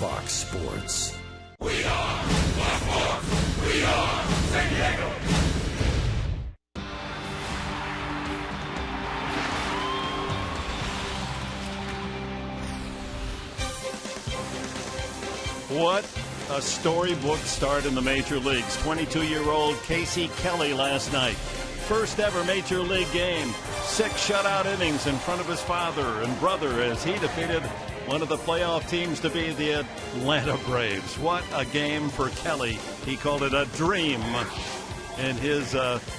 Fox Sports. We are Fox Sports. We are San Diego. What a storybook start in the major leagues. 22-year-old Casey Kelly last night. First ever major league game. 6 shutout innings in front of his father and brother as he defeated one of the playoff teams to be the Atlanta Braves. What a game for Kelly. He called it a dream in his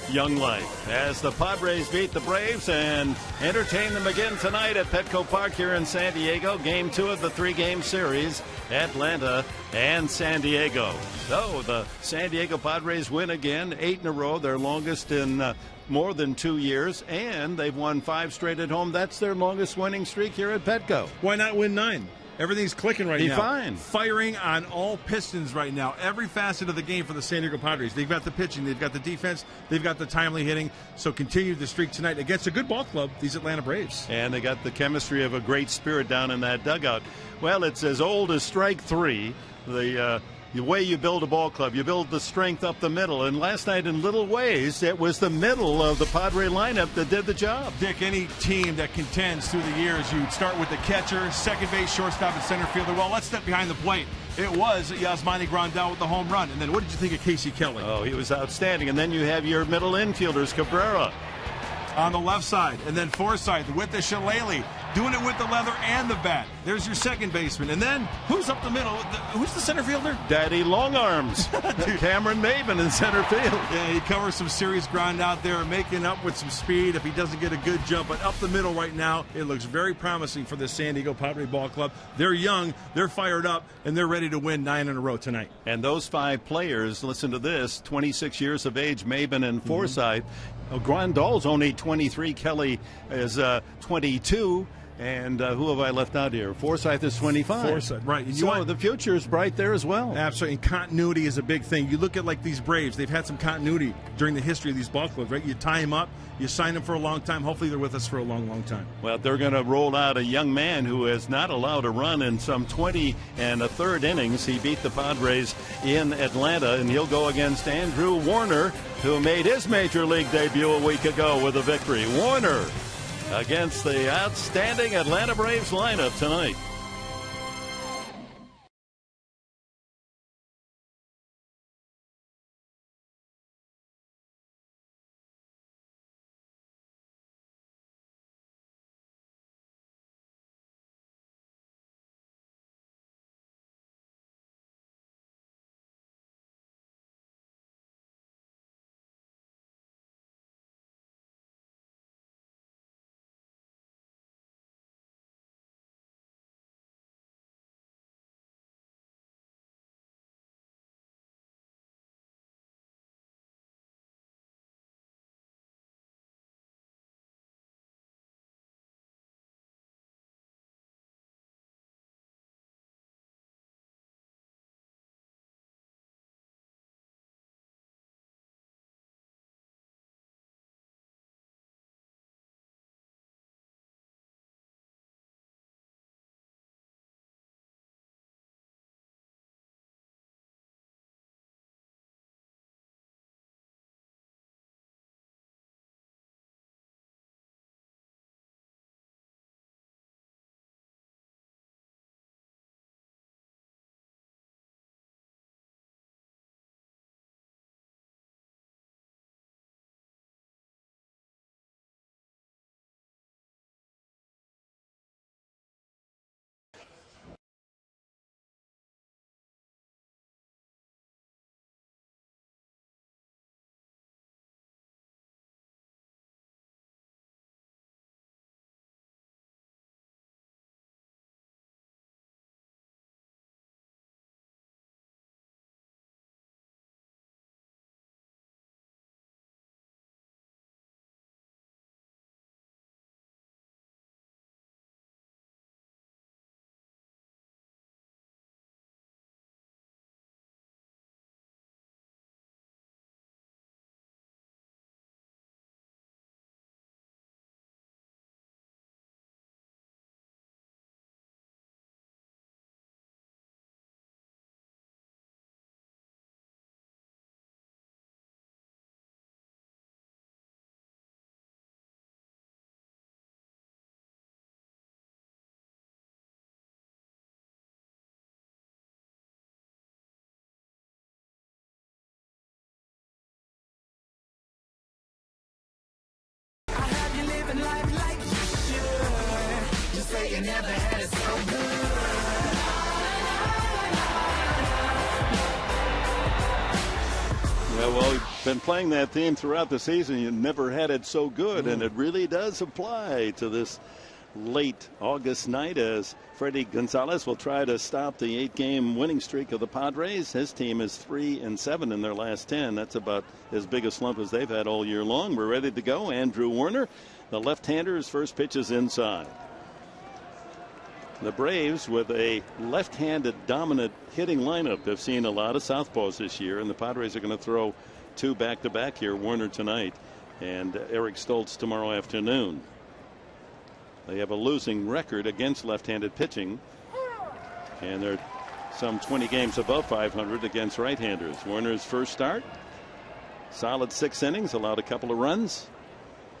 young life as the Padres beat the Braves and entertain them again tonight at Petco Park here in San Diego. Game 2 of the 3-game series, Atlanta and San Diego. So the San Diego Padres win again, 8 in a row, their longest in more than 2 years, and they've won 5 straight at home. That's their longest winning streak here at Petco. Why not win 9? Everything's clicking right now. Fine. Firing on all pistons right now. Every facet of the game for the San Diego Padres. They've got the pitching, they've got the defense, they've got the timely hitting. So continue the streak tonight against a good ball club, these Atlanta Braves. And they got the chemistry of a great spirit down in that dugout. Well, it's as old as strike 3. The way you build a ball club, you build the strength up the middle. And last night, in little ways, it was the middle of the Padre lineup that did the job. Dick, any team that contends through the years, you start with the catcher, second base, shortstop, and center fielder. Well, let's step behind the plate. It was Yasmani Grandal with the home run. And then what did you think of Casey Kelly? Oh, he was outstanding. And then you have your middle infielders, Cabrera on the left side, and then Forsythe with the shillelagh, doing it with the leather and the bat. There's your second baseman. And then, who's up the middle? Who's the center fielder? Daddy Long Arms. Cameron Maben in center field. Yeah, he covers some serious ground out there, making up with some speed if he doesn't get a good jump. But up the middle right now, it looks very promising for the San Diego Padre Ball Club. They're young, they're fired up, and they're ready to win 9 in a row tonight. And those 5 players, listen to this, 26 years of age, Maben and Forsythe. Grandal's only 23. Kelly is 22. And who have I left out here? Forsythe is 25. Forsythe, right. And so the future is bright there as well. Absolutely. And continuity is a big thing. You look at like these Braves, they've had some continuity during the history of these ball clubs, right? You tie them up, you sign them for a long time. Hopefully they're with us for a long, long time. Well, they're going to roll out a young man who is not allowed to run in some 20 1/3 innings. He beat the Padres in Atlanta, and he'll go against Andrew Warner, who made his major league debut a week ago with a victory. Warner against the outstanding Atlanta Braves lineup tonight. living life like you should. Just say you never had it so good. Yeah, well, we've been playing that theme throughout the season. You never had it so good, and it really does apply to this late August night as Freddie Gonzalez will try to stop the 8-game winning streak of the Padres. His team is 3-7 in their last 10. That's about as big a slump as they've had all year long. We're ready to go. Andrew Warner, the left-hander's first pitch is inside. The Braves, with a left-handed dominant hitting lineup, have seen a lot of southpaws this year, and the Padres are going to throw 2 back-to-back here. Warner tonight and Eric Stoltz tomorrow afternoon. They have a losing record against left-handed pitching, and they're some 20 games above 500 against right-handers. Warner's first start, solid 6 innings, allowed a couple of runs,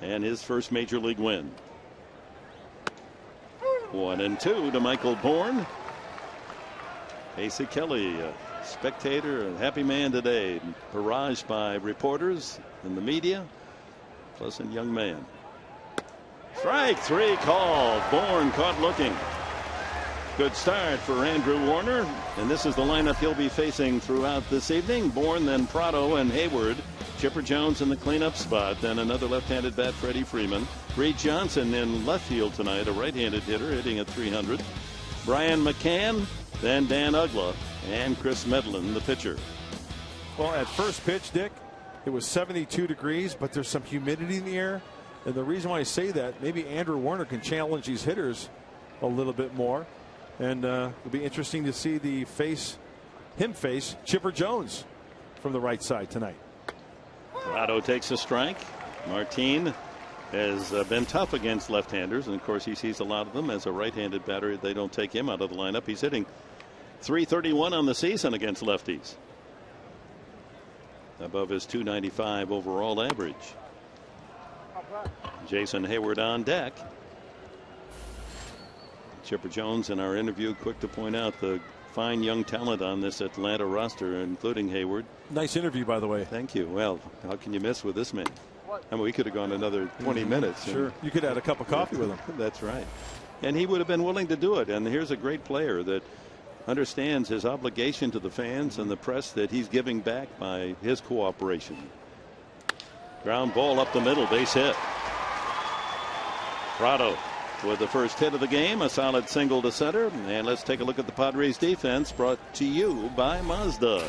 and his first major league win. 1-2 to Michael Bourne. Casey Kelly, a spectator, a happy man today, barraged by reporters and the media. Pleasant young man. Strike 3 called. Bourne caught looking. Good start for Andrew Warner, and this is the lineup he'll be facing throughout this evening. Bourne, then Prado and Hayward. Chipper Jones in the cleanup spot. Then another left-handed bat, Freddie Freeman. Reed Johnson in left field tonight, a right-handed hitter hitting at 300. Brian McCann, then Dan Ugla, and Chris Medlin, the pitcher. Well, at first pitch, Dick, it was 72 degrees, but there's some humidity in the air. And the reason why I say that, maybe Andrew Warner can challenge these hitters a little bit more. And it'll be interesting to see him face Chipper Jones from the right side tonight. Prado takes a strike. Martin has been tough against left-handers, and of course he sees a lot of them. As a right-handed batter, they don't take him out of the lineup. He's hitting .331 on the season against lefties, above his .295 overall average. Jason Hayward on deck. Chipper Jones in our interview quick to point out the fine young talent on this Atlanta roster, including Hayward. Nice interview, by the way. Thank you. Well, how can you miss with this man? I mean, we could have gone another 20 minutes. Sure. You could have had a cup of coffee with him. That's right. And he would have been willing to do it. And here's a great player that understands his obligation to the fans and the press that he's giving back by his cooperation. Ground ball up the middle, base hit. Prado with the first hit of the game, a solid single to center. And let's take a look at the Padres defense, brought to you by Mazda.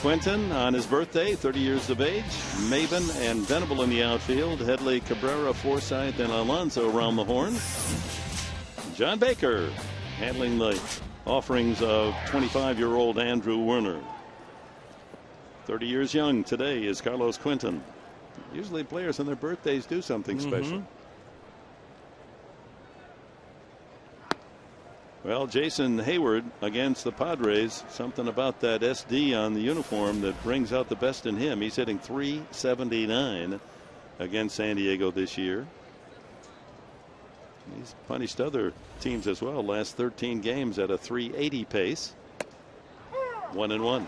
Quinton on his birthday, 30 years of age. Maven and Venable in the outfield. Headley, Cabrera, Forsythe, and Alonso around the horn. John Baker handling the offerings of 25-year-old Andrew Warner. 30 years young today is Carlos Quinton. Usually players on their birthdays do something special. Well, Jason Hayward against the Padres, something about that SD on the uniform that brings out the best in him. He's hitting .379 against San Diego this year. He's punished other teams as well. Last 13 games at a .380 pace. 1-1.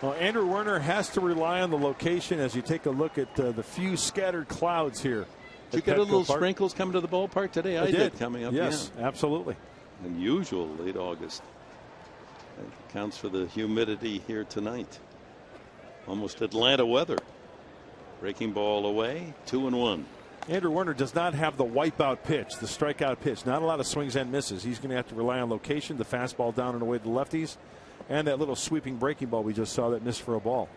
Well, Andrew Warner has to rely on the location as you take a look at the few scattered clouds here. Did you get a little sprinkles coming to the ballpark today? I did. Coming up. Yes, absolutely. Unusual late August. That counts for the humidity here tonight. Almost Atlanta weather. Breaking ball away, 2-1. Andrew Warner does not have the wipeout pitch, the strikeout pitch. Not a lot of swings and misses. He's going to have to rely on location, the fastball down and away to the lefties, and that little sweeping breaking ball we just saw that missed for a ball.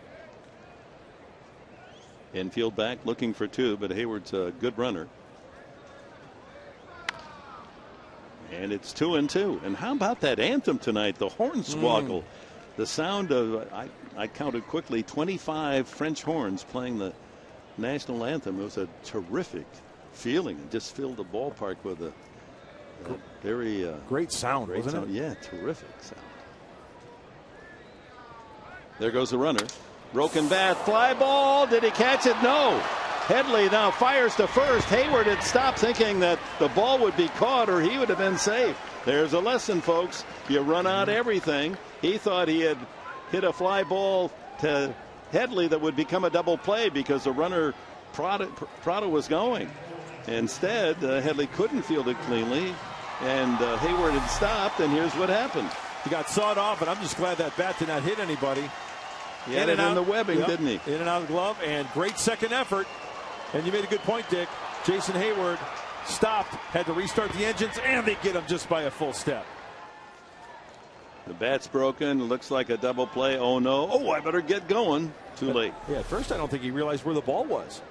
Infield back looking for 2, but Hayward's a good runner. And it's 2-2. And how about that anthem tonight? The Hornswoggle. The sound of, I counted quickly, 25 French horns playing the national anthem. It was a terrific feeling. It just filled the ballpark with a very great sound, wasn't it? Yeah, terrific sound. There goes the runner. Broken bat, fly ball. Did he catch it? No. Headley now fires to first. Hayward had stopped thinking that the ball would be caught or he would have been safe. There's a lesson, folks. You run out everything. He thought he had hit a fly ball to Headley that would become a double play because the runner Prado was going. Instead, Headley couldn't field it cleanly, and Hayward had stopped, and here's what happened. He got sawed off, and I'm just glad that bat did not hit anybody. He had it in the webbing, didn't he? In and out of the glove, and great second effort. And you made a good point, Dick. Jason Hayward stopped, had to restart the engines, and they get him just by a full step. The bat's broken. Looks like a double play. Oh, no. Oh, I better get going. Too late. Yeah, at first I don't think he realized where the ball was.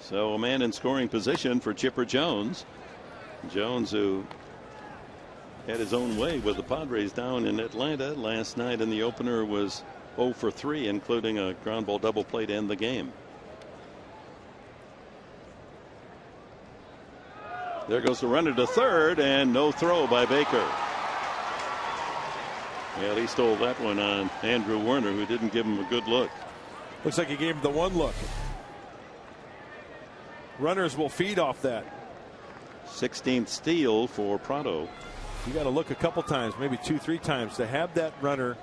So a man in scoring position for Chipper Jones. Jones, who had his own way with the Padres down in Atlanta last night in the opener, was 0 for 3, including a ground ball double play to end the game. There goes the runner to third, and no throw by Baker. Well, he stole that one on Andrew Werner, who didn't give him a good look. Looks like he gave him the one look. Runners will feed off that. 16th steal for Prado. You got to look a couple times, maybe 2-3 times, to have that runner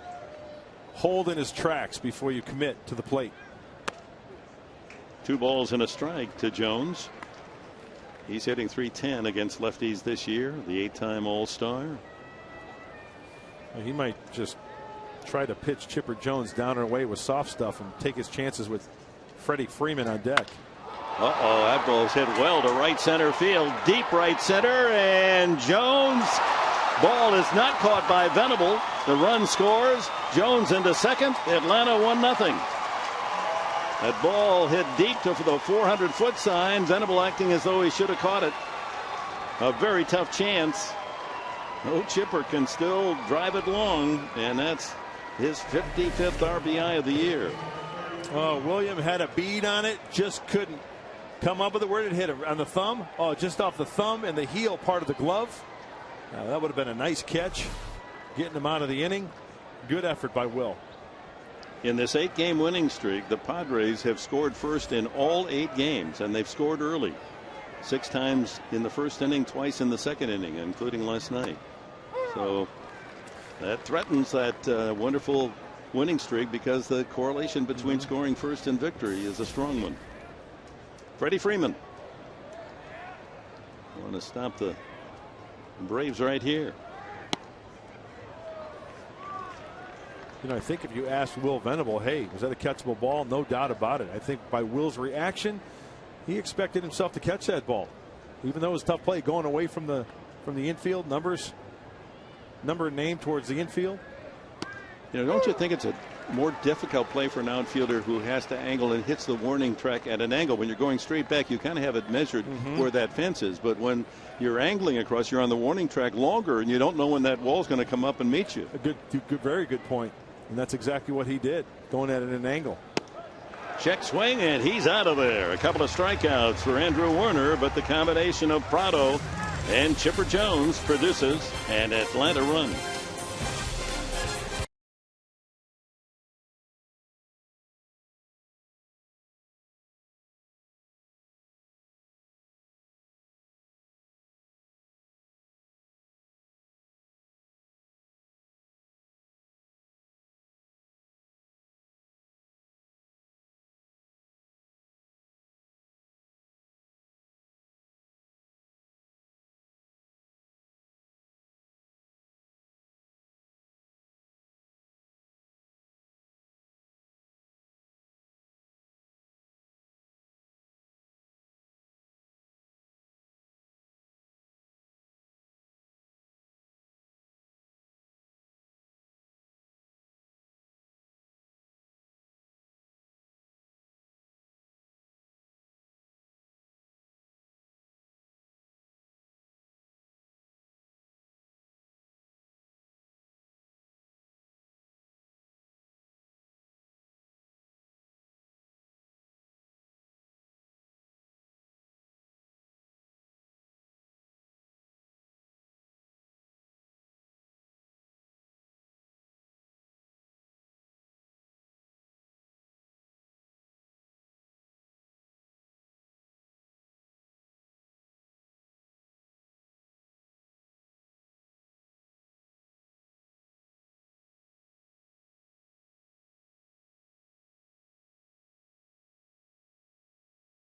hold in his tracks before you commit to the plate. 2 balls and a strike to Jones. He's hitting .310 against lefties this year, the 8-time All-Star. He might just try to pitch Chipper Jones down and away with soft stuff and take his chances with Freddie Freeman on deck. Uh-oh, that ball's hit well to right center field, deep right center, and Jones' ball is not caught by Venable. The run scores. Jones into second. Atlanta 1-0. That ball hit deep to the 400-foot sign. Venable acting as though he should have caught it. A very tough chance. No, Chipper can still drive it long, and that's his 55th RBI of the year. Oh, William had a bead on it, just couldn't come up with it. Where did it hit him? On the thumb? Oh, just off the thumb and the heel part of the glove. Now, that would have been a nice catch, getting him out of the inning. Good effort by Will. In this 8-game winning streak, the Padres have scored first in all 8 games, and they've scored early. 6 times in the first inning, twice in the second inning, including last night. So that threatens that wonderful winning streak, because the correlation between scoring first and victory is a strong one. Freddie Freeman. Want to stop the Braves right here. You know, I think if you asked Will Venable, hey, was that a catchable ball? No doubt about it. I think by Will's reaction, he expected himself to catch that ball, even though it was a tough play going away from the infield. Number and name towards the infield. You know, don't you think it's a more difficult play for an outfielder who has to angle and hits the warning track at an angle? When you're going straight back, you kind of have it measured where that fence is. But when you're angling across, you're on the warning track longer, and you don't know when that wall's going to come up and meet you. Very good point. And that's exactly what he did, going at it at an angle. Check swing, and he's out of there. A couple of strikeouts for Andrew Werner, but the combination of Prado and Chipper Jones produces an Atlanta run.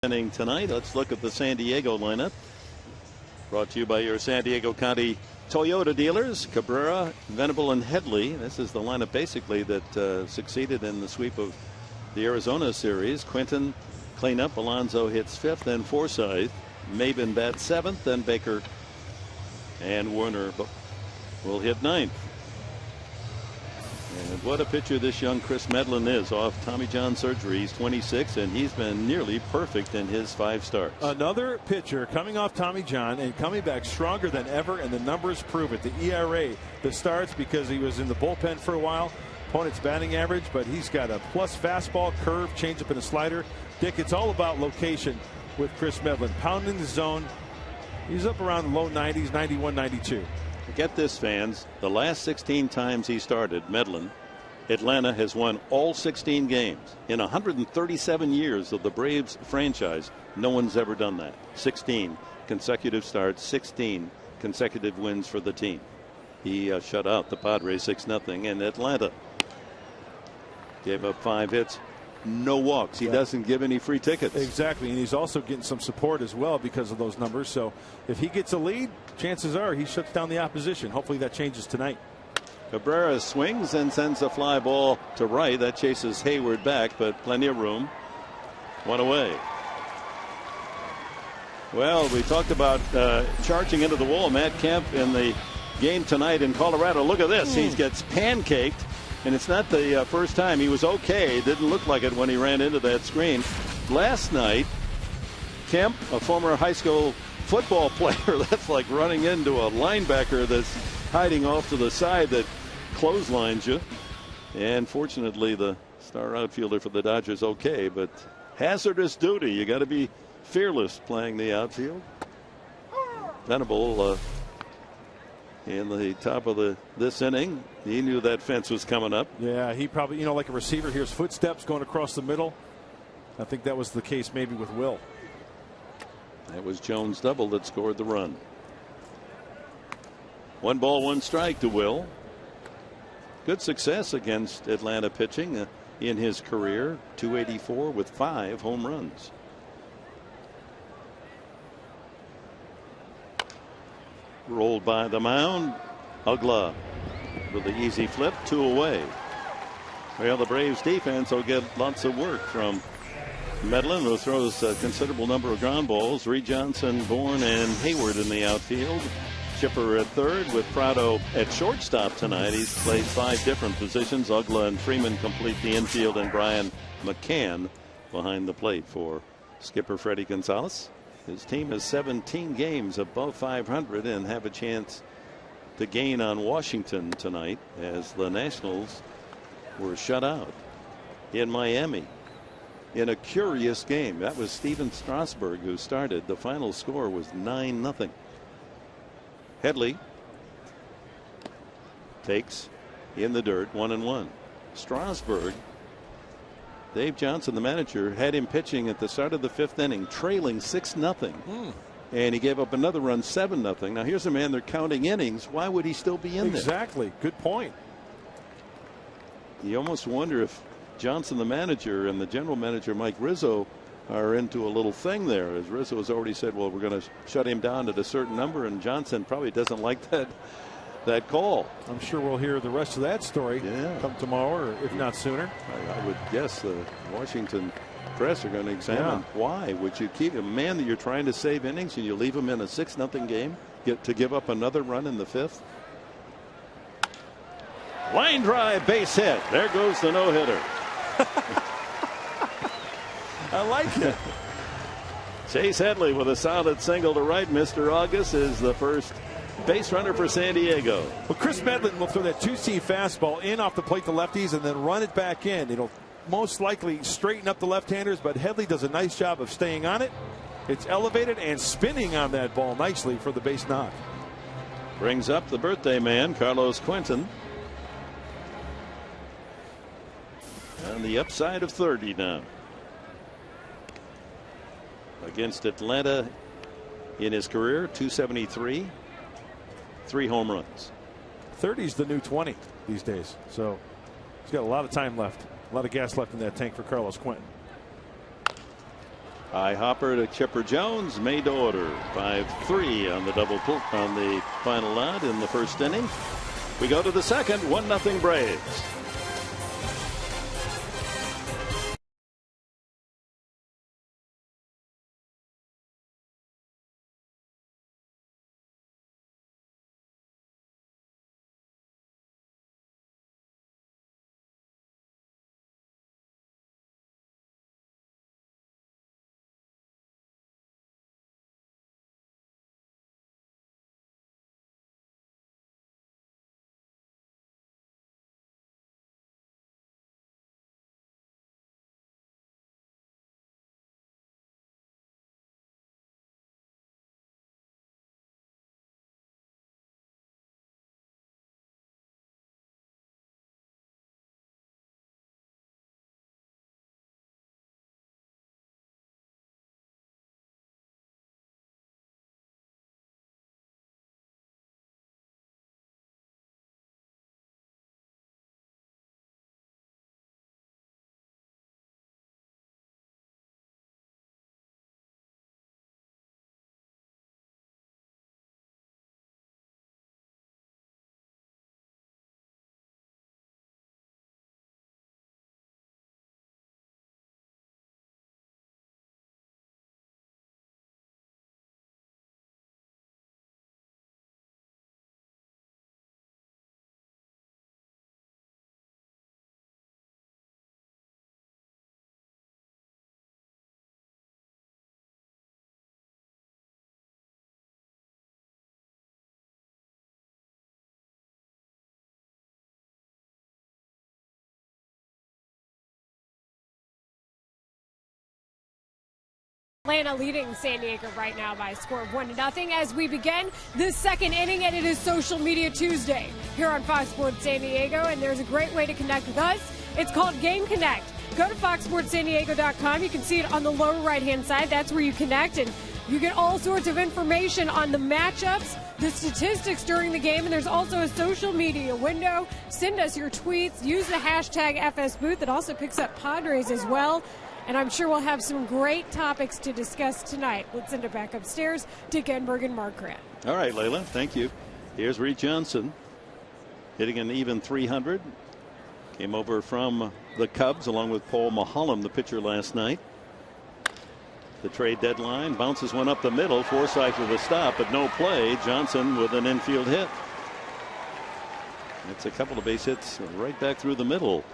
inning tonight. Let's look at the San Diego lineup. Brought to you by your San Diego County Toyota dealers, Cabrera, Venable, and Headley. This is the lineup basically that succeeded in the sweep of the Arizona series. Quinton clean up. Alonso hits 5th, then Forsythe. Maben bats 7th, then Baker and Werner will hit 9th. And what a pitcher this young Chris Medlin is off Tommy John surgery. He's 26, and he's been nearly perfect in his 5 starts. Another pitcher coming off Tommy John and coming back stronger than ever, and the numbers prove it. The ERA, the starts because he was in the bullpen for a while, opponent's batting average, but he's got a plus fastball, curve, changeup, and a slider. Dick, it's all about location with Chris Medlin. Pounding the zone. He's up around the low 90s, 91, 92. Get this, fans. The last 16 times he started, Medlin, Atlanta has won all 16 games. In 137 years of the Braves franchise, no one's ever done that. 16 consecutive starts, 16 consecutive wins for the team. He shut out the Padres 6-0, and Atlanta gave up 5 hits. No walks. He doesn't give any free tickets. Exactly, and he's also getting some support as well because of those numbers. So if he gets a lead, chances are he shuts down the opposition. Hopefully that changes tonight. Cabrera swings and sends a fly ball to right. That chases Hayward back, but plenty of room. 1 away. Well, we talked about charging into the wall. Matt Kemp in the game tonight in Colorado. Look at this. He gets pancaked. And it's not the first time. He was okay. Didn't look like it when he ran into that screen. Last night, Kemp, a former high school football player, that's like running into a linebacker that's hiding off to the side that clotheslines you. And fortunately, the star outfielder for the Dodgers okay, but hazardous duty. You got to be fearless playing the outfield. Venable in the top of this inning. He knew that fence was coming up. Yeah, he probably, like a receiver hears footsteps going across the middle. I think that was the case maybe with Will. That was Jones' double that scored the run. 1 ball, 1 strike to Will. Good success against Atlanta pitching in his career. .284 with 5 home runs. Rolled by the mound. Ugla with the easy flip, 2 away. Well, the Braves defense will get lots of work from Medlin, who throws a considerable number of ground balls. Reed Johnson, Bourne, and Hayward in the outfield. Chipper at third with Prado at shortstop tonight. He's played 5 different positions. Ugla and Freeman complete the infield, and Brian McCann behind the plate for skipper Freddie Gonzalez. His team is 17 games above 500 and have a chance to gain on Washington tonight as the Nationals were shut out in Miami in a curious game. That was Steven Strasburg who started. The final score was 9-0. Headley takes in the dirt, 1-1. Strasburg, Dave Johnson, the manager, had him pitching at the start of the 5th inning, trailing 6-0. And he gave up another run, 7-0. Now here's a man they're counting innings. Why would he still be in there? Exactly. Good point. You almost wonder if Johnson, the manager, and the general manager, Mike Rizzo, are into a little thing there. As Rizzo has already said, well, we're going to shut him down at a certain number, and Johnson probably doesn't like that call. I'm sure we'll hear the rest of that story come tomorrow, or if not sooner. I would guess the Washington press are going to examine why would you keep a man that you're trying to save innings and you leave him in a 6-0 game to give up another run in the 5th. Line drive, base hit. There goes the no-hitter. I like it. Chase Headley with a solid single to right. Mr. August is the first base runner for San Diego. Well, Chris Medlin will throw that 2-seam fastball in off the plate to lefties and then run it back in. It'll most likely straighten up the left-handers, but Headley does a nice job of staying on it. It's elevated and spinning on that ball nicely for the base knock. Brings up the birthday man, Carlos Quinton. On the upside of 30 now. Against Atlanta in his career, .273, 3 home runs. 30's the new 20 these days, so he's got a lot of time left, a lot of gas left in that tank for Carlos Quinton. High hopper to Chipper Jones, made to order. 5-3 on the double pull on the final out in the first inning. We go to the second, 1-0 Braves. Atlanta leading San Diego right now by a score of 1-0 as we begin the second inning, and it is Social Media Tuesday here on Fox Sports San Diego, and there's a great way to connect with us. It's called Game Connect. Go to foxsportssandiego.com. You can see it on the lower right-hand side. That's where you connect, and you get all sorts of information on the matchups, the statistics during the game, and there's also a social media window. Send us your tweets. Use the hashtag FSBooth. It also picks up Padres as well. And I'm sure we'll have some great topics to discuss tonight. Let's send it back upstairs to Genberg and Mark Grant. All right, Layla, thank you. Here's Reed Johnson hitting an even 300. Came over from the Cubs along with Paul Maholm, the pitcher, last night. The trade deadline, bounces one up the middle. Forsythe with a stop, but no play. Johnson with an infield hit. It's a couple of base hits right back through the middle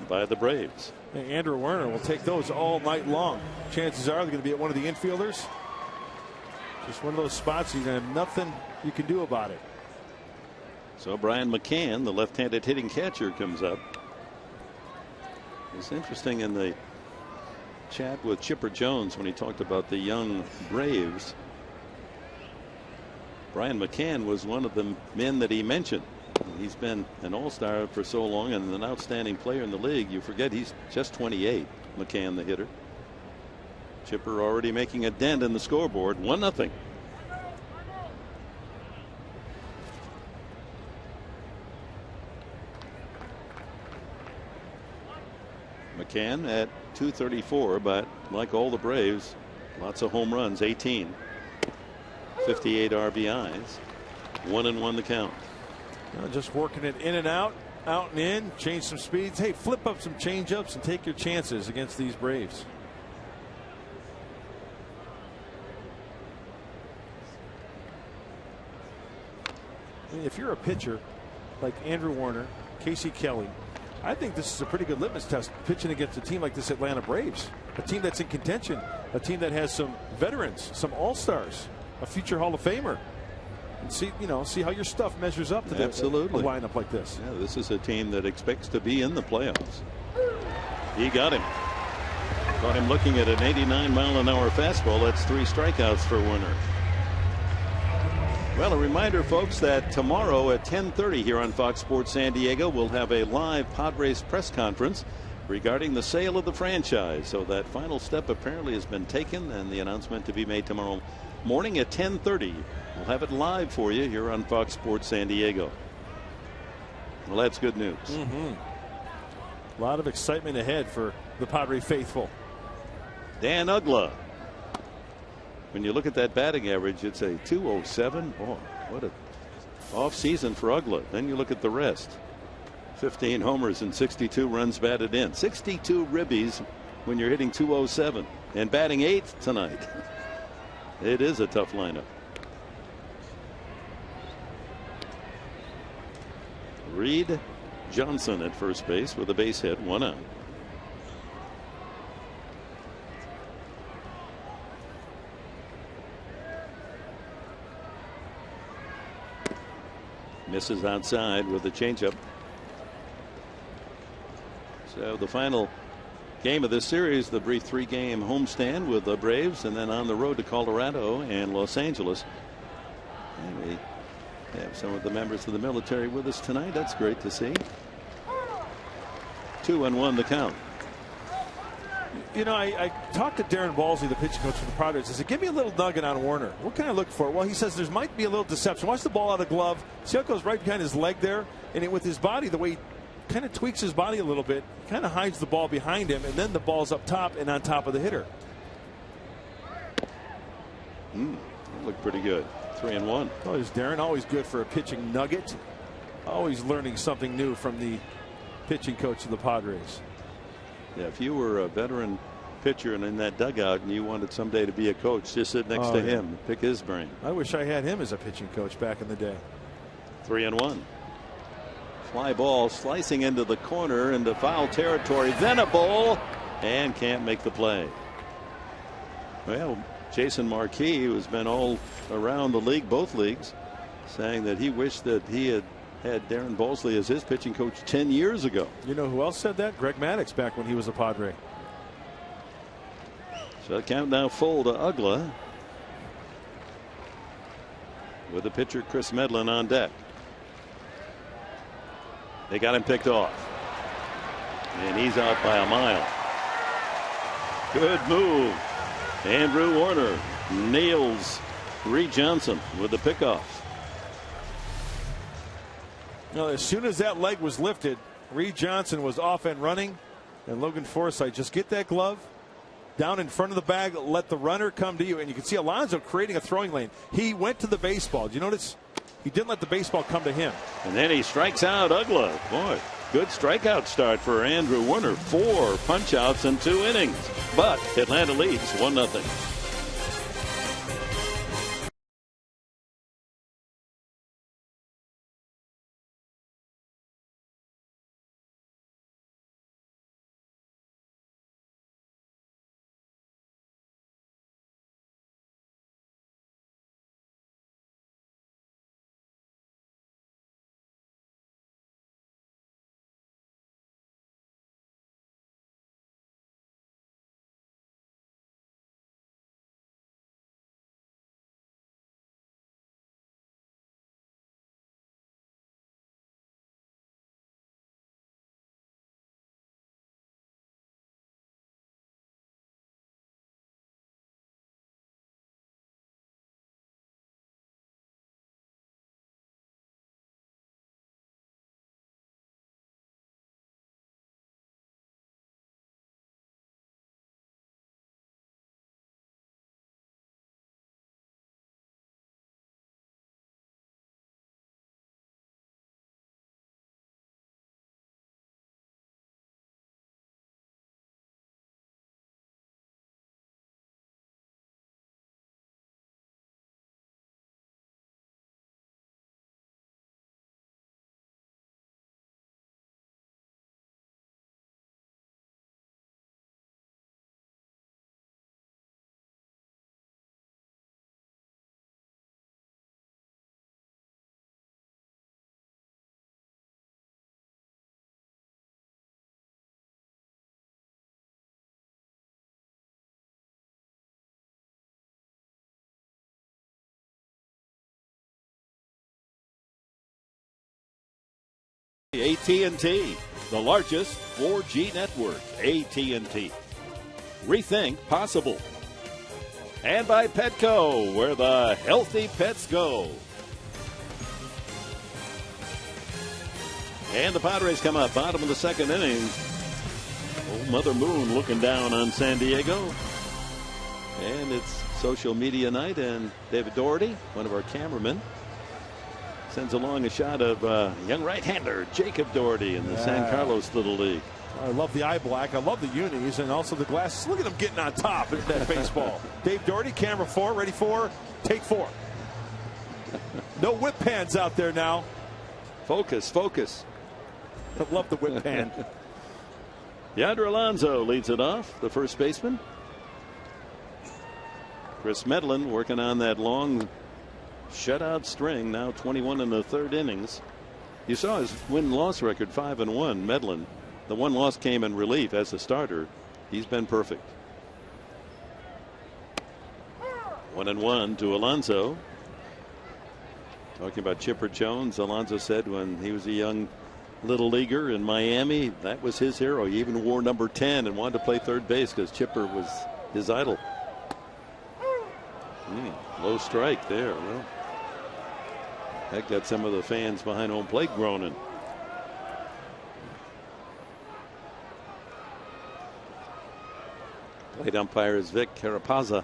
by the Braves. Hey, Andrew Werner will take those all night long. Chances are they're going to be at one of the infielders. Just one of those spots you're going to have nothing you can do about it. So Brian McCann, the left-handed hitting catcher, comes up. It's interesting in the chat with Chipper Jones when he talked about the young Braves. Brian McCann was one of the men that he mentioned. He's been an all-star for so long and an outstanding player in the league. You forget he's just 28, McCann, the hitter. Chipper already making a dent in the scoreboard. 1-0. McCann at 234, but like all the Braves, lots of home runs, 18. 58 RBIs. 1-1 the count. Just working it in and out and in, change some speeds. Hey, flip up some change-ups and take your chances against these Braves. I mean, if you're a pitcher like Andrew Werner, Casey Kelly, I think this is a pretty good litmus test pitching against a team like this Atlanta Braves, a team that's in contention, a team that has some veterans, some all-stars, a future Hall of Famer. And see, see how your stuff measures up to Absolutely. A lineup like this. Yeah, this is a team that expects to be in the playoffs. He got him. Caught him looking at an 89-mile-an-hour fastball. That's 3 strikeouts for Werner. Well, a reminder, folks, that tomorrow at 10:30 here on Fox Sports San Diego, we'll have a live Padres press conference regarding the sale of the franchise. So that final step apparently has been taken, and the announcement to be made tomorrow morning at 10:30. We'll have it live for you here on Fox Sports San Diego. Well, that's good news. A lot of excitement ahead for the Padre faithful. Dan Uggla When you look at that batting average, it's a 207. Oh, what a off season for Ugla. Then you look at the rest. 15 homers and 62 runs batted in. 62 ribbies when you're hitting 207 and batting 8th tonight. It is a tough lineup. Reed Johnson at first base with a base hit, 1 out. Misses outside with a changeup. So the final game of this series, the brief 3-game homestand with the Braves, and then on the road to Colorado and Los Angeles. And we have some of the members of the military with us tonight. That's great to see. 2-1 the count. You know, I talked to Darren Balsley, the pitching coach for the Padres. I said, give me a little nugget on Warner. What can I look for? Well, he says there might be a little deception. Watch the ball out of glove. See how it goes right behind his leg there? And with his body, the way he kind of tweaks his body a little bit, kind of hides the ball behind him, and then the ball's up top and on top of the hitter. Looked pretty good. 3-1. Oh, there's Darren, always good for a pitching nugget. Always learning something new from the pitching coach of the Padres. Yeah, if you were a veteran pitcher and in that dugout and you wanted someday to be a coach, just sit next to him, pick his brain. I wish I had him as a pitching coach back in the day. 3-1. Fly ball slicing into the corner into foul territory. Venable, and can't make the play. Well, Jason Marquis, who's been all around the league, both leagues, saying that he wished that he had Darren Balsley as his pitching coach 10 years ago. You know who else said that? Greg Maddux back when he was a Padre. So the count now full to Ugla, with the pitcher Chris Medlin on deck. They got him picked off, and he's out by a mile. Good move. Andrew Warner nails Reed Johnson with the pickoff. Now, as soon as that leg was lifted, Reed Johnson was off and running, and Logan Forsythe, just get that glove down in front of the bag, let the runner come to you, and you can see Alonso creating a throwing lane. He went to the baseball. Did you notice? He didn't let the baseball come to him. And then he strikes out Ugla. Boy, good strikeout start for Andrew Warner. 4 punch outs in 2 innings. But Atlanta leads 1-0. AT&T, the largest 4G network. AT&T. Rethink possible. And by Petco, where the healthy pets go. And the Padres come up, bottom of the 2nd inning. Old Mother Moon looking down on San Diego. And it's social media night, and David Doherty, one of our cameramen, sends along a shot of young right-hander Jacob Doherty in the San Carlos Little League. I love the eye black. I love the unis and also the glasses. Look at him getting on top of that baseball. Dave Doherty, camera 4, ready for take 4. No whip hands out there now. Focus, focus. I love the whip hand. Yonder Alonso leads it off, the first baseman. Chris Medlin working on that long shutout string, now 21 in the 3rd innings. You saw his win-loss record, 5-1. Medlin, the one loss came in relief as a starter. He's been perfect. 1-1 to Alonso. Talking about Chipper Jones, Alonso said when he was a young little leaguer in Miami, that was his hero. He even wore number 10 and wanted to play third base because Chipper was his idol. Low strike there. Well, that got some of the fans behind home plate groaning. Plate umpire is Vic Carapazza.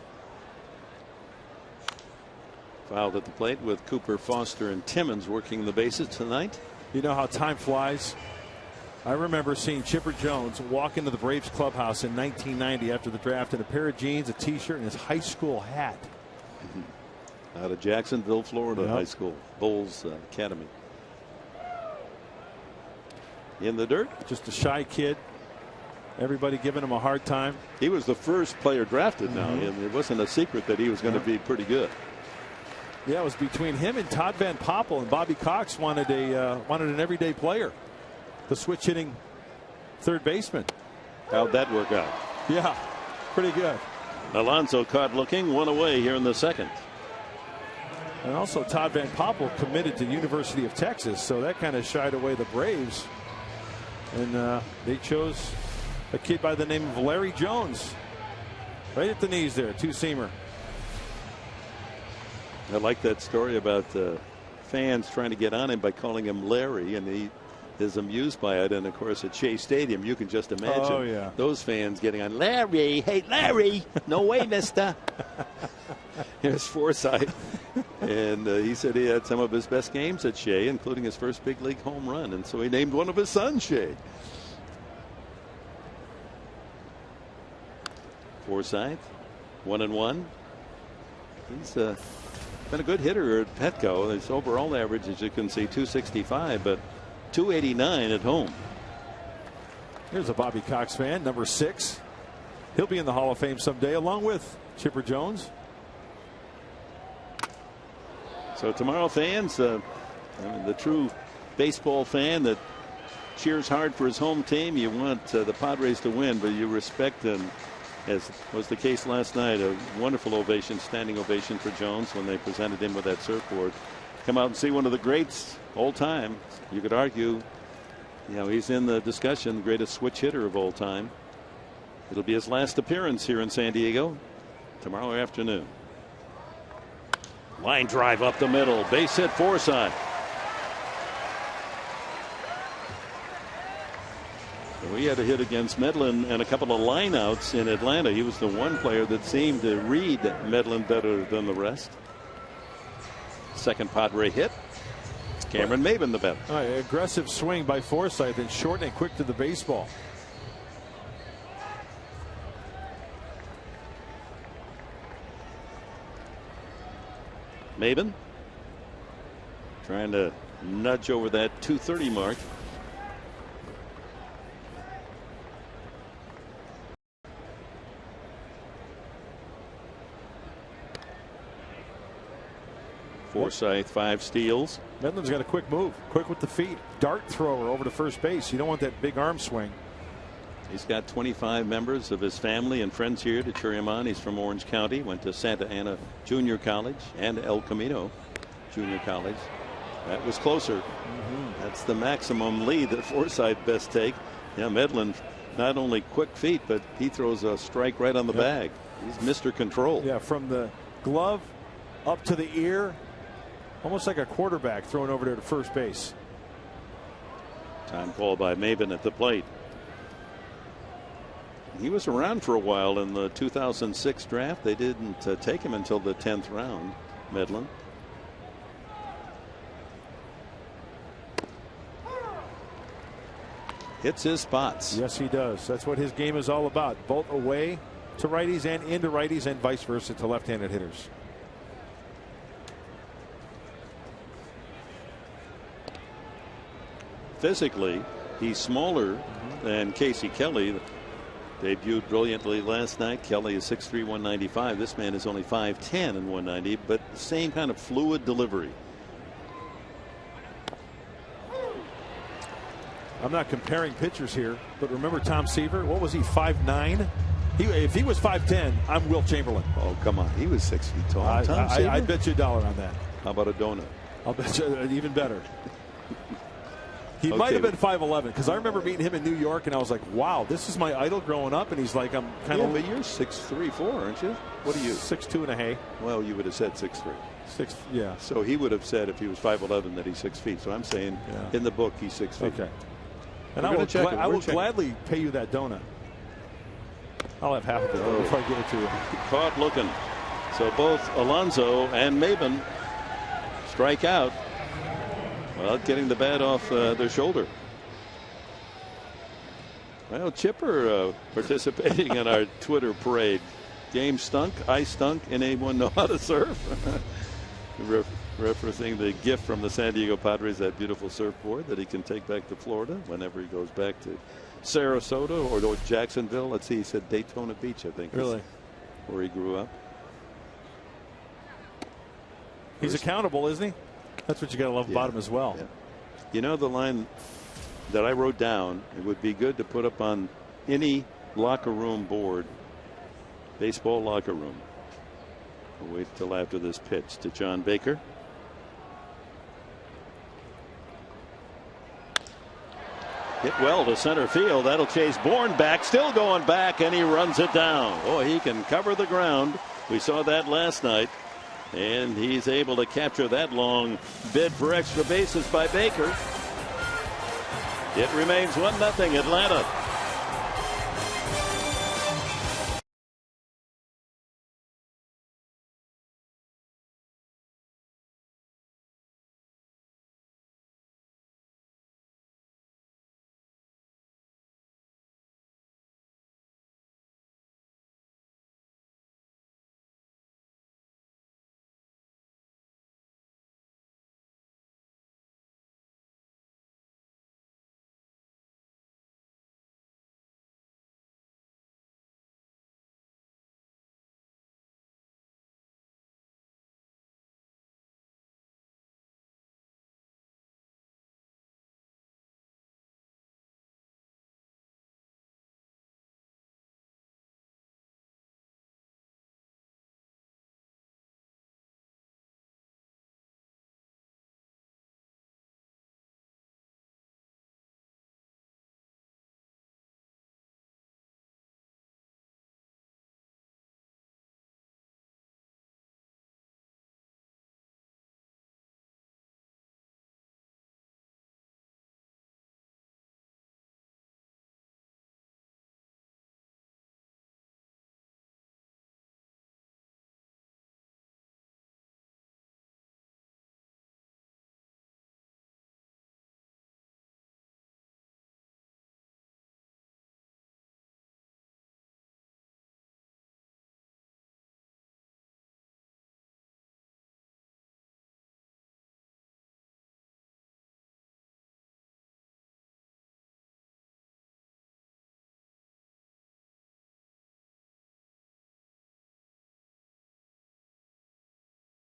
Fouled at the plate with Cooper, Foster, and Timmons working the bases tonight. You know how time flies. I remember seeing Chipper Jones walk into the Braves clubhouse in 1990 after the draft in a pair of jeans, a t-shirt, and his high school hat. Out of Jacksonville, Florida high school, Bulls Academy. In the dirt. Just a shy kid. Everybody giving him a hard time. He was the first player drafted now, and it wasn't a secret that he was going to be pretty good. Yeah, it was between him and Todd Van Poppel, and Bobby Cox wanted an everyday player, the switch hitting third baseman. How'd that work out? Yeah, pretty good. Alonso caught looking, one away here in the 2nd. And also Todd Van Poppel committed to University of Texas, so that kind of shied away the Braves. And they chose a kid by the name of Larry Jones. Right at the knees there, two-seamer. I like that story about fans trying to get on him by calling him Larry, and he is amused by it. And of course at Shea Stadium, you can just imagine those fans getting on Larry. Hey Larry, no way, mister. Here's Forsythe, and he said he had some of his best games at Shea, including his first big league home run, and so he named one of his sons Shea. Forsythe, 1-1. He's been a good hitter at Petco. His overall average, as you can see, 265, but 289 at home. Here's a Bobby Cox fan, number 6. He'll be in the Hall of Fame someday, along with Chipper Jones. So tomorrow, fans, the true baseball fan that cheers hard for his home team, you want the Padres to win, but you respect them. As was the case last night, a wonderful ovation, standing ovation for Jones when they presented him with that surfboard. Come out and see one of the greats all time. You could argue, he's in the discussion, greatest switch hitter of all time. It'll be his last appearance here in San Diego tomorrow afternoon. Line drive up the middle, base hit Forsythe. We had a hit against Medlin and a couple of lineouts in Atlanta. He was the one player that seemed to read Medlin better than the rest. Second Padre hit. Cameron Maben the batter. Aggressive swing by Forsythe and short and quick to the baseball. Maben trying to nudge over that 230 mark. Forsythe 5 steals. Medlin's got a quick move, quick with the feet, dart thrower over to first base. You don't want that big arm swing. He's got 25 members of his family and friends here to cheer him on. He's from Orange County, went to Santa Ana Junior College and El Camino Junior College. That was closer. That's the maximum lead that Forsythe best take. Yeah, Medlin, not only quick feet, but he throws a strike right on the bag. He's Mr. Control. Yeah, from the glove up to the ear, almost like a quarterback throwing over there to first base. Time call by Maben at the plate. He was around for a while in the 2006 draft. They didn't take him until the 10th round. Medlin. Hits his spots. Yes, he does. That's what his game is all about. Both away to righties and into righties, and vice versa to left-handed hitters. Physically, he's smaller than Casey Kelly. Debuted brilliantly last night. Kelly is 6'3", 195. This man is only 5'10" and 190, but the same kind of fluid delivery. I'm not comparing pitchers here, but remember Tom Seaver? What was he, 5'9"? If he was 5'10", I'm Wilt Chamberlain. Oh, come on. He was 6 feet tall. I'd bet you $1 on that. How about a donut? I'll bet you even better. He might have been 5'11", because I remember meeting him in New York, and I was like, wow, this is my idol growing up. And he's like, I'm kind of. But you're 6'3", 4", aren't you? What are you? 6'2" and a hay. Well, you would have said 6'3". Yeah. So he would have said if he was 5'11" that he's 6 feet. So I'm saying in the book he's 6 feet. Okay. And I will gladly pay you that donut. I'll have half of it before I give it to you. Caught looking. So both Alonso and Maben strike out. Well, getting the bat off their shoulder. Well, Chipper participating in our Twitter parade. Game stunk, I stunk, and anyone know how to surf? Referencing the gift from the San Diego Padres, that beautiful surfboard that he can take back to Florida whenever he goes back to Sarasota or Jacksonville. Let's see, he said Daytona Beach, I think. Really? Where he grew up. He's accountable, isn't he? That's what you got to love about him as well. Yeah. You know, the line that I wrote down, it would be good to put up on any locker room board, baseball locker room. We'll wait till after this pitch to John Baker. Hit well to center field. That'll chase Bourne back. Still going back, and he runs it down. Boy, he can cover the ground. We saw that last night. And he's able to capture that long bid for extra bases by Baker. It remains 1-0 Atlanta.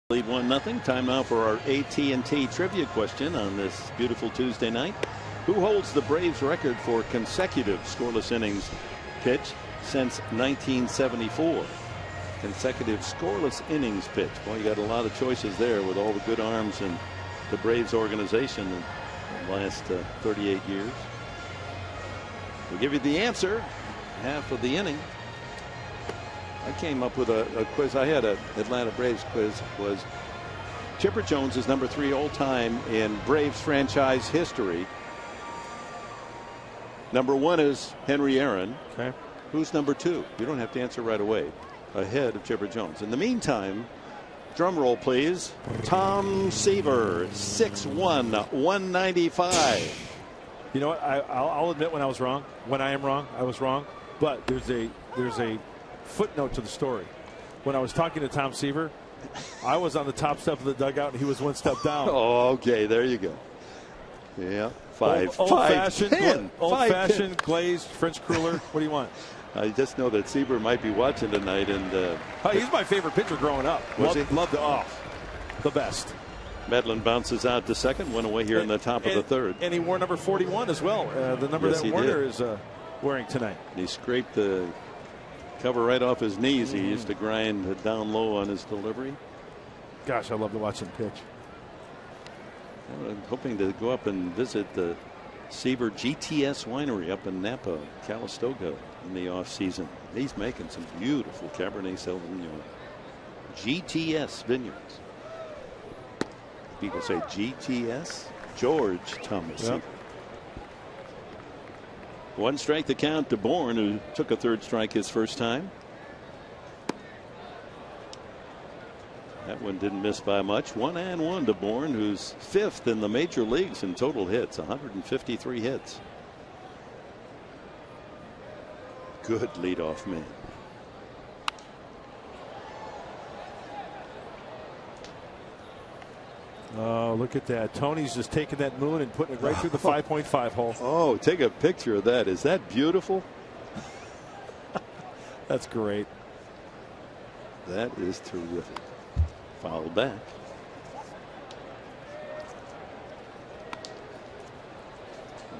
Lead 1-0. Time now for our AT&T trivia question on this beautiful Tuesday night. Who holds the Braves record for consecutive scoreless innings pitched since 1974? Consecutive scoreless innings pitched. Well, you got a lot of choices there with all the good arms in the Braves organization in the last 38 years. We'll give you the answer. Half of the inning. I came up with a quiz. I had an Atlanta Braves quiz. Was Chipper Jones is number 3 all time in Braves franchise history. Number 1 is Henry Aaron. Okay. Who's number 2? You don't have to answer right away. Ahead of Chipper Jones. In the meantime, drum roll, please. Tom Seaver, 6'1", 195. You know what? I'll admit when I was wrong. When I am wrong, I was wrong. But there's a footnote to the story. When I was talking to Tom Seaver, I was on the top step of the dugout and he was one step down. Oh, okay, there you go. Yeah, old-fashioned glazed French cruller. What do you want? I just know that Seaver might be watching tonight, and he's my favorite pitcher growing up. Loved the best. Medlin bounces out to second, went away here in the top of the third. And he wore number 41 as well, the number that Warner is wearing tonight. He scraped the cover right off his knees. He used to grind down low on his delivery. Gosh, I love to watch him pitch. I'm hoping to go up and visit the Seaver GTS winery up in Napa, Calistoga in the off season. He's making some beautiful Cabernet Sauvignon. GTS vineyards. People say GTS. George Thomas. Yep. 1 strike to count to Bourne, who took a 3rd strike his first time. That one didn't miss by much. 1-1 to Bourne, who's 5th in the major leagues in total hits, 153 hits. Good leadoff man. Oh, look at that. Tony's just taking that moon and putting it right through the 5.5 hole. Oh, take a picture of that. Is that beautiful? That's great. That is terrific. Foul back.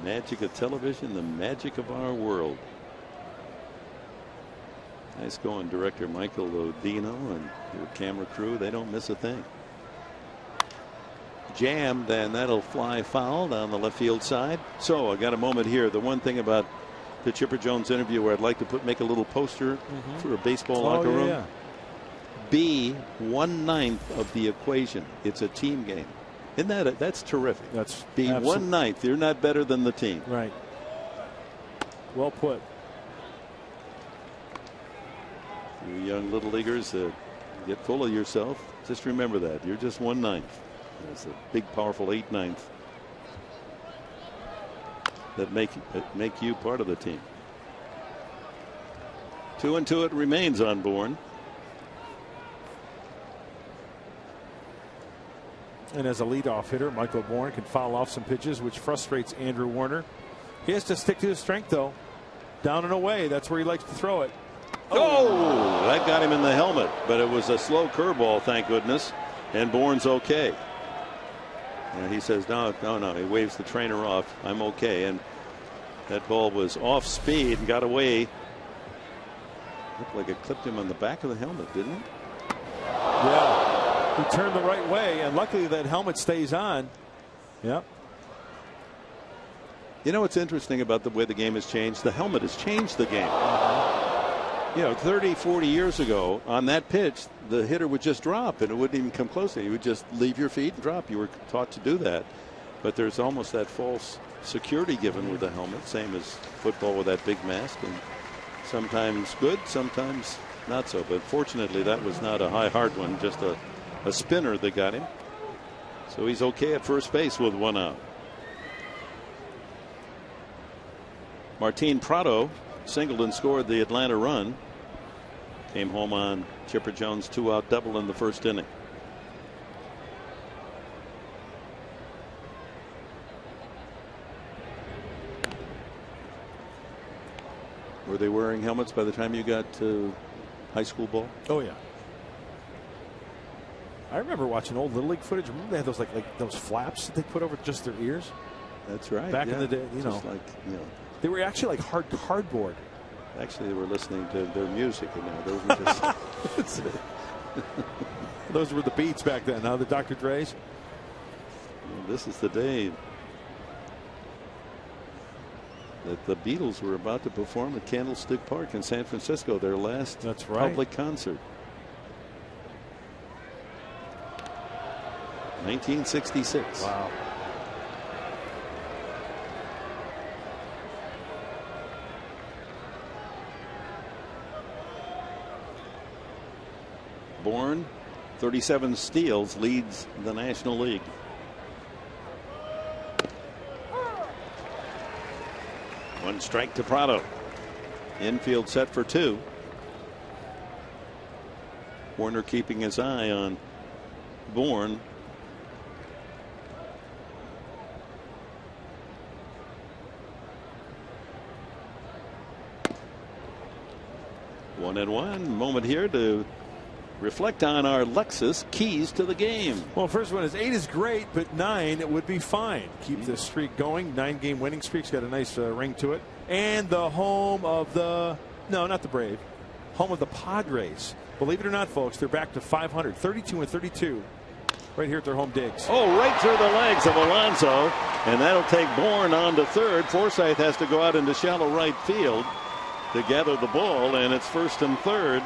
Magic of television, the magic of our world. Nice going, director Michael Odino and your camera crew. They don't miss a thing. Jammed, and that'll fly foul down the left field side. So I got a moment here. The one thing about the Chipper Jones interview where I'd like to make a little poster for a baseball locker room. Yeah. Be 1/9 of the equation. It's a team game. Isn't that's terrific? That's be 1/9. You're not better than the team. Right. Well put. You young little leaguers, get full of yourself. Just remember that you're just 1/9. There's a big, powerful 8/9 that make you part of the team. 2-2 it remains on Bourne. And as a leadoff hitter, Michael Bourne can foul off some pitches, which frustrates Andrew Warner. He has to stick to his strength, though. Down and away, that's where he likes to throw it. Oh, that got him in the helmet, but it was a slow curveball, thank goodness. And Bourne's okay. And he says, no. He waves the trainer off. I'm okay. And that ball was off speed and got away. Looked like it clipped him on the back of the helmet, didn't it? Yeah. He turned the right way, and luckily that helmet stays on. Yep. You know what's interesting about the way the game has changed? The helmet has changed the game. 30, 40 years ago, on that pitch, the hitter would just drop, and it wouldn't even come close to you. You would just leave your feet and drop. You were taught to do that. But there's almost that false security given with the helmet, same as football with that big mask. And sometimes good, sometimes not so. But fortunately, that was not a high, hard one, just a spinner that got him. So he's okay at first base with 1 out. Martin Prado singled and scored the Atlanta run. Came home on Chipper Jones' 2-out double in the first inning. Were they wearing helmets by the time you got to high school ball? Oh yeah. I remember watching old Little League footage. Remember they had those like those flaps that they put over just their ears? That's right. Back in the day, they were actually like hard cardboard. Actually, they were listening to their music, and now those were just those were the beats back then. Now the Dr. Dre's. Well, this is the day that the Beatles were about to perform at Candlestick Park in San Francisco, their last public concert. 1966. Wow. Warren, 37 steals, leads the National League. One strike to Prado. Infield set for 2. Warner keeping his eye on Bourne. One and one. Moment here to reflect on our Lexus keys to the game. Well, first one is 8 is great, but 9 would be fine. Keep this streak going. 9-game winning streak's got a nice ring to it. And the home of the, no, not the Brave, home of the Padres. Believe it or not, folks, they're back to 500, 32 and 32, right here at their home digs. Oh, right through the legs of Alonso, and that'll take Bourne on to third. Forsythe has to go out into shallow right field to gather the ball, and it's first and third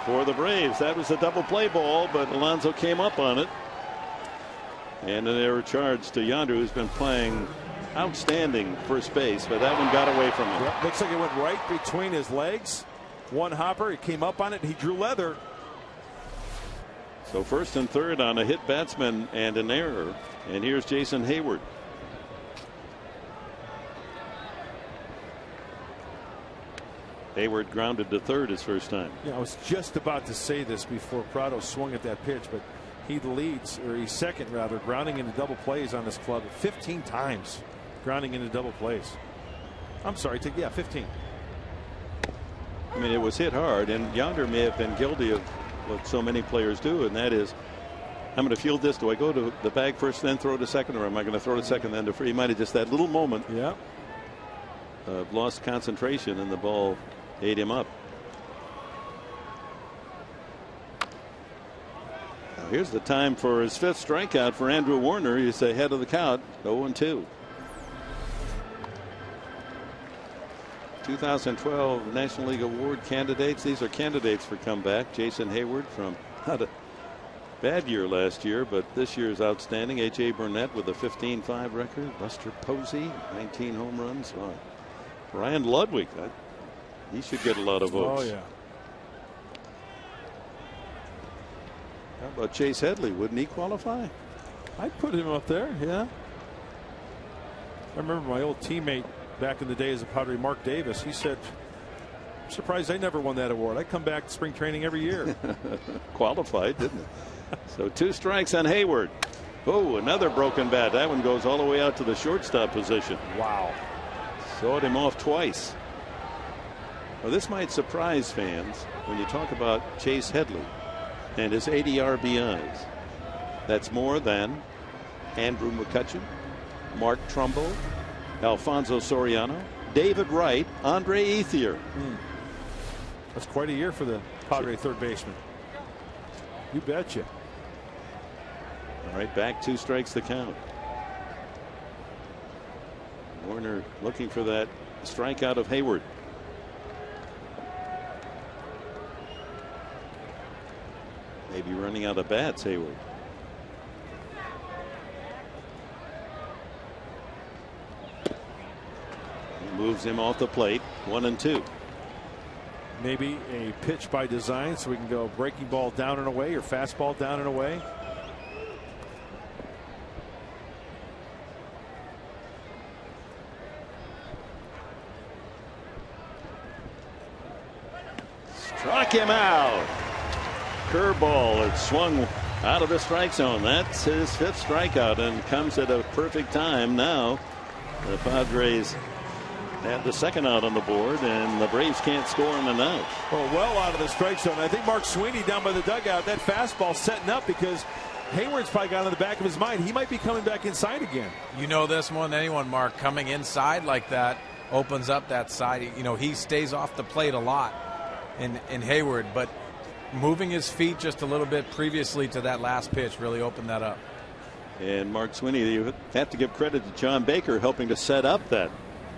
for the Braves. That was a double play ball, but Alonso came up on it. And an error charge to Yonder, who's been playing outstanding first base, but that one got away from him. Yep, looks like it went right between his legs. One hopper, he came up on it, he drew leather. So first and third on a hit batsman and an error. And here's Jason Hayward. Hayward grounded to third his first time. Yeah, I was just about to say this before Prado swung at that pitch, but he leads, or he's second rather, grounding into double plays on this club 15 times. Grounding into double plays. I'm sorry, 15. I mean, it was hit hard, and Yonder may have been guilty of what so many players do, and that is, I'm going to field this. Do I go to the bag first, then throw to second, or am I going to throw to second, then to free? He might have just that little moment. Yeah. Lost concentration, and the ball ate him up. Now here's the time for his 5th strikeout for Andrew Warner. He's ahead of the count, 0-2. 2012 National League Award candidates. These are candidates for comeback. Jason Hayward from not a bad year last year, but this year is outstanding. H.A. Burnett with a 15-5 record. Buster Posey, 19 home runs. Oh, Ryan Ludwig, he should get a lot of votes. Oh, yeah. How about Chase Headley? Wouldn't he qualify? I'd put him up there, yeah. I remember my old teammate back in the day as a Padre, Mark Davis. He said, I'm surprised I never won that award. I come back to spring training every year. Qualified, didn't it? So 2 strikes on Hayward. Oh, another broken bat. That one goes all the way out to the shortstop position. Wow. Sawed him off twice. Well, this might surprise fans when you talk about Chase Headley and his 80 RBIs. That's more than Andrew McCutcheon, Mark Trumbo, Alfonso Soriano, David Wright, Andre Ethier. That's quite a year for the Padre third baseman. You betcha. All right, back 2 strikes the count. Warner looking for that strikeout of Hayward. Maybe running out of bats, Hayward. He moves him off the plate. 1-2. Maybe a pitch by design so we can go breaking ball down and away or fastball down and away. Struck him out. Curveball. It swung out of the strike zone. That's his 5th strikeout and comes at a perfect time. Now the Padres have the 2nd out on the board, and the Braves can't score on an out. Well out of the strike zone. I think Mark Sweeney down by the dugout, that fastball setting up because Hayward's probably got in the back of his mind. He might be coming back inside again. You know this more than anyone, Mark. Coming inside like that opens up that side. You know, he stays off the plate a lot in Hayward, but moving his feet just a little bit previously to that last pitch really opened that up. And Mark Sweeney, you have to give credit to John Baker helping to set up that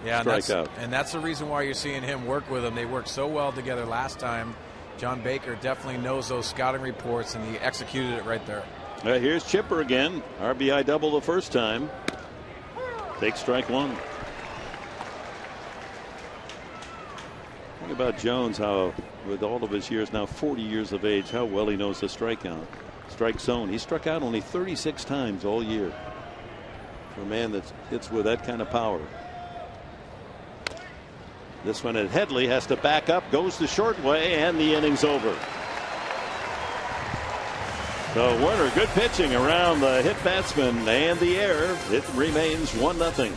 strikeout. And that's the reason why you're seeing him work with him. They worked so well together last time. John Baker definitely knows those scouting reports, and he executed it right there. Here's Chipper again. RBI double the first time. Take strike 1. Think about Jones, how with all of his years, now 40 years of age, how well he knows the strike zone. He struck out only 36 times all year. For a man that hits with that kind of power. This one at Headley has to back up, goes the short way, and the inning's over. So Werner, good pitching around the hit batsman and the air. It remains 1-0.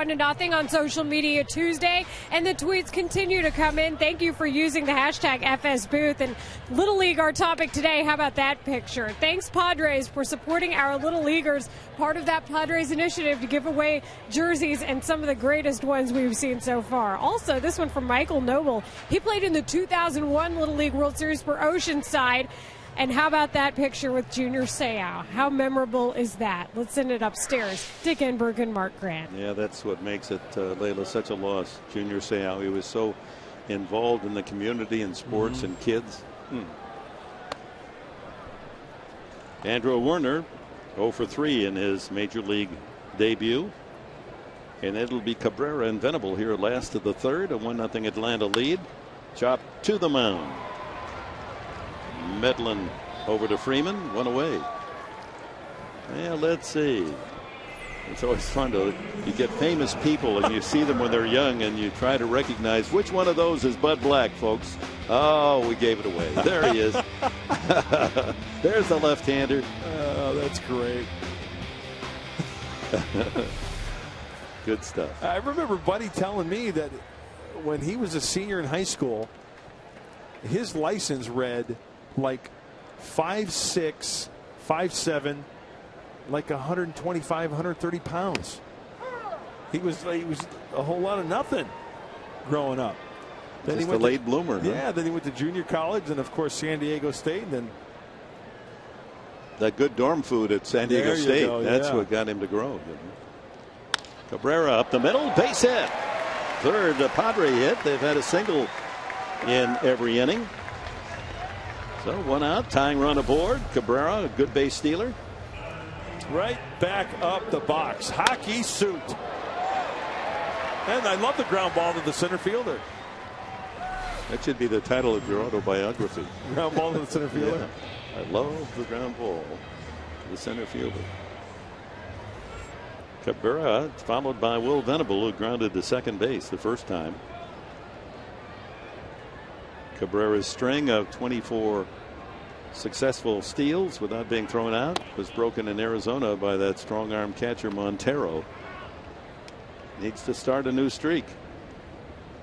Nothing on social media Tuesday, and the tweets continue to come in. Thank you for using the hashtag FSBooth. And Little League, our topic today. How about that picture? Thanks, Padres, for supporting our Little Leaguers. Part of that Padres initiative to give away jerseys, and some of the greatest ones we've seen so far. Also, this one from Michael Noble. He played in the 2001 Little League World Series for Oceanside. And how about that picture with Junior Seau? How memorable is that? Let's send it upstairs. Dick Enberg and Mark Grant. Yeah, that's what makes it, Layla, such a loss. Junior Seau, he was so involved in the community and sports and kids. Andrew Werner, 0 for 3 in his major league debut. And it'll be Cabrera and Venable here last of the third. A 1-0 Atlanta lead. Chop to the mound. Medlin over to Freeman, one away. Yeah, let's see. It's always fun to you get famous people and you see them when they're young and you try to recognize which one of those is Bud Black, folks. Oh, we gave it away. There he is. There's the left-hander. Oh, that's great. Good stuff. I remember Buddy telling me that when he was a senior in high school, his license read like 5'6", 5'7", like 125, 130 pounds. He was a whole lot of nothing growing up. Then he went a late bloomer. Yeah, huh? Then he went to junior college and of course San Diego State, and then that good dorm food at San Diego State. That's what got him to grow. Cabrera up the middle, base hit. Third Padre hit. They've had a single in every inning. So 1 out, tying run aboard. Cabrera, a good base stealer. Right back up the box. Hockey suit. And I love the ground ball to the center fielder. That should be the title of your autobiography. Ground ball to the center fielder. Yeah. I love the ground ball to the center fielder. Cabrera followed by Will Venable, who grounded to second base the first time. Cabrera's string of 24 successful steals without being thrown out was broken in Arizona by that strong arm catcher Montero. Needs to start a new streak.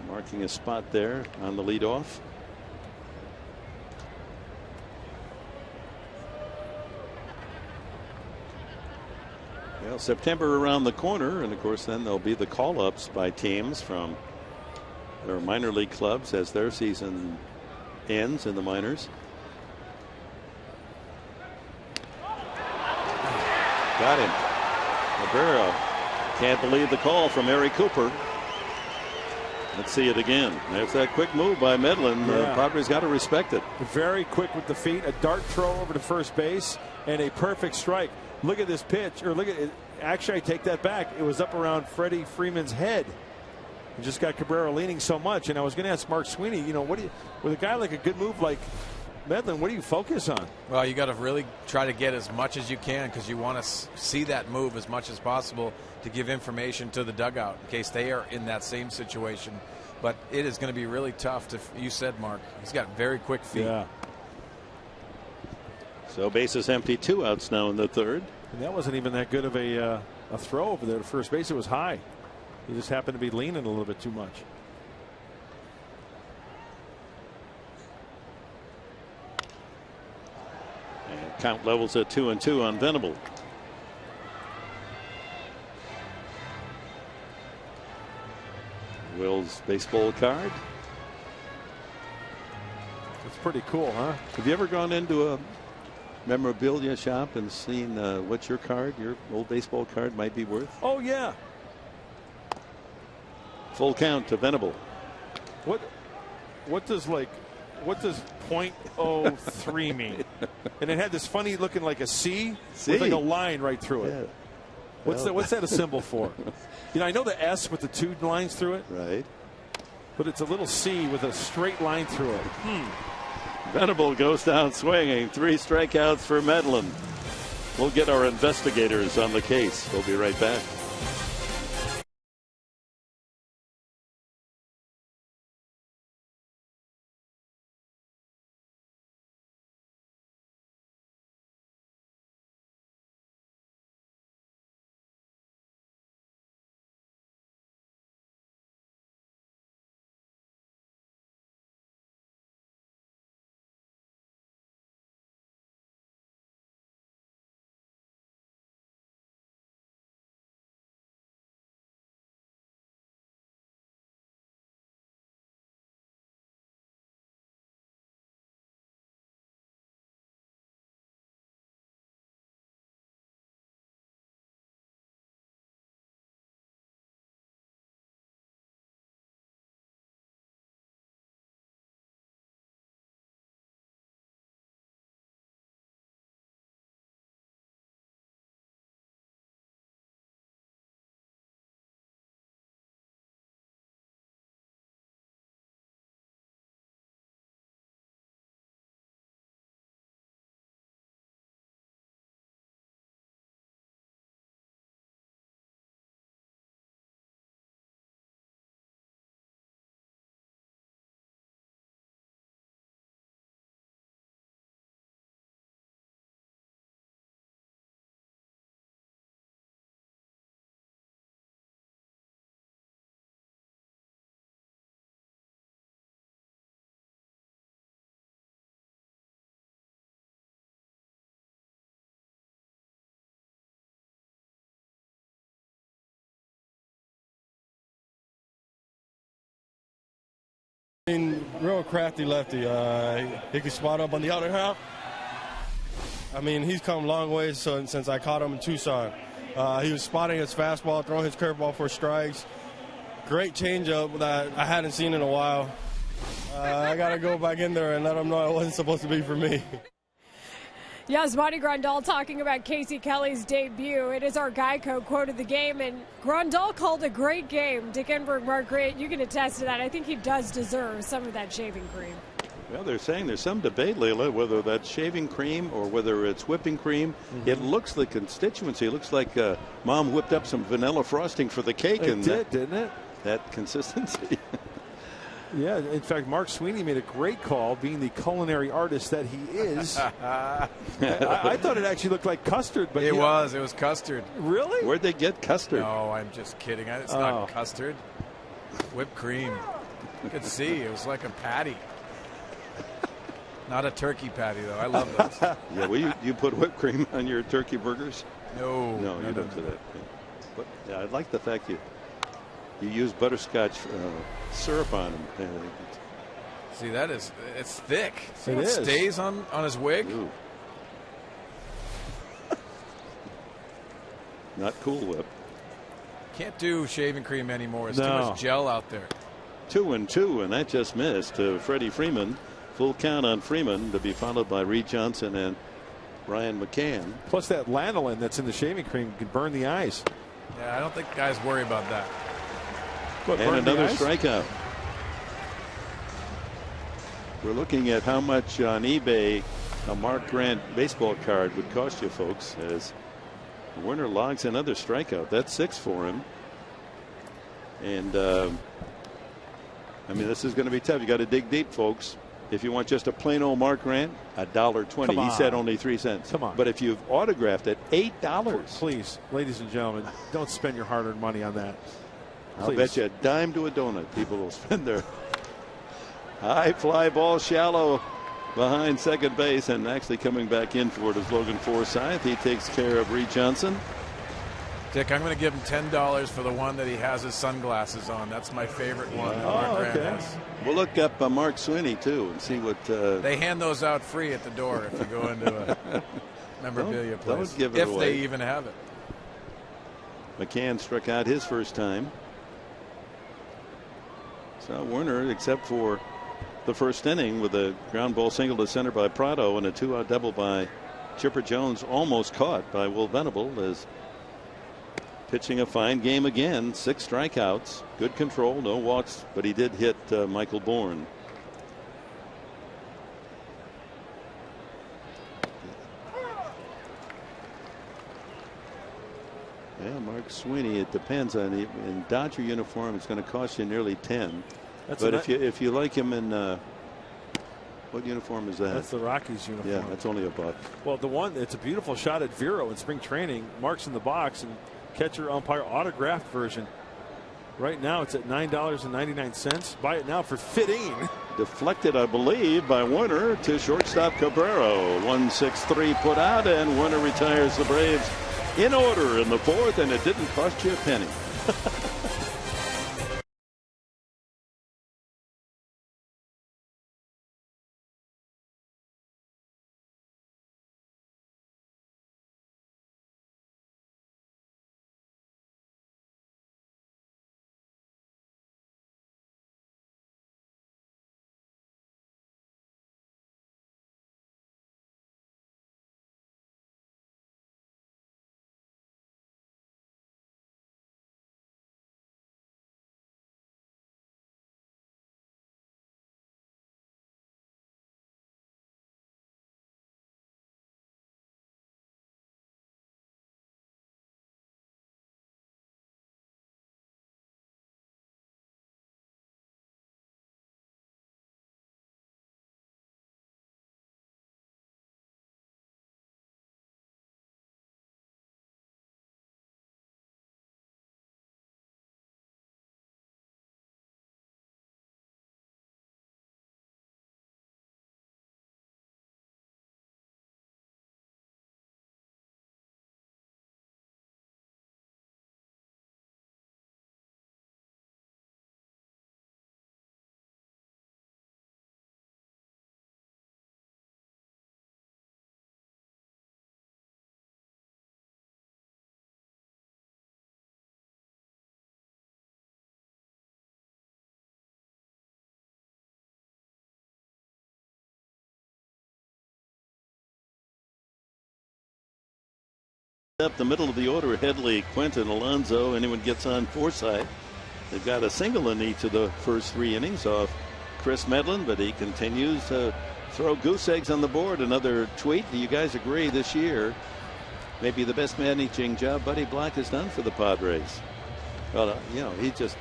Marking a spot there on the leadoff. Well, September around the corner, and of course then there'll be the call-ups by teams from their minor league clubs as their season ends in the minors. Got him. Cabrera can't believe the call from Ari Cooper. Let's see it again. There's that quick move by Medlin. Padres got to respect it. Very quick with the feet, a dart throw over to first base, and a perfect strike. Look at this pitch, or look at it. Actually, I take that back. It was up around Freddie Freeman's head. He just got Cabrera leaning so much. And I was going to ask Mark Sweeney, you know, what do you, with a guy like a good move like Medlin, what do you focus on? Well, you got to really try to get as much as you can because you want to see that move as much as possible to give information to the dugout in case they are in that same situation. But it is going to be really tough to, you said, Mark, he's got very quick feet. Yeah. So bases empty, 2 outs now in the third. And that wasn't even that good of a throw over there to first base. It was high. He just happened to be leaning a little bit too much. And count levels at 2-2 on Venable. Will's baseball card. It's pretty cool, huh? Have you ever gone into a memorabilia shop and seen what your card, your old baseball card, might be worth? Oh, yeah. Full count to Venable. What does .03 mean? And it had this funny looking like a C with like a line right through it. Yeah. What's that a symbol for? You know, I know the S with the 2 lines through it. Right. But it's a little C with a straight line through it. Venable goes down swinging. 3 strikeouts for Medlin. We'll get our investigators on the case. We'll be right back. Real crafty lefty. He can spot up on the other half. I mean, he's come a long way since I caught him in Tucson. He was spotting his fastball, throwing his curveball for strikes. Great changeup that I hadn't seen in a while. I got to go back in there and let him know it wasn't supposed to be for me. Yes, Monty Grandal talking about Casey Kelly's debut. It is our Geico quote of the game, and Grandal called a great game. Dick Enberg, Mark Grant, you can attest to that. I think he does deserve some of that shaving cream. Well, they're saying there's some debate, Leila, whether that's shaving cream or whether it's whipping cream. It looks like constituency. It looks like Mom whipped up some vanilla frosting for the cake. It did, didn't it? That consistency. Yeah, in fact, Mark Sweeney made a great call, being the culinary artist that he is. I thought it actually looked like custard, but it was custard. Really? Where'd they get custard? No, I'm just kidding. It's not custard. Whipped cream. You could see it was like a patty. Not a turkey patty, though. I love those. Yeah, well, you put whipped cream on your turkey burgers? No, you don't do that. But yeah, I like the fact you use butterscotch syrup on him. See, it's thick. See it is. Stays on his wig. Ooh. Not Cool Whip. Can't do shaving cream anymore. It's too No. much gel out there. 2-2, and that just missed to Freddie Freeman. Full count on Freeman, to be followed by Reed Johnson and Ryan McCann. Plus that lanolin that's in the shaving cream can burn the eyes. Yeah, I don't think guys worry about that. What, And burn the another eyes? strikeout. We're looking at how much on eBay a Mark Grant baseball card would cost you, folks, as Werner logs another strikeout. That's 6 for him. And I mean, this is going to be tough. You got to dig deep, folks. If you want just a plain old Mark Grant, $1.20. Come He said on. only 3 cents. Come on. But if you've autographed it, $8. Please, ladies and gentlemen, don't spend your hard-earned money on that. I'll Please. bet you a dime to a donut people will spend their high fly ball shallow behind second base, and actually coming back in for it is Logan Forsythe. He takes care of Reed Johnson. Dick, I'm going to give him $10 for the one that he has his sunglasses on. That's my favorite one. that Mark Grant has. We'll look up Mark Sweeney too and see what They hand those out free at the door if you go into a memorabilia place. don't give it if away. they even have it. McCann struck out his first time. So Werner, except for the first inning with a ground ball single to center by Prado and a 2-out double by Chipper Jones, almost caught by Will Venable, is pitching a fine game again. 6 strikeouts, good control, no walks, but he did hit Michael Bourne. Yeah, Mark Sweeney, it depends on it. In Dodger uniform, it's going to cost you nearly 10. That's but a if you like him in what uniform is that? That's the Rockies uniform. Yeah, that's only $1. Well, the one, it's a beautiful shot at Vero in spring training. Mark's in the box, and catcher umpire autographed version. Right now it's at $9.99. Buy it now for $15. Deflected, I believe, by Werner to shortstop Cabrera. 1-6-3 put out, and Werner retires the Braves in order in the 4th, and it didn't cost you a penny. Up the middle of the order, Headley, Quinton, Alonso, anyone gets on Forsythe. They've got a single in each of the first 3 innings off Chris Medlin, but he continues to throw goose eggs on the board. Another tweet. Do you guys agree this year maybe the best managing job Buddy Black has done for the Padres? Well, you know, he just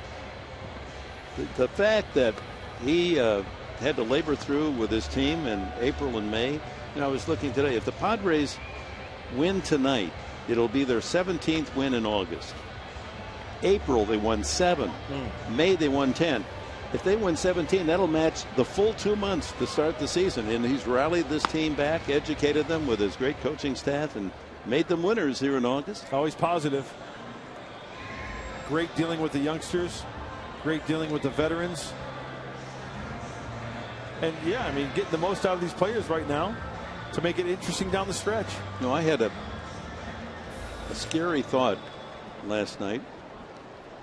the fact that he had to labor through with his team in April and May. You know, I was looking today. If the Padres win tonight, it'll be their 17th win in August. April, they won 7. May, they won 10. If they win 17, that'll match the full 2 months to start the season. And he's rallied this team back, educated them with his great coaching staff, and made them winners here in August. Always positive. Great dealing with the youngsters. Great dealing with the veterans. And yeah, I mean, getting the most out of these players right now to make it interesting down the stretch. You know, I had a scary thought last night.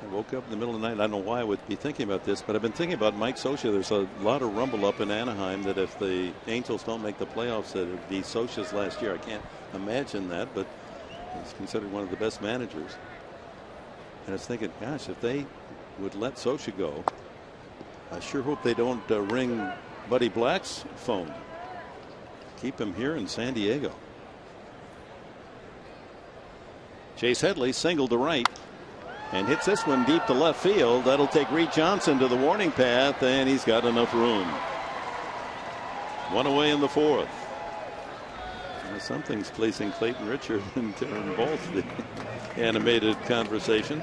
I woke up in the middle of the night. I don't know why I would be thinking about this, but I've been thinking about Mike Scioscia. There's a lot of rumble up in Anaheim that if the Angels don't make the playoffs, that it would be Scioscia's last year. I can't imagine that, but he's considered one of the best managers. And I was thinking, gosh, if they would let Scioscia go, I sure hope they don't ring Buddy Black's phone. Keep him here in San Diego. Chase Headley single to right and hits this one deep to left field. That'll take Reed Johnson to the warning path, and he's got enough room. One away in the fourth. Something's placing Clayton Richard and Darren Volz the animated conversation.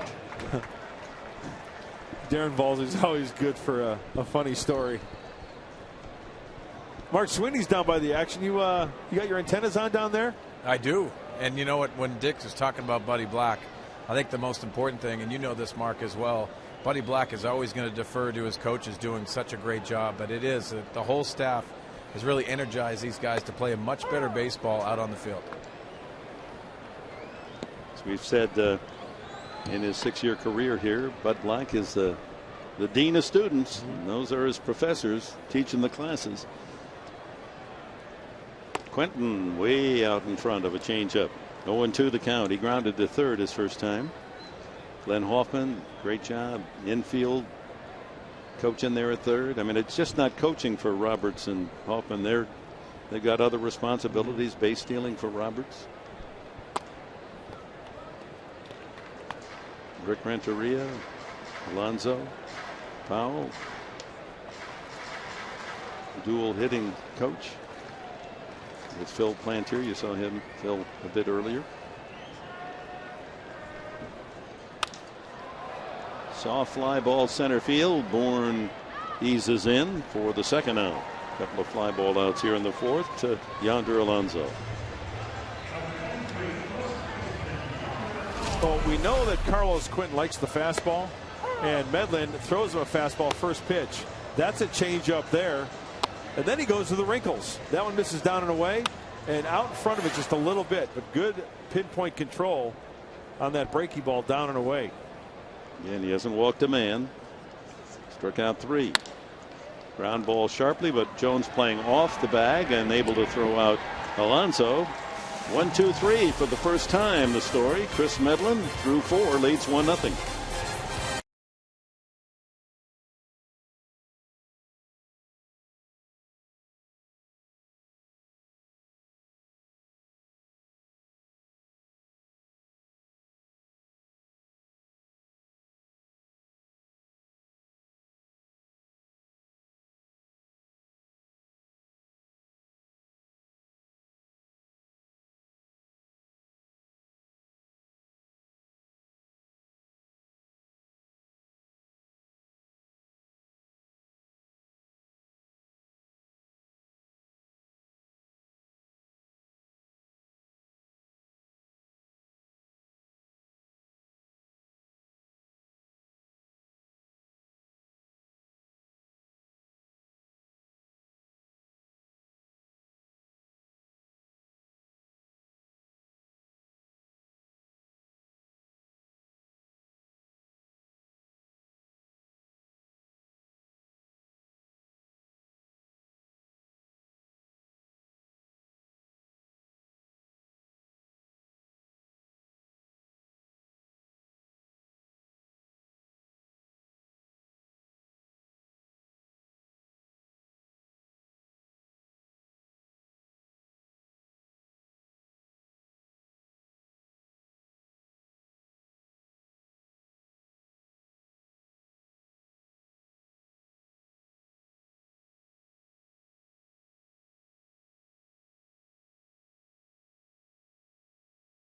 Darren Volz is always good for a funny story. Mark Sweeney's down by the action. You got your antennas on down there? I do. And you know what? When Dick was talking about Buddy Black, I think the most important thing, and you know this, Mark, as well, Buddy Black is always going to defer to his coaches doing such a great job. But it is the whole staff has really energized these guys to play a much better baseball out on the field. As we've said in his 6-year career here, Bud Black is the dean of students. And those are his professors teaching the classes. Quentin way out in front of a changeup. 0-2 the count. He grounded to third his first time. Glenn Hoffman, great job. Infield, coaching there at third. I mean, it's just not coaching for Roberts and Hoffman. They've got other responsibilities. Base stealing for Roberts. Rick Renteria, Alonso, Powell. Dual hitting coach. With Phil Plantier, you saw him, Phil, a bit earlier. Soft fly ball center field. Bourne eases in for the second out. A couple of fly ball outs here in the fourth to Yonder Alonso. Well, we know that Carlos Quentin likes the fastball, and Medlin throws him a fastball first pitch. That's a changeup there. And then he goes to the wrinkles. That one misses down and away, and out in front of it just a little bit, but good pinpoint control on that breaky ball down and away. And he hasn't walked a man. Struck out 3. Ground ball sharply, but Jones playing off the bag and able to throw out Alonso. 1-2-3 for the first time. The story. Chris Medlin through 4 leads 1-0.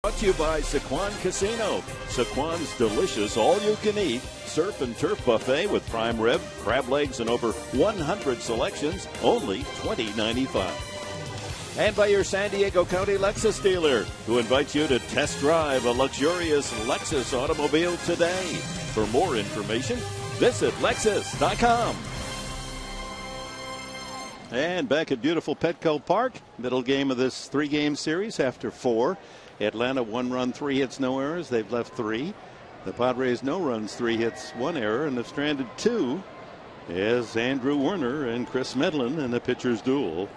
Brought to you by Sequan Casino. Sequan's delicious all-you-can-eat surf and turf buffet with prime rib, crab legs, and over 100 selections, only $20.95. And by your San Diego County Lexus dealer, who invites you to test drive a luxurious Lexus automobile today. For more information, visit Lexus.com. And back at beautiful Petco Park, middle game of this 3-game series after 4. Atlanta 1 run, 3 hits, no errors. They've left 3. The Padres no runs, 3 hits, 1 error, and have stranded 2 as Andrew Werner and Chris Medlin in the pitcher's duel.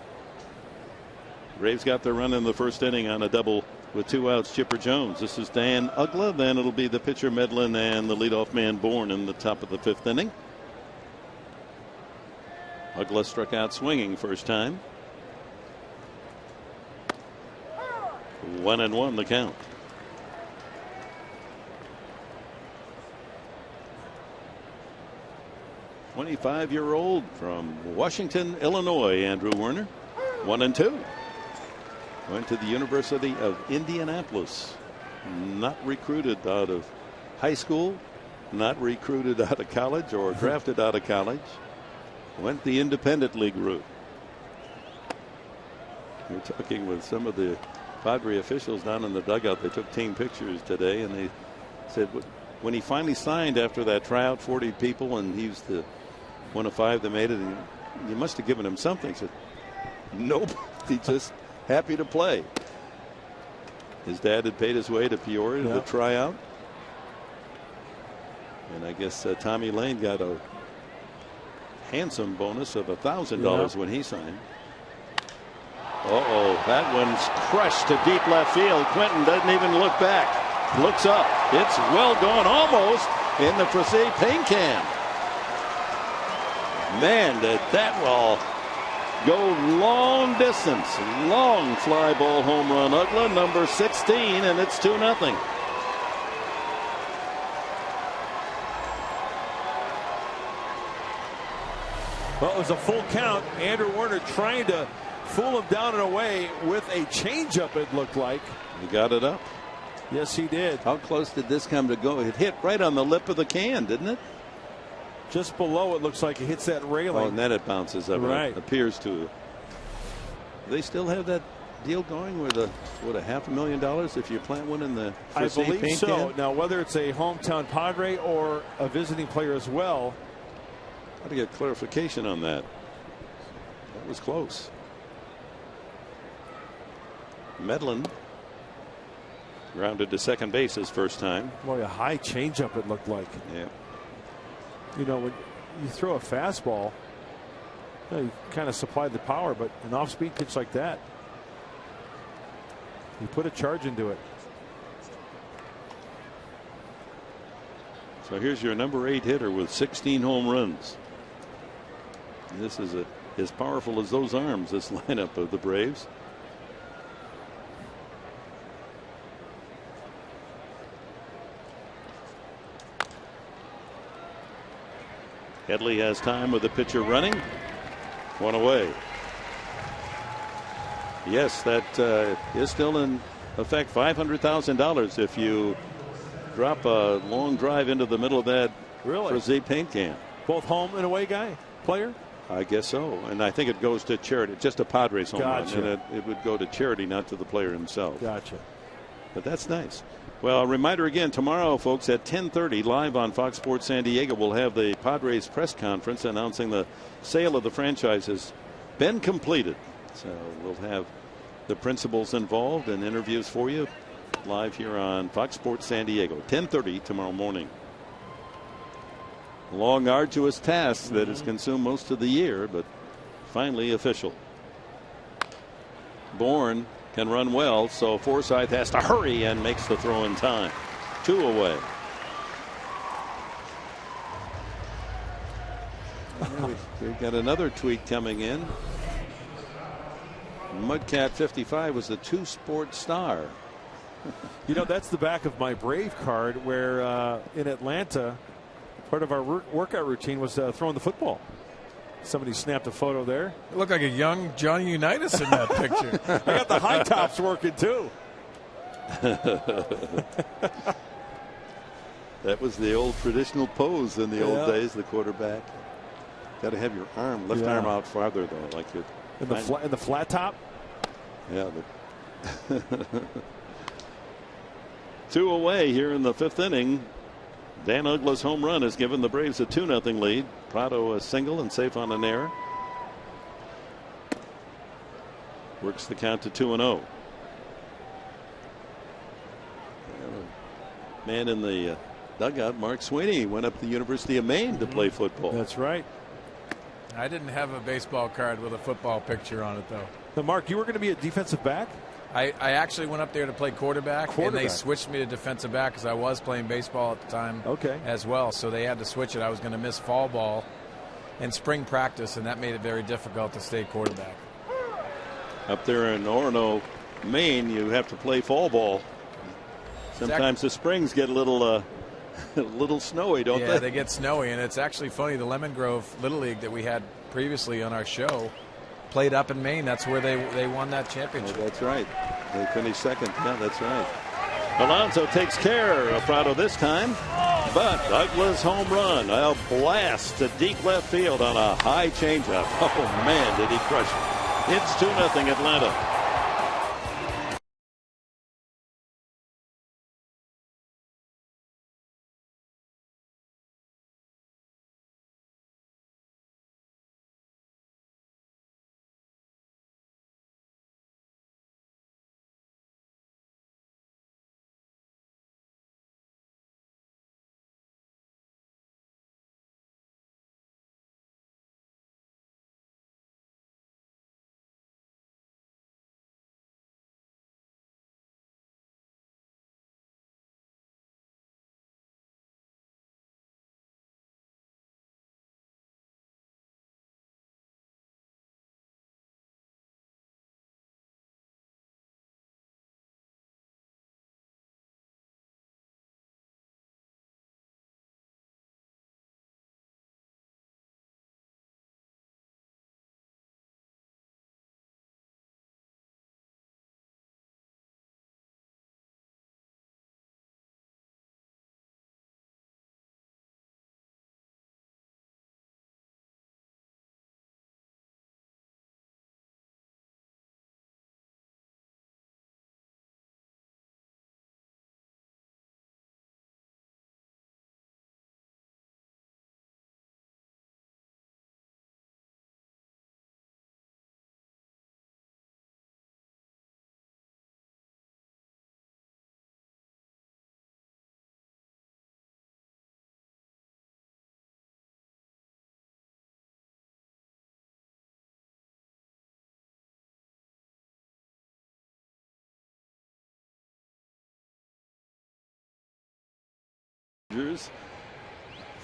Braves got their run in the first inning on a double with 2 outs. Chipper Jones. This is Dan Uggla. Then it'll be the pitcher Medlin and the leadoff man Bourne in the top of the 5th inning. Uggla struck out swinging first time. 1-1 the count. "25-year-old from Washington, Illinois, Andrew Werner, 1-2. Went to the University of Indianapolis. Not recruited out of high school, not recruited out of college or drafted out of college. Went the independent league route. We're talking with some of the Padre officials down in the dugout. They took team pictures today, and they said when he finally signed after that tryout, 40 people, and he was the one of 5 that made it, and you must have given him something. He said, nope, he just happy to play. His dad had paid his way to Peoria to tryout. And I guess Tommy Lane got a handsome bonus of $1,000 when he signed. That one's crushed to deep left field. Quentin doesn't even look back. Looks up. It's well gone, almost in the Francais paint can. Man, did that ball go long distance. Long fly ball home run. Uggla, number 16, and it's 2-0. Well, it was a full count. Andrew Werner trying to fool him down and away with a changeup, it looked like. He got it up. Yes, he did. How close did this come to go? It hit right on the lip of the can, didn't it? Just below, it looks like it hits that railing. Oh, and then it bounces up. Right. It appears to. Do they still have that deal going with $500,000 if you plant one in the I believe paint so. can? Now, whether it's a hometown Padre or a visiting player as well. Got to get clarification on that. That was close. Medlin grounded to second base his first time. Boy, a high changeup it looked like. Yeah. You know, when you throw a fastball, you kind of supply the power, but an off-speed pitch like that, you put a charge into it. So here's your number 8 hitter with 16 home runs. This is as powerful as those arms, this lineup of the Braves. Headley has time with the pitcher running. 1 away. Yes, that is still in effect. $500,000 if you drop a long drive into the middle of that Francais paint can. Both home and away player? I guess so. And I think it goes to charity. Just a Padres home run. Gotcha. And it would go to charity, not to the player himself. Gotcha. But that's nice. Well, a reminder again, tomorrow, folks, at 10:30, live on Fox Sports San Diego, we'll have the Padres press conference announcing the sale of the franchise has been completed. So we'll have the principals involved and interviews for you live here on Fox Sports San Diego, 10:30 tomorrow morning. Long, arduous task that has consumed most of the year, but finally official. Bourne can run well, so Forsythe has to hurry and makes the throw in time. 2 away. We've got another tweet coming in. Mudcat 55 was the 2-sport star. You know, that's the back of my Brave card where in Atlanta, part of our workout routine was throwing the football. Somebody snapped a photo there. It looked like a young Johnny Unitas in that picture. I got the high tops working too. That was the old traditional pose in the old days, the quarterback. Got to have your left arm out farther, though, like it. In the flat top? Yeah. 2 away here in the 5th inning. Dan Uggla's home run has given the Braves a 2-0 lead. PRADO a single and safe on an error. Works the count to 2-0. Man in the dugout, Mark Sweeney, went up to the University of Maine to play football. That's right. I didn't have a baseball card with a football picture on it, though. Now, Mark, you were going to be a defensive back? I actually went up there to play quarterback, and they switched me to defensive back because I was playing baseball at the time as well. So they had to switch it. I was going to miss fall ball and spring practice, and that made it very difficult to stay quarterback. Up there in Orono, Maine, you have to play fall ball. Sometimes the springs get a little snowy, don't they? Yeah, they get snowy, and it's actually funny. The Lemon Grove Little League that we had previously on our show played up in Maine. That's where they won that championship. Oh, that's right. They finished second. Yeah, that's right. Alonso takes care of PRADO this time, but Uggla's home run, a blast to deep left field on a high changeup. Oh man, did he crush it! It's 2-0 Atlanta.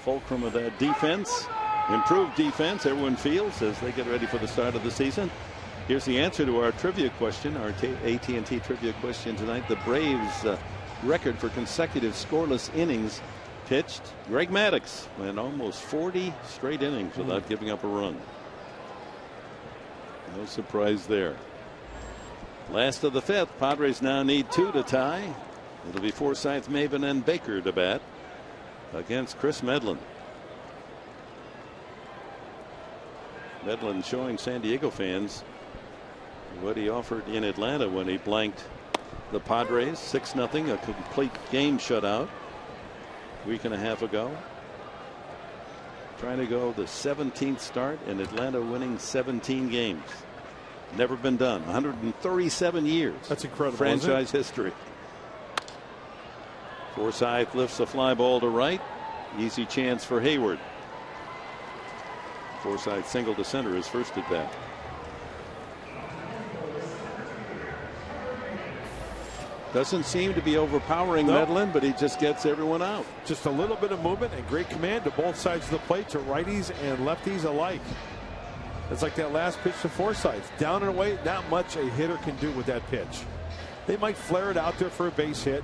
Fulcrum of that defense, improved defense, everyone feels, as they get ready for the start of the season. Here's the answer to our trivia question, our AT&T trivia question tonight. The Braves record for consecutive scoreless innings pitched. Greg Maddux went almost 40 straight innings without giving up a run. No surprise there. Last of the 5th, Padres now need 2 to tie. It'll be Forsythe, Maven, and Baker to bat against Chris Medlin. Medlin showing San Diego fans what he offered in Atlanta when he blanked the Padres 6-0, a complete game shutout a week and a half ago. Trying to go the 17th start in Atlanta, winning 17 games. Never been done. 137 years. That's incredible. Franchise history. Forsythe lifts a fly ball to right. Easy chance for Hayward. Forsythe single to center his first at bat. Doesn't seem to be overpowering Medlin, but he just gets everyone out. Just a little bit of movement and great command to both sides of the plate, to righties and lefties alike. It's like that last pitch to Forsythe. Down and away, not much a hitter can do with that pitch. They might flare it out there for a base hit.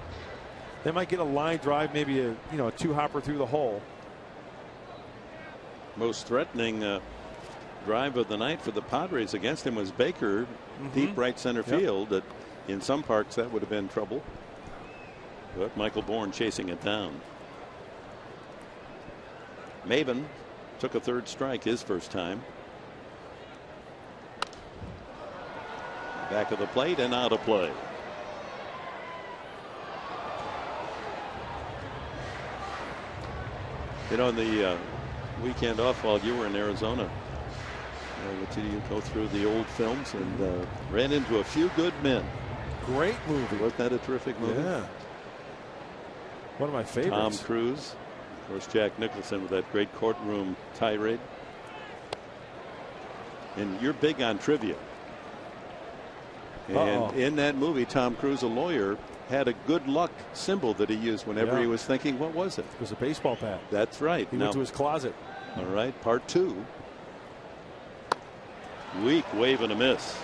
They might get a line drive, maybe a two-hopper through the hole. Most threatening drive of the night for the Padres against him was Baker, deep right center field. That in some parks that would have been trouble, but Michael Bourne chasing it down. Maven took a third strike his first time. Back of the plate and out of play. You know, in the weekend off while you were in Arizona, did you go through the old films and ran into A Few Good Men? Great movie. Wasn't that a terrific movie? Yeah. One of my favorites. Tom Cruise. Of course, Jack Nicholson with that great courtroom tirade. And you're big on trivia. And in that movie, Tom Cruise, a lawyer, had a good luck symbol that he used whenever he was thinking, what was it? It was a baseball bat. That's right. He went to his closet. All right, part 2. Weak wave and a miss.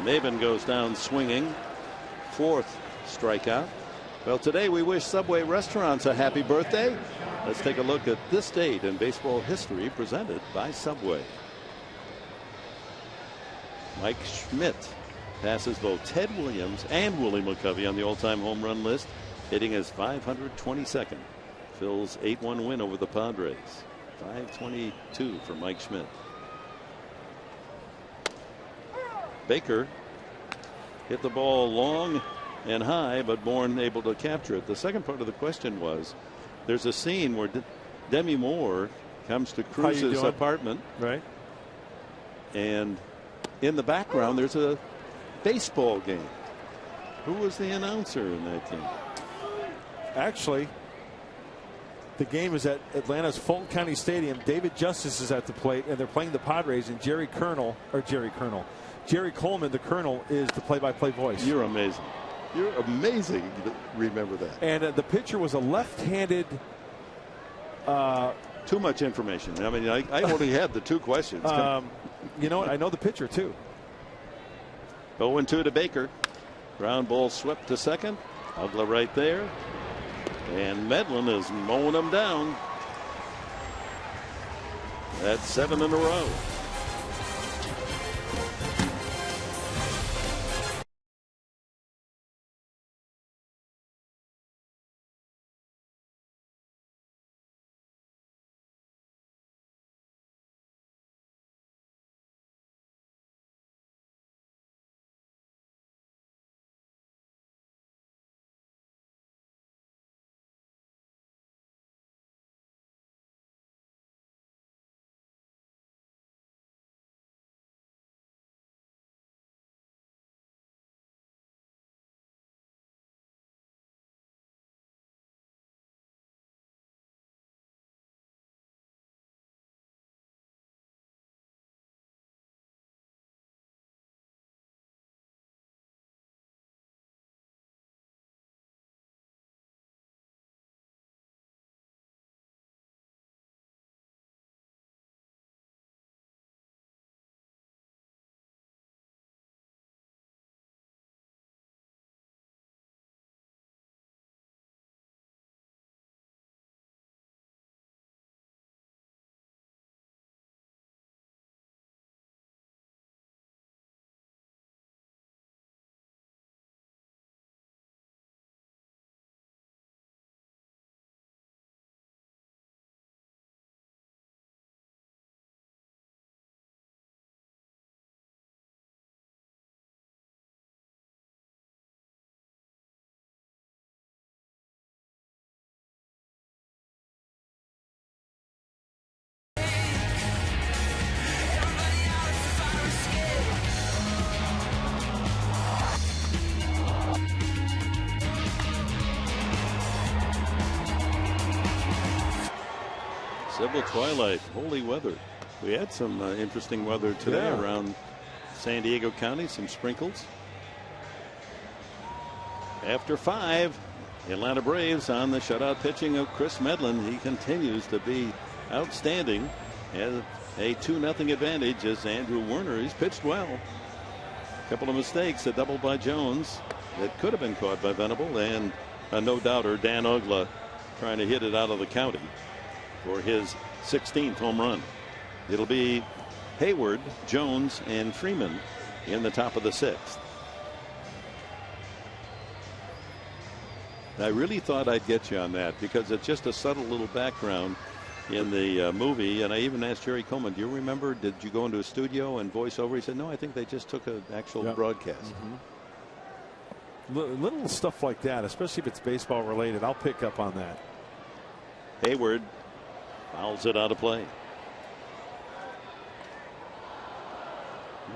Maben goes down swinging. 4th strikeout. Well, today we wish Subway restaurants a happy birthday. Let's take a look at this date in baseball history presented by Subway. Mike Schmidt passes both Ted Williams and Willie McCovey on the all-time home run list, hitting his 522nd. Phil's 8-1 win over the Padres. 522 for Mike Schmidt. Baker hit the ball long and high, but Bourne able to capture it. The second part of the question was, there's a scene where Demi Moore comes to Cruz's apartment. Right. And in the background, there's a baseball game. Who was the announcer in that game? Actually, the game is at Atlanta's Fulton County Stadium. David Justice is at the plate, and they're playing the Padres, and Jerry Coleman, the Colonel, is the play-by-play voice. You're amazing. You're amazing to remember that. And the pitcher was a left-handed. Too much information. I mean, I only had the 2 questions. You know what? I know the pitcher, too. 0-2 to Baker. Ground ball swept to second. Ugla right there. And Medlin is mowing him down. That's 7 in a row. Civil twilight, holy weather. We had some interesting weather today around San Diego County, some sprinkles. After 5, the Atlanta Braves on the shutout pitching of Chris Medlin. He continues to be outstanding. Has a 2-0 advantage as Andrew Werner. He's pitched well. A couple of mistakes, a double by Jones that could have been caught by Venable, and a no-doubter, Dan Ugla, trying to hit it out of the county for his 16th home run. It'll be Hayward, Jones, and Freeman in the top of the 6th. I really thought I'd get you on that because it's just a subtle little background. in the movie. And I even asked Jerry Coleman, do you remember, did you go into a studio and voice over? He said, no, I think they just took an actual broadcast. Little stuff like that, especially if it's baseball related, I'll pick up on that. Hayward fouls it out of play.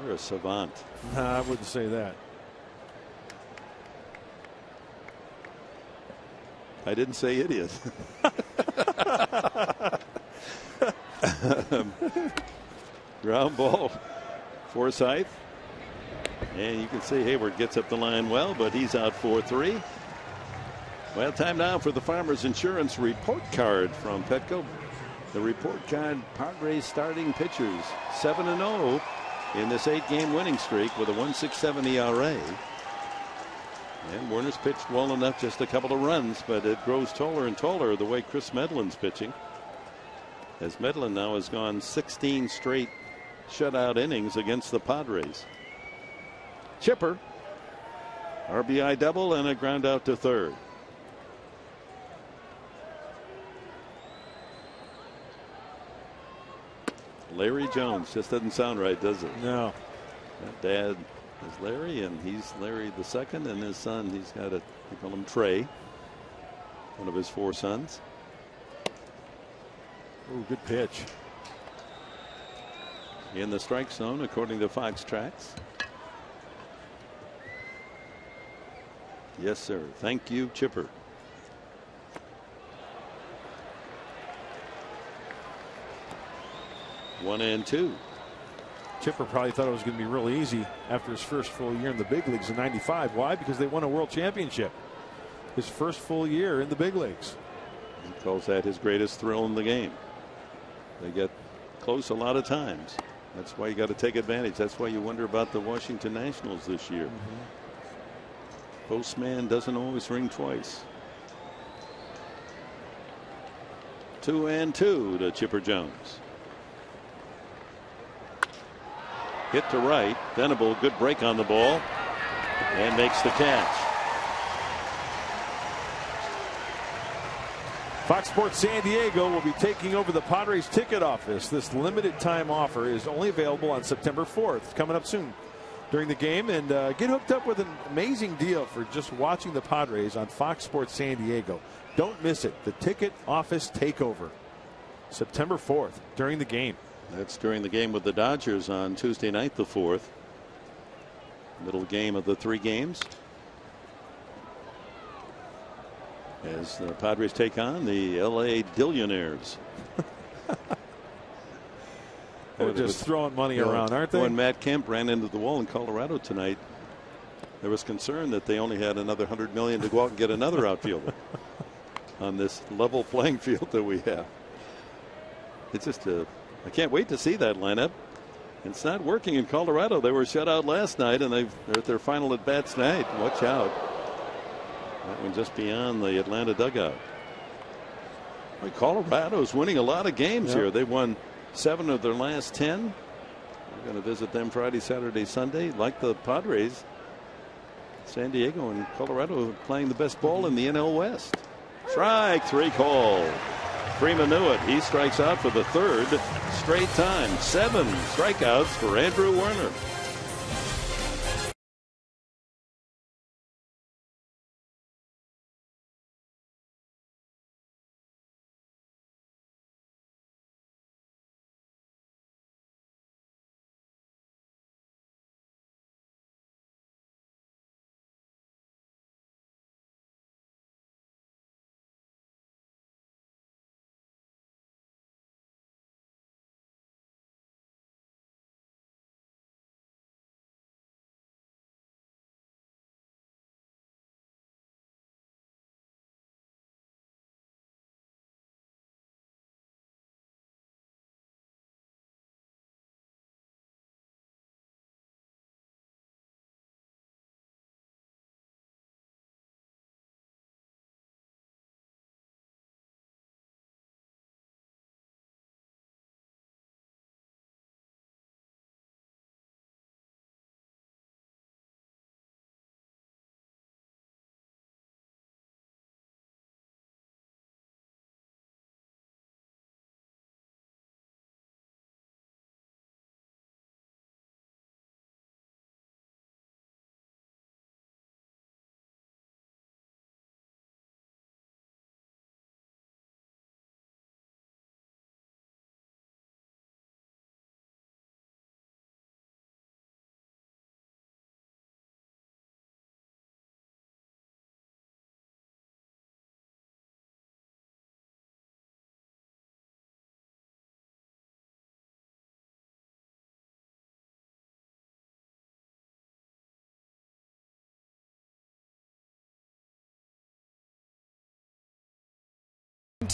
You're a savant. Nah, I wouldn't say that. I didn't say idiot. Ground ball, Forsythe. And you can see Hayward gets up the line well, but he's out 4-3. Well, time now for the Farmers Insurance report card from Petco. The report card, Padres starting pitchers 7-0 in this 8-game winning streak with a 1.67 ERA. And Werner's pitched well enough, just a couple of runs, but it grows taller and taller the way Chris Medlin's pitching. As Medlin now has gone 16 straight shutout innings against the Padres. Chipper, RBI double and a ground out to third. Larry Jones just doesn't sound right, does it? No. Dad is Larry, and he's Larry the second, and his son, he's got a, they call him Trey, one of his 4 sons. Ooh, good pitch. In the strike zone, according to Fox Tracks. Yes, sir. Thank you, Chipper. One and two. Chipper probably thought it was going to be real easy after his first full year in the big leagues in '95. Why? Because they won a world championship. His first full year in the big leagues. He calls that his greatest thrill in the game. They get close a lot of times. That's why you got to take advantage. That's why you wonder about the Washington Nationals this year. Postman doesn't always ring twice. 2-2 to Chipper Jones. Hit to right. Venable, good break on the ball and makes the catch. Fox Sports San Diego will be taking over the Padres ticket office. This limited time offer is only available on September 4th, coming up soon during the game. And get hooked up with an amazing deal for just watching the Padres on Fox Sports San Diego. Don't miss it. The ticket office takeover, September 4th during the game. That's during the game with the Dodgers on Tuesday night, the 4th. Middle game of the 3 games. As the Padres take on the LA Dillionaires. They're just throwing money around, aren't they? When Matt Kemp ran into the wall in Colorado tonight, there was concern that they only had another $100 million to go out and get another outfielder on this level playing field that we have. It's just I can't wait to see that lineup. It's not working in Colorado. They were shut out last night, and they're at their final at bats tonight. Watch out. That one just beyond the Atlanta dugout. Well, Colorado's winning a lot of games here. They won 7 of their last 10. We're going to visit them Friday, Saturday, Sunday. Like the Padres, San Diego and Colorado are playing the best ball in the NL West. Strike 3 call. Freeman knew it. He strikes out for the 3rd straight time. 7 strikeouts for Andrew Werner.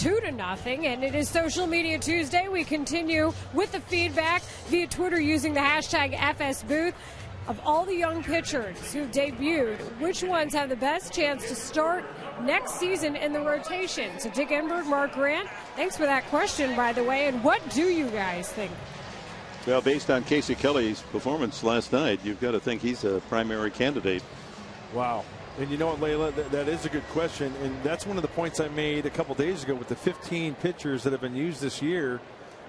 2-0, and it is Social Media Tuesday. We continue with the feedback via Twitter using the hashtag FSBooth. Of all the young pitchers who've debuted, which ones have the best chance to start next season in the rotation? So Dick Enberg, Mark Grant, thanks for that question, by the way. And what do you guys think? Well, based on Casey Kelly's performance last night, you've got to think he's a primary candidate. Wow. And you know what, Layla, that is a good question. And that's one of the points I made a couple days ago with the 15 pitchers that have been used this year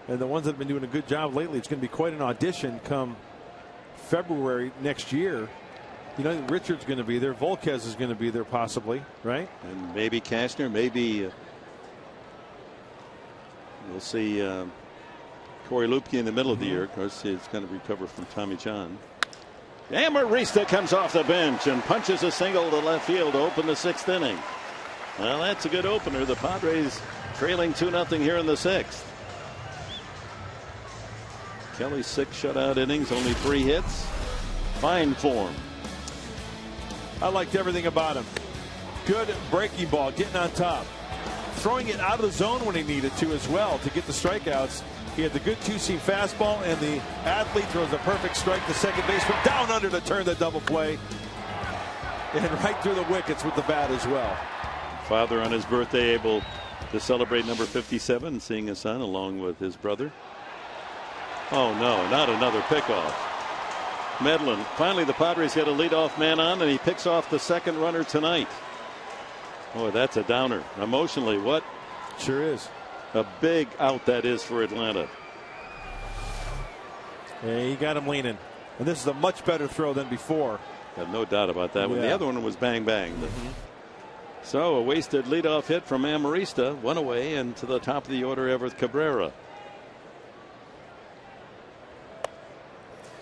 and the ones that have been doing a good job lately. It's going to be quite an audition come February next year. You know, Richard's going to be there. Volquez is going to be there possibly, right? And maybe Cashner, maybe we'll see Corey Lupke in the middle of the year. Of course, he's going to recover from Tommy John. Amarista comes off the bench and punches a single to left field to open the 6th inning. Well, that's a good opener. The Padres trailing 2-0 here in the 6th. Kelly's 6 shutout innings, only 3 hits. Fine form. I liked everything about him. Good breaking ball, getting on top. Throwing it out of the zone when he needed to as well to get the strikeouts. He had the good 2-seam fastball, and the athlete throws a perfect strike to second baseman down under to turn the double play. And right through the wickets with the bat as well. Father on his birthday able to celebrate number 57, seeing his son along with his brother. Oh no, not another pickoff. Medlin. Finally the Padres get a leadoff man on, and he picks off the second runner tonight. Oh, that's a downer. Emotionally, what? Sure is. A big out that is for Atlanta. Yeah, he got him leaning. And this is a much better throw than before. Got no doubt about that one. The other one was bang bang. So a wasted leadoff hit from Amarista, one away, and to the top of the order, EVERTH Cabrera.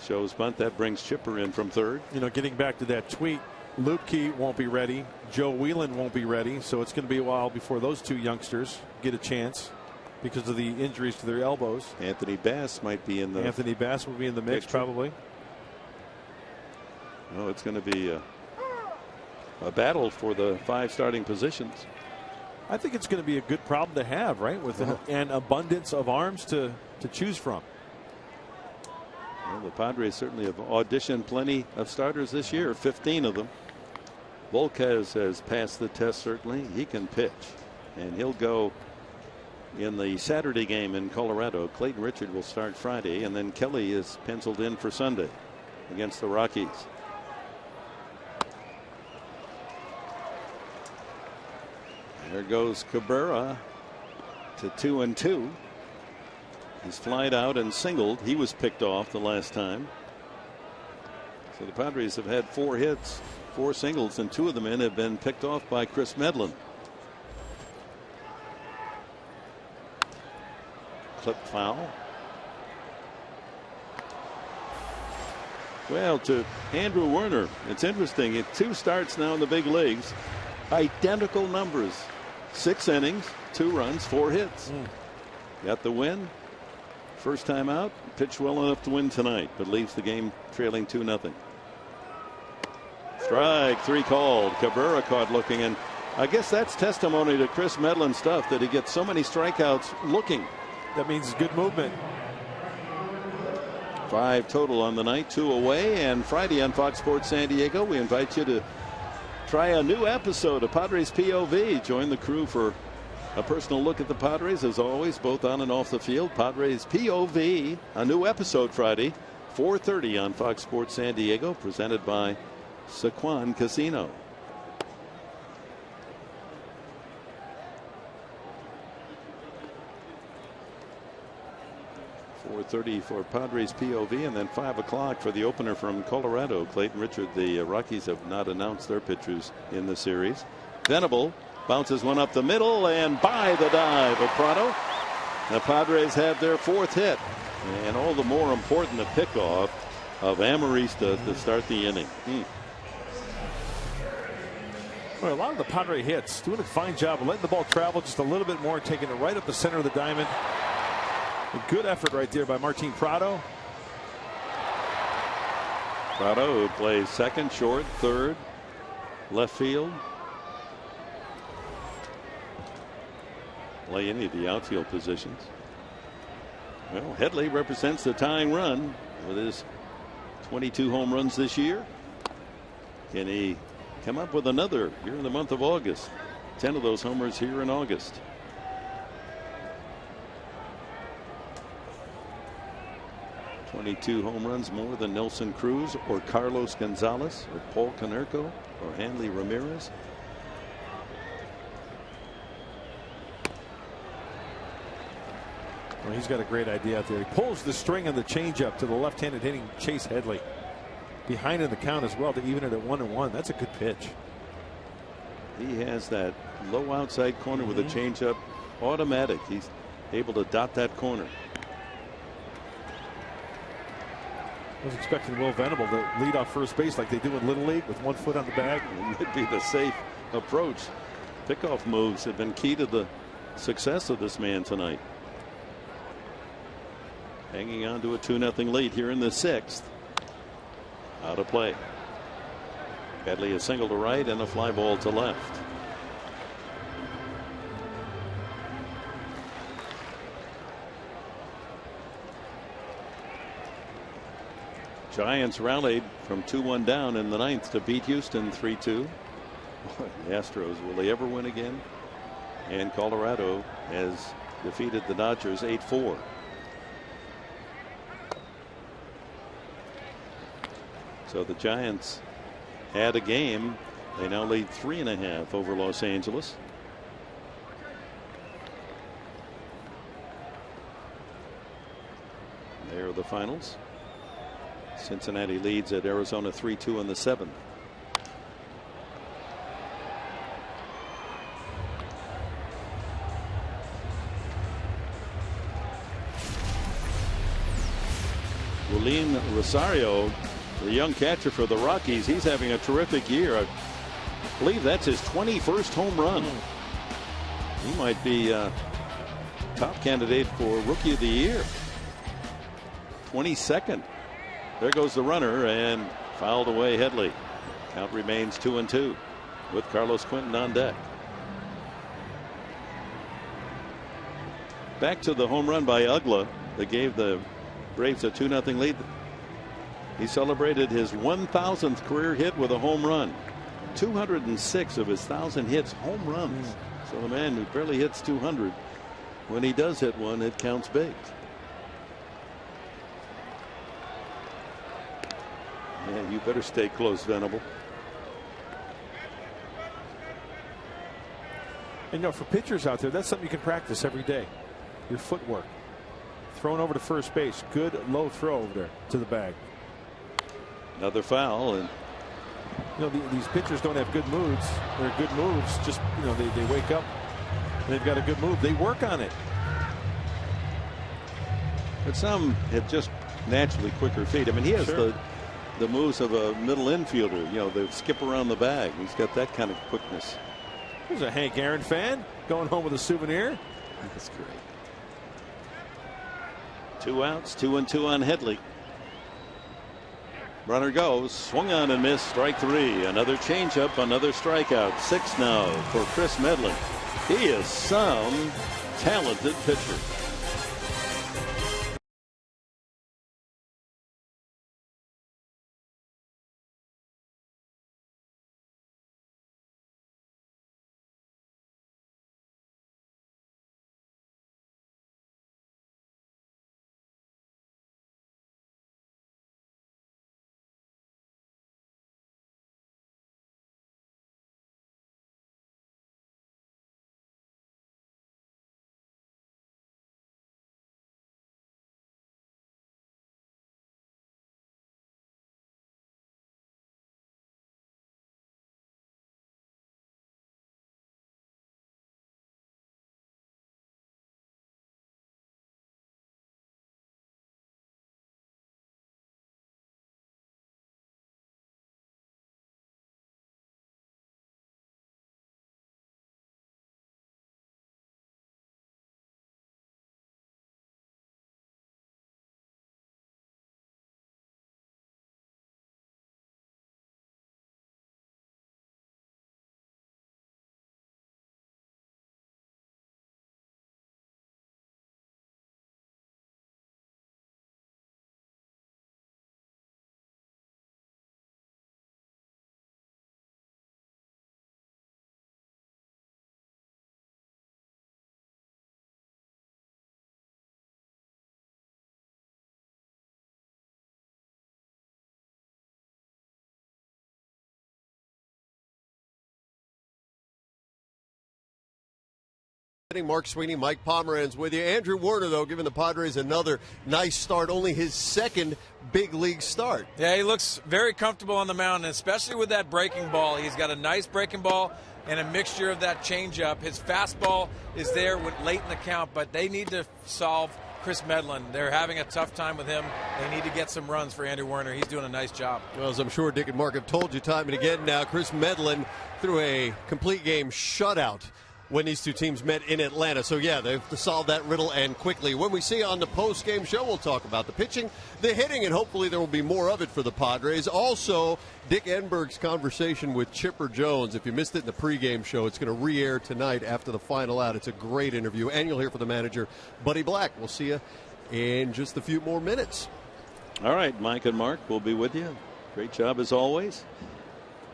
Shows bunt. That brings Chipper in from third. You know, getting back to that tweet, Lupke won't be ready. Joe Whelan won't be ready. So it's going to be a while before those two youngsters get a chance because of the injuries to their elbows. Anthony Bass might be in the. Anthony Bass will be in the mix probably. Oh, it's going to be a battle for the 5 starting positions. I think it's going to be a good problem to have, right? With an abundance of arms to choose from. Well, the Padres certainly have auditioned plenty of starters this year, 15 of them. Volquez has passed the test, certainly. He can pitch, and he'll go in the Saturday game in Colorado. Clayton Richard will start Friday, and then Kelly is penciled in for Sunday against the Rockies. There goes Cabrera to 2-2. He's flied out and singled. He was picked off the last time. So the Padres have had 4 hits, 4 singles, and 2 of them have been picked off by Chris Medlin. Clipped foul. Well, to Andrew Werner, it's interesting. At 2 starts now in the big leagues, identical numbers. 6 innings, 2 runs, 4 hits. Got the win. First time out, pitched well enough to win tonight, but leaves the game trailing 2-0. Strike 3 called. Cabrera caught looking, and I guess that's testimony to Chris Medlin's stuff that he gets so many strikeouts looking. That means good movement. 5 total on the night, 2 away, and Friday on Fox Sports San Diego, we invite you to try a new episode of Padres POV. Join the crew for a personal look at the Padres, as always, both on and off the field. Padres POV, a new episode Friday, 4:30 on Fox Sports San Diego, presented by Sequan Casino. .30 for Padres POV, and then 5 o'clock for the opener from Colorado. Clayton Richard. The Rockies have not announced their pitchers in the series. Venable bounces one up the middle and by the dive of Prado. The Padres have their 4th hit, and all the more important the pickoff of Amarista to start the inning. Well, a lot of the Padre hits doing a fine job of letting the ball travel just a little bit more, taking it right up the center of the diamond. A good effort right there by Martin Prado. Prado, who plays second, short, third, left field. play any of the outfield positions. Well, Headley represents the tying run with his 22 home runs this year. Can he come up with another here in the month of August? 10 of those homers here in August. Home runs more than Nelson Cruz or Carlos Gonzalez or Paul Konerko or Hanley Ramirez. Well, he's got a great idea out there. He pulls the string on the changeup to the left-handed hitting Chase Headley. Behind in the count as well to even it at 1-1. That's a good pitch. He has that low outside corner with a changeup automatic. He's able to dot that corner. I was expecting Will Venable to lead off first base like they do in Little League with 1 foot on the bag. It would be the safe approach. Pickoff moves have been key to the success of this man tonight. Hanging on to a 2-0 lead here in the 6th. Out of play. Headley a single to right and a fly ball to left. Giants rallied from 2-1 down in the 9th to beat Houston 3-2. The Astros, will they ever win again? And Colorado has defeated the Dodgers 8-4. So the Giants had a game. They now lead 3.5 over Los Angeles. There are the finals. Cincinnati leads at Arizona 3-2 in the 7th. Wilin Rosario, the young catcher for the Rockies, he's having a terrific year. I believe that's his 21st home run. He might be a top candidate for Rookie of the Year. 22nd. There goes the runner and fouled away Headley. Count remains 2-2 with Carlos Quentin on deck. Back to the home run by Ugla that gave the Braves a 2-0 lead. He celebrated his 1,000th career hit with a home run. 206 of his 1,000 hits home runs. So the man who barely hits 200, when he does hit one, it counts big. Yeah, you better stay close, Venable. And for pitchers out there, that's something you can practice every day. Your footwork. Thrown over to first base. Good low throw over there to the bag. Another foul. And these pitchers don't have good moods. They're good moves. Just, they wake up and they've got a good move. They work on it. But some have just naturally quicker feet. I mean, he has the moves of a middle infielder. They skip around the bag. He's got that kind of quickness. There's a Hank Aaron fan going home with a souvenir. That's great. 2 outs, 2-2 on Headley. Runner goes, swung on and missed, strike 3. Another changeup, another strikeout. 6 now for Chris Medlin. He is some talented pitcher. Mark Sweeney, Mike Pomeranz with you. Andrew Warner, though, giving the Padres another nice start, only his second big league start. Yeah, he looks very comfortable on the mound, and especially with that breaking ball. He's got a nice breaking ball and a mixture of that changeup. His fastball is there late in the count, but they need to solve Chris Medlin. They're having a tough time with him. They need to get some runs for Andrew Warner. He's doing a nice job. Well, as I'm sure Dick and Mark have told you time and again now, Chris Medlin threw a complete game shutout when these two teams met in Atlanta. So, yeah, they have to solve that riddle and quickly. When we see you on the post-game show, we'll talk about the pitching, the hitting, and hopefully there will be more of it for the Padres. Also, Dick Enberg's conversation with Chipper Jones. If you missed it in the pregame show, it's going to re-air tonight after the final out. It's a great interview, and you'll hear from the manager, Buddy Black. We'll see you in just a few more minutes. All right, Mike and Mark will be with you. Great job as always.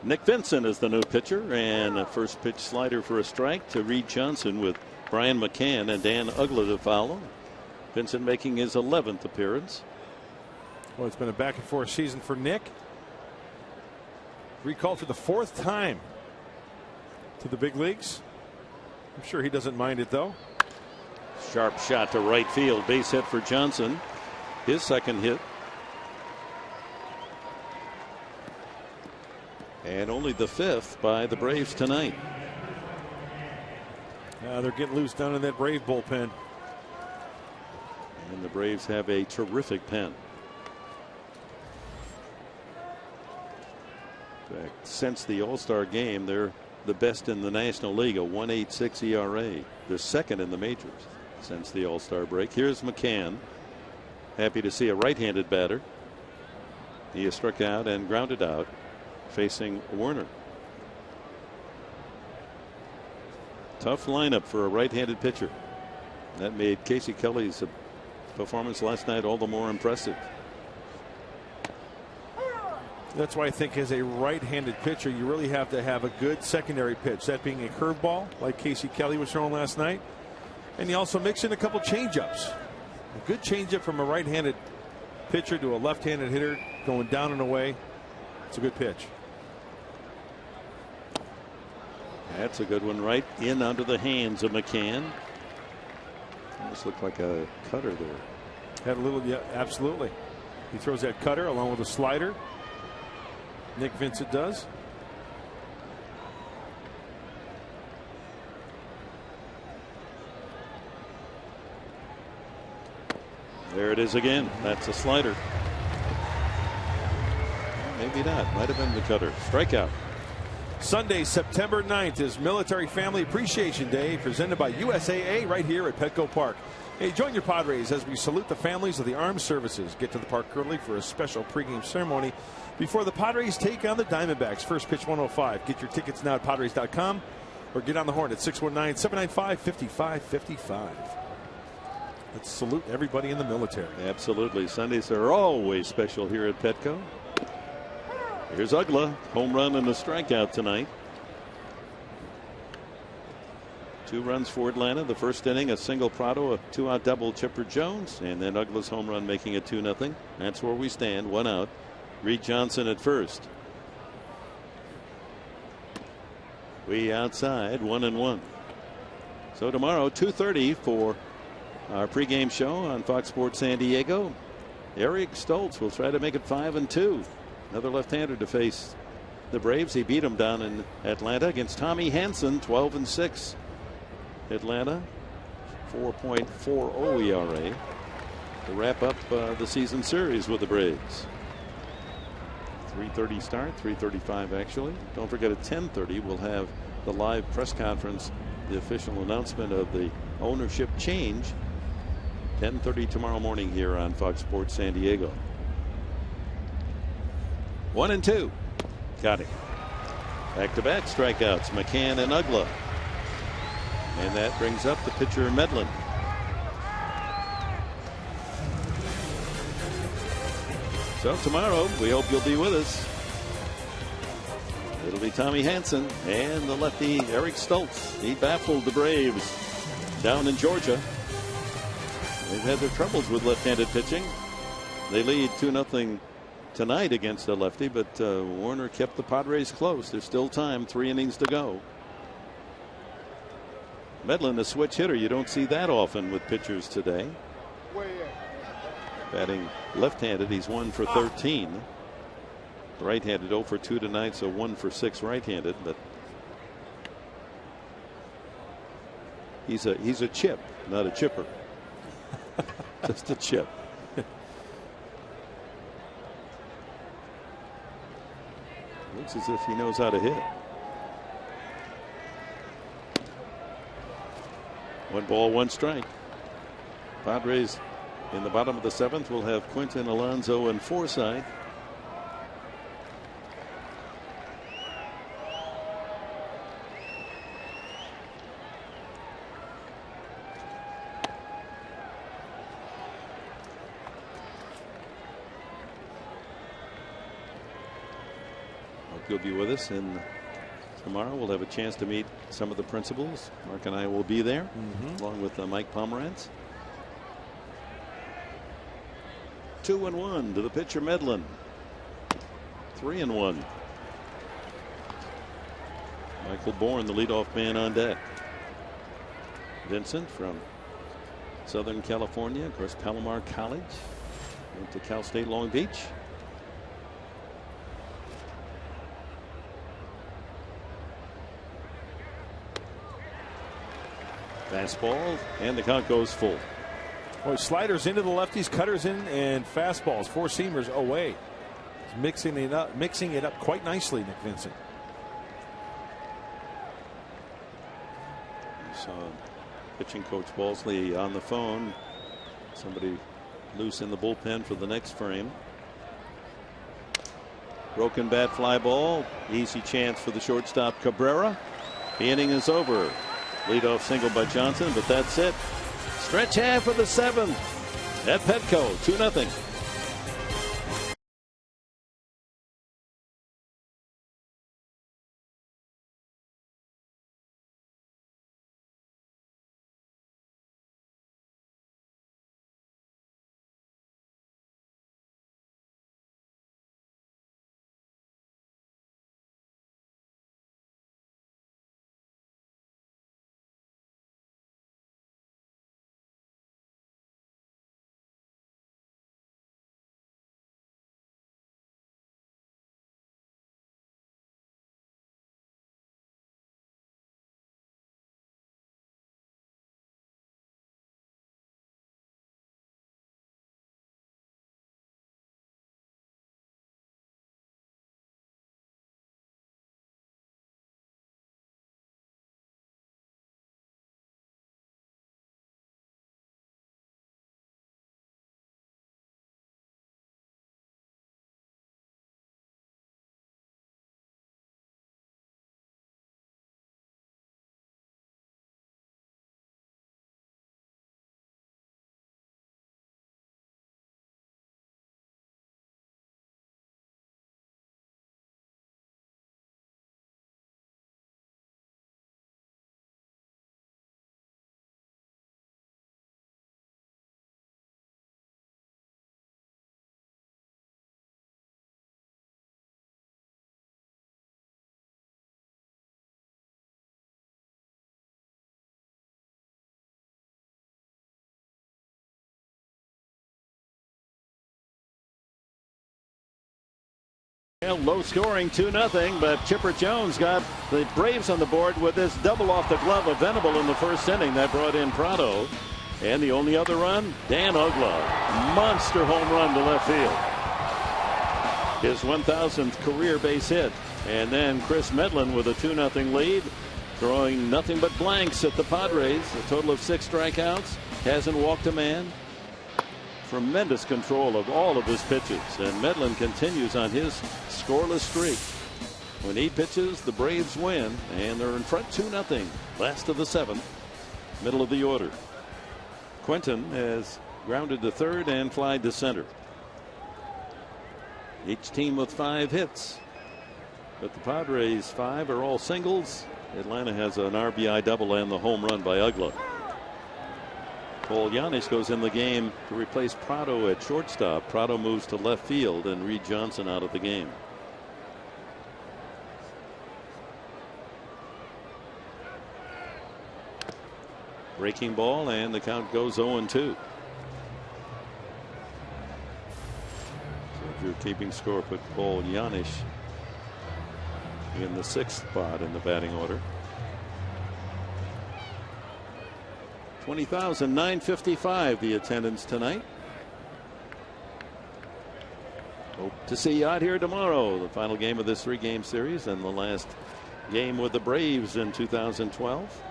Nick Vincent is the new pitcher, and a first pitch slider for a strike to Reed Johnson with Brian McCann and Dan Ugla to follow. Vincent making his 11th appearance. Well, it's been a back and forth season for Nick. Recalled for the 4th time to the big leagues. I'm sure he doesn't mind it, though. Sharp shot to right field, base hit for Johnson. His second hit. And only the 5th by the Braves tonight. They're getting loose down in that Brave bullpen. And the Braves have a terrific pen. In fact, since the All-Star game, they're the best in the National League, a 1.86 ERA. They're second in the majors since the All-Star break. Here's McCann. Happy to see a right-handed batter. He is struck out and grounded out, facing Werner. Tough lineup for a right-handed pitcher. That made Casey Kelly's performance last night all the more impressive. That's why I think as a right-handed pitcher, you really have to have a good secondary pitch, that being a curveball like Casey Kelly was throwing last night. And you also mix in a couple changeups. A good changeup from a right-handed pitcher to a left-handed hitter going down and away. It's a good pitch. That's a good one, right in under the hands of McCann. Almost looked like a cutter there. Had a little, yeah, absolutely. He throws that cutter along with a slider. Nick Vincent does. There it is again. That's a slider. Maybe not. Might have been the cutter. Strikeout. Sunday, September 9th is Military Family Appreciation Day, presented by USAA right here at Petco Park. Hey, join your Padres as we salute the families of the armed services. Get to the park early for a special pregame ceremony before the Padres take on the Diamondbacks. First pitch 1:05. Get your tickets now at Padres.com or get on the horn at 619-795-5555. Let's salute everybody in the military. Absolutely. Sundays are always special here at Petco. Here's Ugla, home run and a strikeout tonight. 2 runs for Atlanta. The first inning, a single Prado, a 2-out double Chipper Jones, and then Ugla's home run making it 2-0. That's where we stand. 1 out. Reed Johnson at first. We outside 1-1. So tomorrow 2:30 for our pregame show on Fox Sports San Diego. Eric Stoltz will try to make it 5-2. Another left-hander to face the Braves. He beat him down in Atlanta against Tommy Hanson, 12-6. Atlanta 4.40 ERA to wrap up the season series with the Braves. 3:30 start, 3:35 actually. Don't forget at 10:30 we'll have the live press conference, the official announcement of the ownership change. 10:30 tomorrow morning here on Fox Sports San Diego. 1-2. Got him. Back-to-back strikeouts, McCann and Ugla. And that brings up the pitcher Medlin. So tomorrow we hope you'll be with us. It'll be Tommy Hanson and the lefty Eric Stoltz. He baffled the Braves down in Georgia. They've had their troubles with left-handed pitching. They lead 2-0 tonight against a lefty, but Warner kept the Padres close. There's still time, 3 innings to go. Medlin, a switch hitter. You don't see that often with pitchers today. Batting left-handed, he's 1 for 13. Right-handed 0 for 2 tonight, so 1 for 6 right-handed. But he's a chip, not a chipper. Just a chip. Looks as if he knows how to hit. 1 ball, 1 strike. Padres in the bottom of the 7th will have Quinton, Alonso, and Forsythe. Hope you'll be with us, and tomorrow we'll have a chance to meet some of the principals. Mark and I will be there, along with Mike Pomerantz. 2-1 to the pitcher Medlin. 3-1. Michael Bourne, the leadoff man, on deck. Vincent from Southern California, of course, Palomar College. Went to Cal State Long Beach. Fastball, and the count goes full. Boy, sliders into the lefties, cutters in, and fastballs, 4-seamers away. He's mixing it up quite nicely, Nick Vincent. You saw pitching coach Balsley on the phone. Somebody loose in the bullpen for the next frame. Broken bat, fly ball. Easy chance for the shortstop Cabrera. The inning is over. Leadoff single by Johnson, but that's it. Stretch half for the 7th at Petco, 2-0. Low scoring 2-0, but Chipper Jones got the Braves on the board with this double off the glove of Venable in the first inning. That brought in Prado. And the only other run, Dan Ugla. Monster home run to left field. His 1,000th career base hit. And then Chris Medlin with a 2-0 lead, throwing nothing but blanks at the Padres. A total of 6 strikeouts. Hasn't walked a man. Tremendous control of all of his pitches, and Medlin continues on his scoreless streak. When he pitches, the Braves win, and they're in front 2-0. Last of the 7th, middle of the order. Quinton has grounded to third and flied to center. Each team with 5 hits, but the Padres 5 are all singles. Atlanta has an RBI double and the home run by Ugla. Paul Yanis goes in the game to replace Prado at shortstop. Prado moves to left field, and Reed Johnson out of the game. Breaking ball, and the count goes 0-2. So if you're keeping score, put Paul Janisch in the 6th spot in the batting order. 20,955 the attendance tonight. Hope to see you out here tomorrow. The final game of this 3-game series and the last game with the Braves in 2012.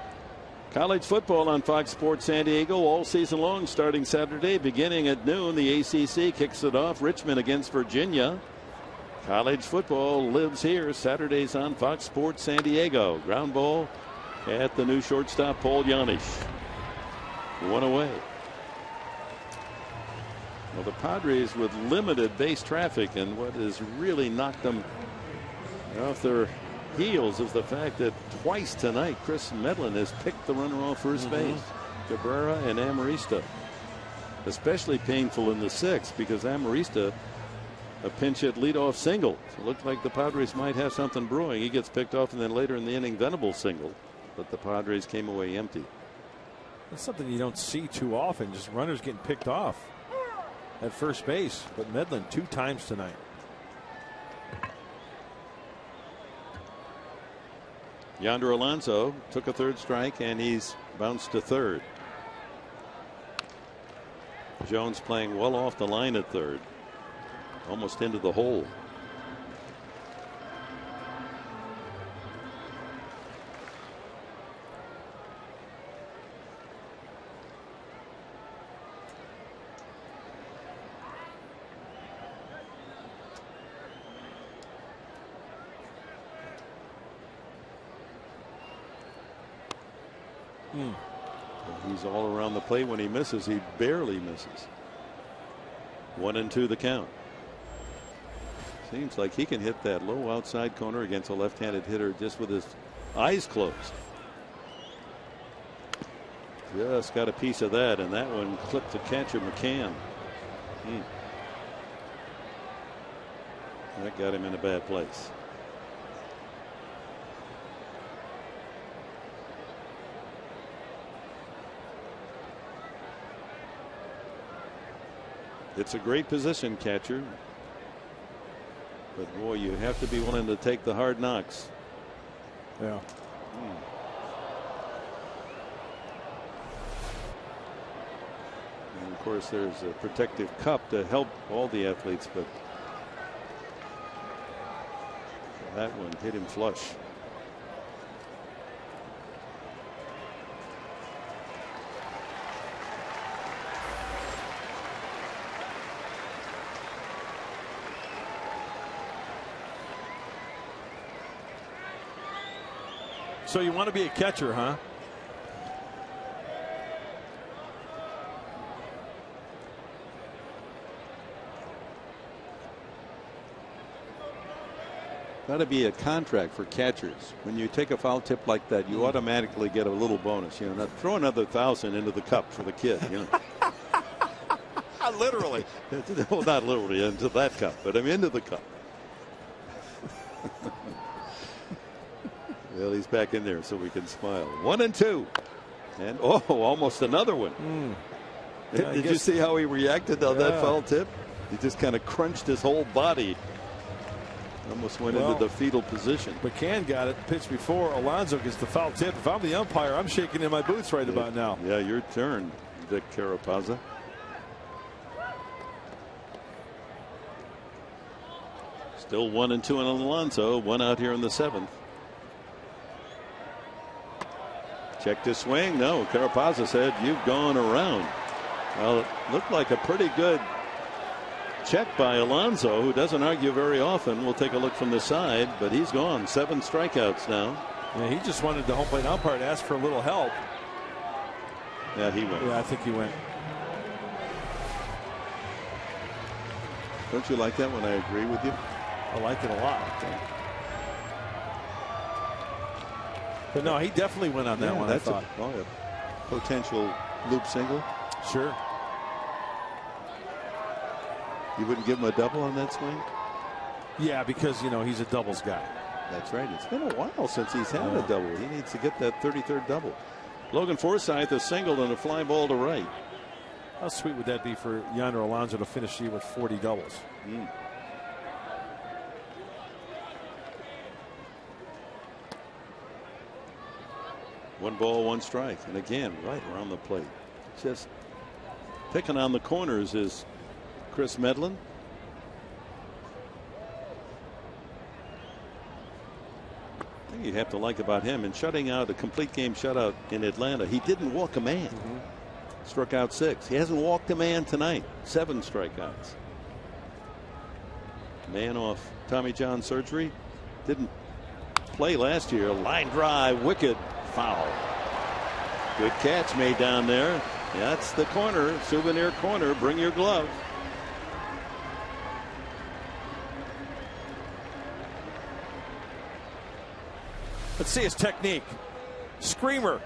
College football on Fox Sports San Diego all season long, starting Saturday beginning at noon. The ACC kicks it off. Richmond against Virginia. College football lives here Saturdays on Fox Sports San Diego. Ground ball at the new shortstop Paul Janisch. 1 away. Well, the Padres with limited base traffic, and what has really knocked them off their heels is the fact that twice tonight Chris Medlin has picked the runner off first base. Cabrera and Amarista. Especially painful in the 6th because Amarista a pinch hit leadoff single. So it looked like the Padres might have something brewing. He gets picked off, and then later in the inning Venable single, but the Padres came away empty. That's something you don't see too often, just runners getting picked off at first base. But Medlin 2 times tonight. Yonder Alonso took a 3rd strike, and he's bounced to 3rd. Jones playing well off the line at 3rd, almost into the hole. He's all around the plate. When he misses, he barely misses. 1-2 the count. Seems like he can hit that low outside corner against a left-handed hitter just with his eyes closed. Just got a piece of that, and that one clipped the catcher McCann. That got him in a bad place. It's a great position, catcher. But boy, you have to be willing to take the hard knocks. Yeah. And of course, there's a protective cup to help all the athletes, but that one hit him flush. So you want to be a catcher, huh? Got to be a contract for catchers. When you take a foul tip like that, you automatically get a little bonus. You know, now throw another 1,000 into the cup for the kid. You know, Literally. well, not literally into that cup, but I'm into the cup. Well, he's back in there so we can smile. 1-2. And almost another one. Yeah, Did you see how he reacted on that foul tip? He just kind of crunched his whole body. Almost went into the fetal position. McCann got it pitch before Alonso gets the foul tip. If I'm the umpire, I'm shaking in my boots right about now. Yeah, your turn, Vic Carapazza. Still 1-2 on Alonso. One out here in the 7th. Check to swing. No, Carapazza said, "You've gone around." Well, it looked like a pretty good check by Alonso, who doesn't argue very often. We'll take a look from the side, but he's gone. 7 strikeouts now. Yeah, he just wanted the home plate umpire to ask for a little help. Yeah, he went. Yeah, I think he went. Don't you like that when I agree with you? I like it a lot. But no, he definitely went on that one. That's a potential loop single. Sure. You wouldn't give him a double on that swing? Yeah, because, you know, he's a doubles guy. That's right. It's been a while since he's had a double. He needs to get that 33rd double. Logan Forsythe a single and a fly ball to right. How sweet would that be for Yonder Alonso to finish the year with 40 doubles? One ball, one strike. And again, right around the plate. Just picking on the corners is Chris Medlin. The thing you have to like about him in shutting out a complete game shutout in Atlanta, he didn't walk a man. Struck out 6. He hasn't walked a man tonight. 7 strikeouts. Man off Tommy John surgery. Didn't play last year. Line drive, wicked, foul. Good catch made down there. That's the corner, souvenir corner. Bring your glove. Let's see his technique. Screamer.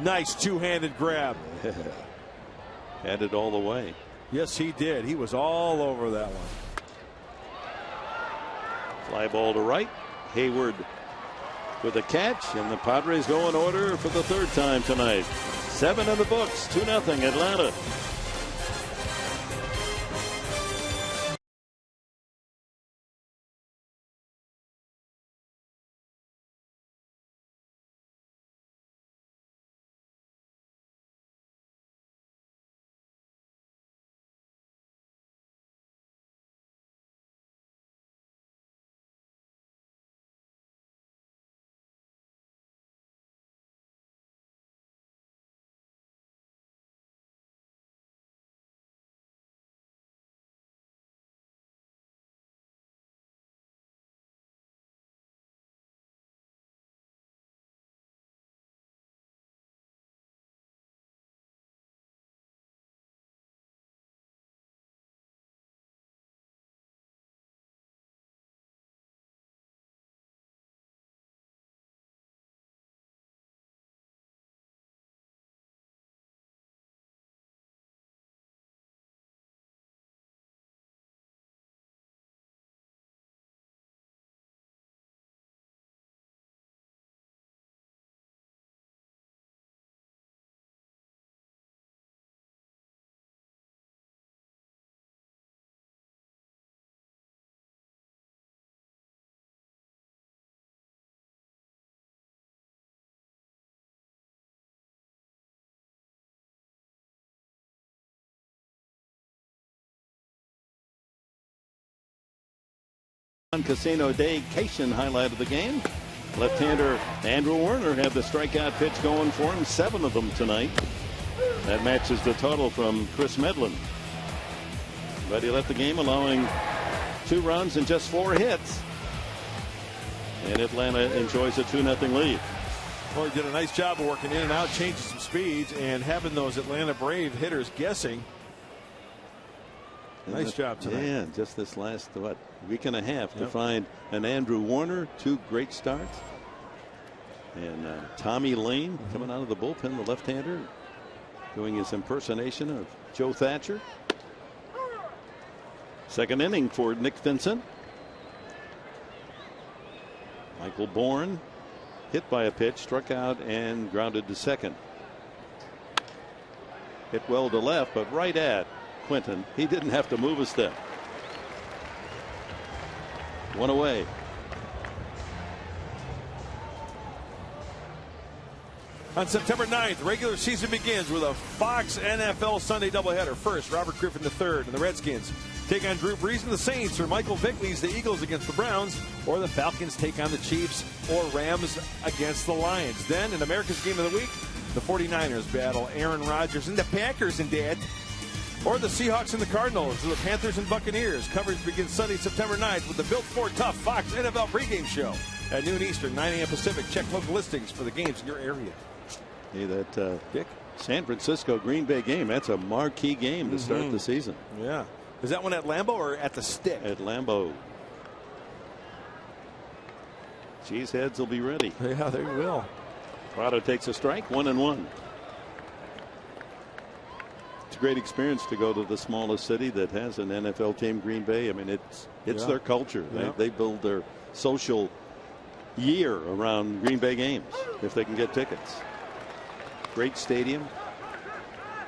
Nice two-handed grab. Had it all the way. Yes, he did. He was all over that one. Fly ball to right. Hayward with a catch, and the Padres go in order for the 3rd time tonight. 7 in the books, 2-0 Atlanta. Casino Daycation highlight of the game. Left-hander Andrew Werner had the strikeout pitch going for him. 7 of them tonight. That matches the total from Chris Medlin. But he left the game allowing 2 runs and just 4 hits. And Atlanta enjoys a 2-0 lead. Well, he did a nice job of working in and out, changing some speeds, and having those Atlanta Brave hitters guessing. Nice job tonight. Yeah, just this last, week and a half to find an Andrew Warner, 2 great starts. And Tommy Lane coming out of the bullpen, the left-hander, doing his impersonation of Joe Thatcher. 2nd inning for Nick Vincent. Michael Bourne hit by a pitch, struck out and grounded to 2nd. Hit well to left, but right at Quinton. He didn't have to move a step. 1 away. On September 9th, regular season begins with a Fox NFL Sunday doubleheader. First, Robert Griffin III and the Redskins take on Drew Brees and the Saints, or Michael Vick leads the Eagles against the Browns, or the Falcons take on the Chiefs, or Rams against the Lions. Then, in America's Game of the Week, the 49ers battle Aaron Rodgers and the Packers and Dad. Or the Seahawks and the Cardinals, or the Panthers and Buccaneers. Coverage begins Sunday, September 9th with the Built Ford Tough Fox NFL pregame show at noon Eastern, 9 a.m. Pacific. Check local listings for the games in your area. Hey, that San Francisco Green Bay game, that's a marquee game to start the season. Yeah. Is that one at Lambeau or at the Stick? At Lambeau. Cheeseheads will be ready. Yeah, they will. PRADO takes a strike, 1-1. It's a great experience to go to the smallest city that has an NFL team, Green Bay. I mean, it's their culture. They build their social year around Green Bay games if they can get tickets. great stadium.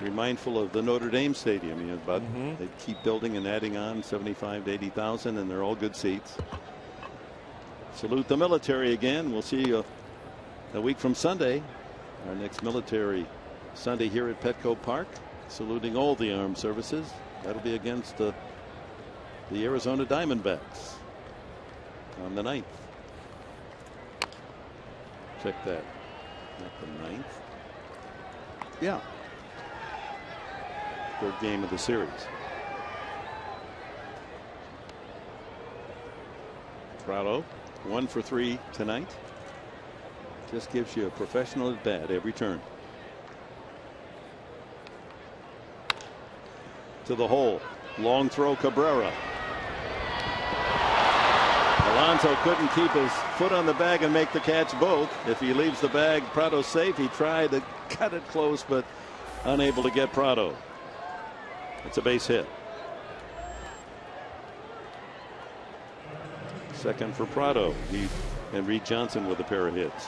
Be mindful of the Notre Dame Stadium, you know, but they keep building and adding on 75 to 80,000, and they're all good seats. Salute the military again. We'll see you a week from Sunday. Our next military Sunday here at Petco Park, saluting all the armed services. That'll be against the Arizona Diamondbacks on the 9th. Check that. Not the 9th. Yeah. Third game of the series. PRADO 1 for 3 tonight. Just gives you a professional at bat every turn. To the hole. Long throw, Cabrera. Alonso couldn't keep his foot on the bag and make the catch both. If he leaves the bag, PRADO's safe. He tried to cut it close, but unable to get PRADO. It's a base hit. Second for PRADO. And Reed Johnson with a pair of hits.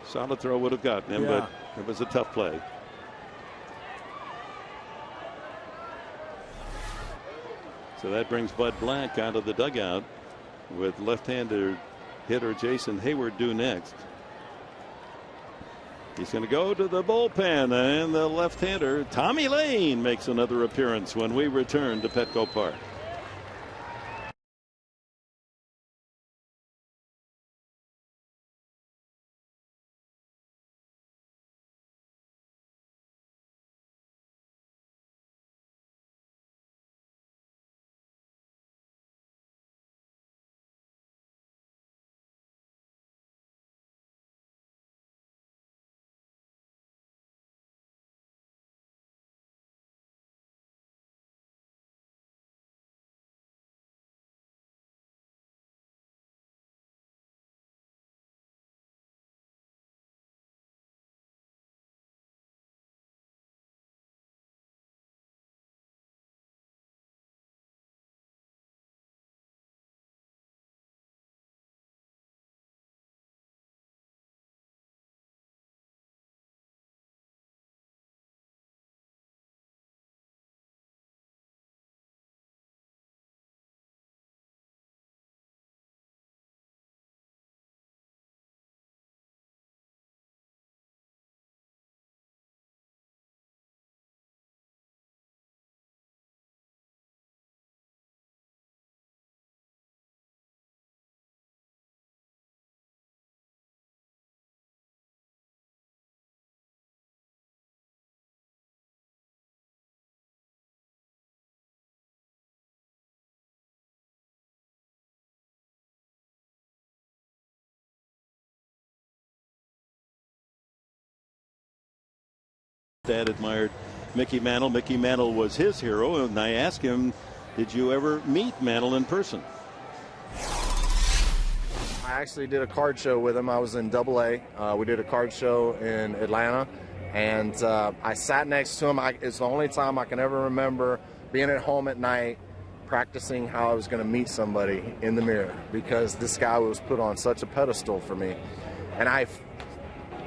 Solid throw would have gotten him, but it was a tough play. So that brings Bud Black out of the dugout with left-hander hitter Jason Hayward due next. He's going to go to the bullpen, and the left-hander Tommy Lane makes another appearance when we return to Petco Park. Dad admired Mickey Mantle. Mickey Mantle was his hero, and I asked him, did you ever meet Mantle in person? I actually did a card show with him. I was in AA. We did a card show in Atlanta, and I sat next to him. It's the only time I can ever remember being at home at night practicing how I was going to meet somebody in the mirror, because this guy was put on such a pedestal for me. And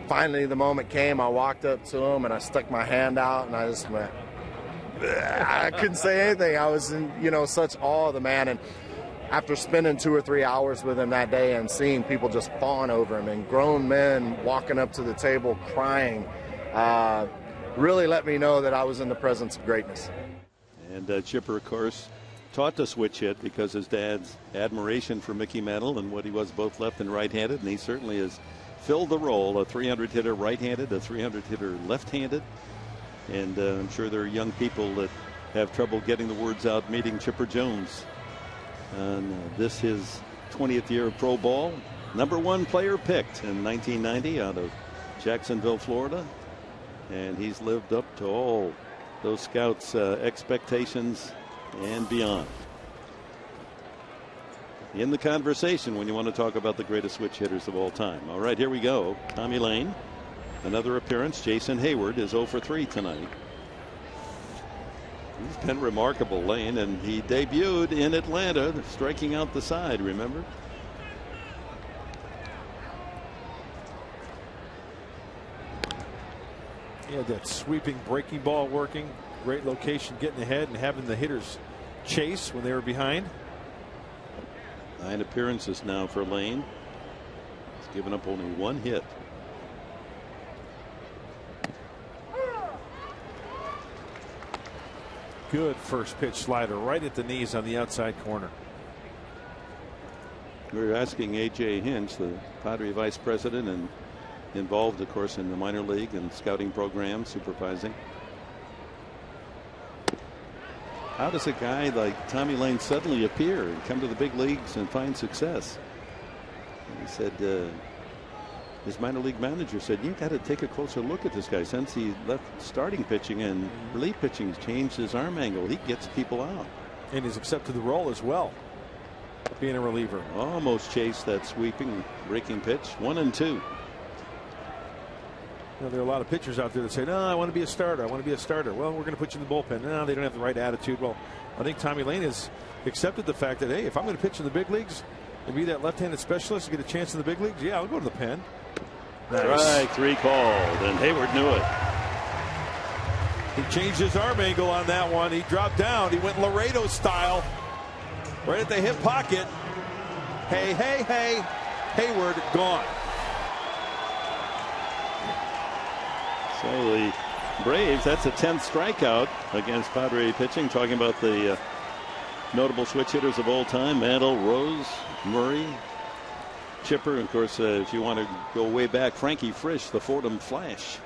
finally, the moment came. I walked up to him and I stuck my hand out, and I just went, I couldn't say anything. I was in, such awe of the man. And after spending 2 or 3 hours with him that day and seeing people just fawn over him and grown men walking up to the table crying, really let me know that I was in the presence of greatness. And Chipper, of course, taught the switch hit because his dad's admiration for Mickey Mantle and what he was both left and right-handed, and he certainly has filled the role, a 300 hitter right-handed, a 300 hitter left-handed. And I'm sure there are young people that have trouble getting the words out meeting Chipper Jones. And this his 20th year of pro ball. #1 player picked in 1990 out of Jacksonville, Florida. And he's lived up to all those scouts' expectations and beyond. In the conversation when you want to talk about the greatest switch hitters of all time. All right, here we go. Tommy Lane, another appearance. Jason Hayward is 0 for 3 tonight. He's been remarkable, Lane, and he debuted in Atlanta, striking out the side, remember? He had that sweeping breaking ball working. Great location getting ahead and having the hitters chase when they were behind. 9 appearances now for Lane. He's given up only 1 hit. Good first pitch slider right at the knees on the outside corner. We were asking A.J. Hinch, the Padre vice president and involved, of course, in the minor league and scouting program, supervising. How does a guy like Tommy Lane suddenly appear and come to the big leagues and find success? And he said, his minor league manager said, you got to take a closer look at this guy. Since he left starting pitching and relief pitching, has changed his arm angle. He gets people out. And he's accepted the role as well, being a reliever. Almost chased that sweeping breaking pitch. 1-2. You know, there are a lot of pitchers out there that say, no, I want to be a starter. I want to be a starter. Well, we're going to put you in the bullpen. No, they don't have the right attitude. Well, I think Tommy Lane has accepted the fact that, hey, if I'm going to pitch in the big leagues and be that left-handed specialist and get a chance in the big leagues, yeah, I'll go to the pen. Nice. Strike 3 called, and Hayward knew it. He changed his arm angle on that one. He dropped down. He went Laredo style, right at the hip pocket. Hey, hey, hey. Hayward gone. So the Braves, that's a 10th strikeout against Padre pitching. Talking about the notable switch hitters of all time: Mantle, Rose, Murray, Chipper. Of course, if you want to go way back, Frankie Frisch, the Fordham Flash.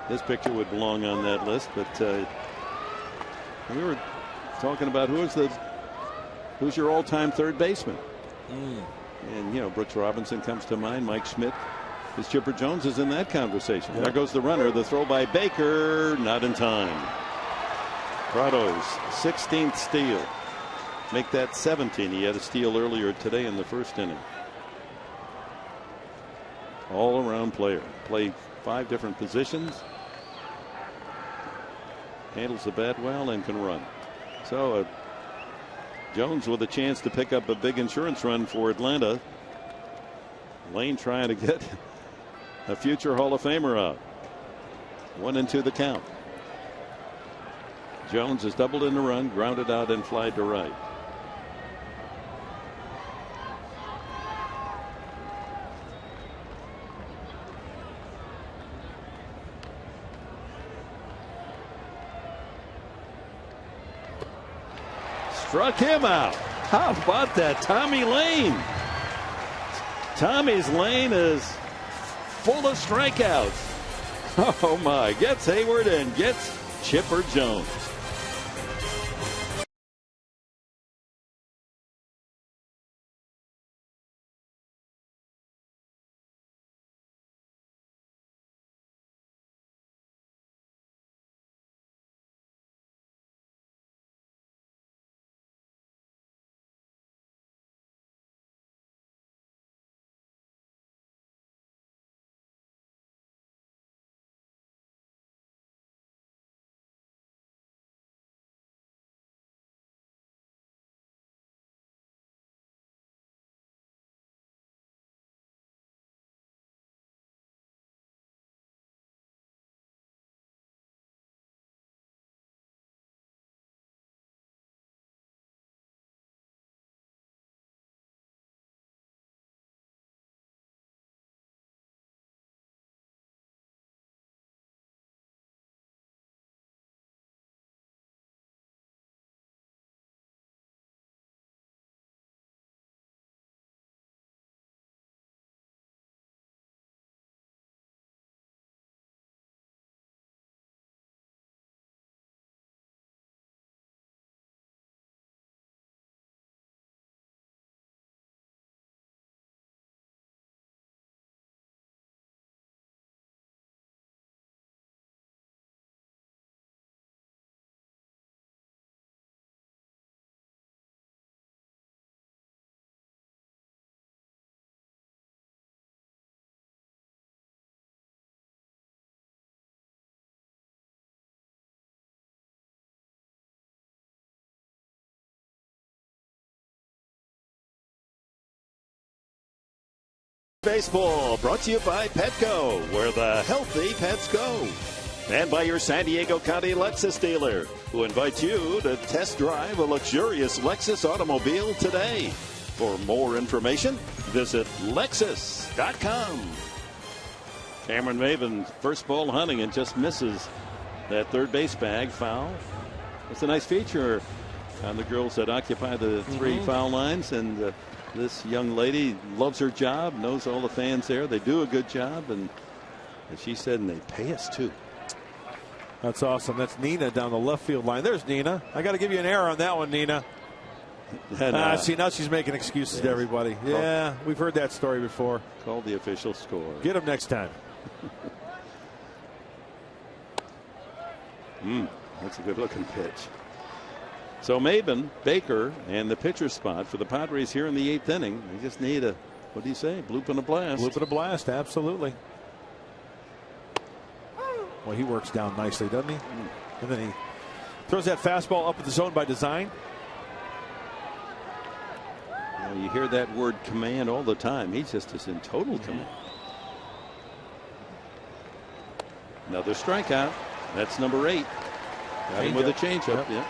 His picture would belong on that list. But we were talking about who's your all-time third baseman. And, you know, Brooks Robinson comes to mind. Mike Schmidt. His Chipper Jones is in that conversation. There goes the runner. The throw by Baker, not in time. Prado's 16th steal. Make that 17. He had a steal earlier today in the first inning. All-around player. Played 5 different positions. Handles the bat well and can run. So Jones with a chance to pick up a big insurance run for Atlanta. Lane trying to get a future Hall of Famer out. 1-2 the count. Jones has doubled in the run, grounded out and fly to right. Struck him out. How about that? Tommy Lane. Tommy's lane is full of strikeouts. Oh my. Gets Hayward and gets Chipper Jones. Baseball brought to you by Petco, where the healthy pets go. And by your San Diego County Lexus dealer, who invites you to test drive a luxurious Lexus automobile today. For more information, visit Lexus.com. Cameron Maven, first ball hunting, and just misses that third base bag. Foul. It's a nice feature on the girls that occupy the three foul lines. And this young lady loves her job, knows all the fans there. They do a good job. And as she said, and they pay us too. That's awesome. That's Nina down the left field line. There's Nina. I got to give you an error on that one, Nina. And, see, now she's making excuses to everybody. Yeah, we've heard that story before. Call the official score. Get him next time. That's a good looking pitch. So Maven, Baker, and the pitcher spot for the Padres here in the 8th inning. They just need a, what do you say, bloop and a blast. Bloop and a blast, absolutely. Well, he works down nicely, doesn't he? And then he throws that fastball up at the zone by design. You hear that word command all the time. He just is in total command. Another strikeout. That's number 8. Got him with a changeup. Yeah.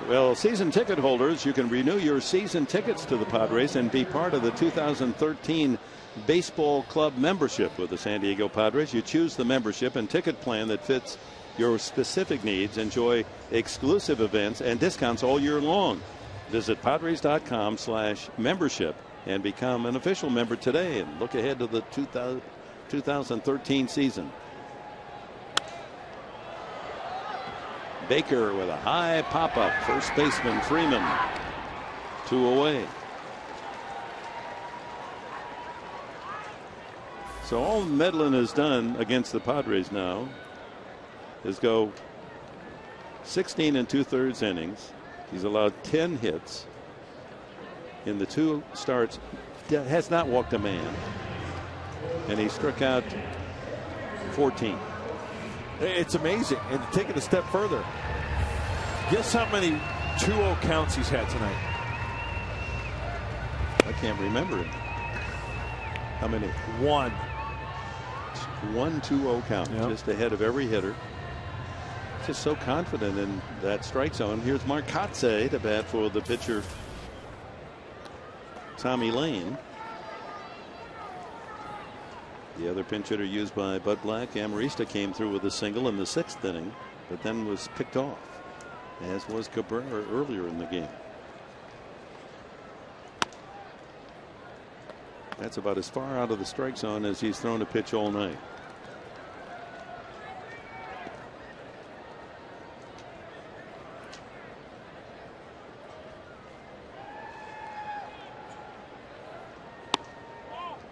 Well, season ticket holders, you can renew your season tickets to the Padres and be part of the 2013 Baseball Club membership with the San Diego Padres. You choose the membership and ticket plan that fits your specific needs. Enjoy exclusive events and discounts all year long. Visit Padres.com/membership and become an official member today and look ahead to the 2013 season. Baker with a high pop-up. First baseman Freeman. 2 away. So all Medlin has done against the Padres now is go 16 2/3 innings. He's allowed 10 hits in the 2 starts. Has not walked a man. And he struck out 14. It's amazing. And to take it a step further, guess how many 2-0 counts he's had tonight? I can't remember it. How many? 1. 1 2-0 count, just ahead of every hitter. Just so confident in that strike zone. Here's Mark Kotze to bat for the pitcher Tommy Lane. The other pinch hitter used by Bud Black, Amarista, came through with a single in the 6th inning, but then was picked off, as was Cabrera earlier in the game. That's about as far out of the strike zone as he's thrown a pitch all night.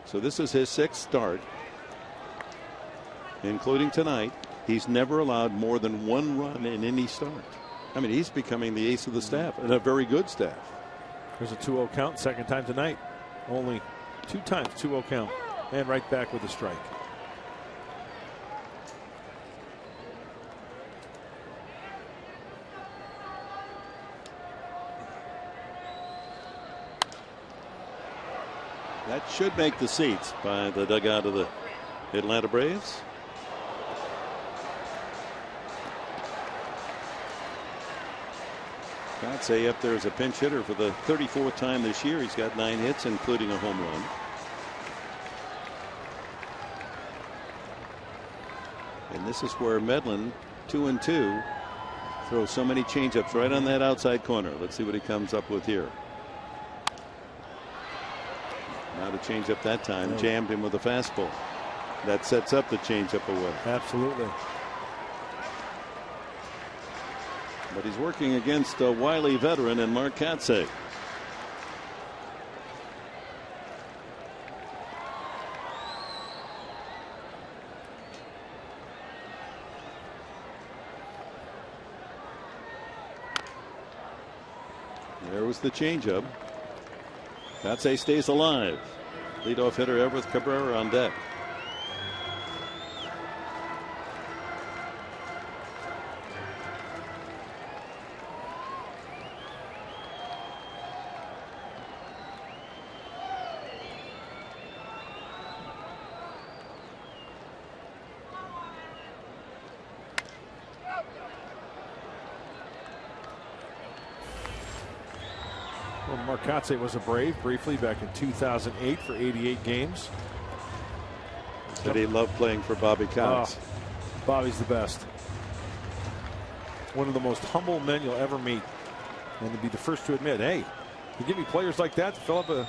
So this is his 6th start, including tonight. He's never allowed more than 1 run in any start. I mean, he's becoming the ace of the staff, and a very good staff. There's a 2-0 count, second time tonight. Only 2 times 2-0 count, and right back with a strike. That should make the seats by the dugout of the Atlanta Braves. Kotze up there as a pinch hitter for the 34th time this year. He's got 9 hits, including a home run. And this is where Medlin, 2-2, throws so many changeups right on that outside corner. Let's see what he comes up with here. Not a changeup that time. Jammed him with a fastball. That sets up the changeup away. Absolutely. But he's working against a wily veteran in Mark Kotze. There was the changeup. Kotze stays alive. Leadoff hitter EVERTH Cabrera on deck. Marcotte was a Brave briefly back in 2008 for 88 games. But he loved playing for Bobby Cox. Bobby's the best. One of the most humble men you'll ever meet. And to be the first to admit, hey, you give me players like that to fill up a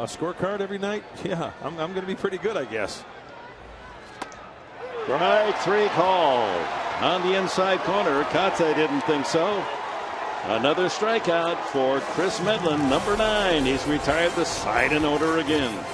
scorecard every night? Yeah, I'm going to be pretty good, I guess. Strike 3 call on the inside corner. Cotte didn't think so. Another strikeout for Chris Medlin, number 9. He's retired the side in order again.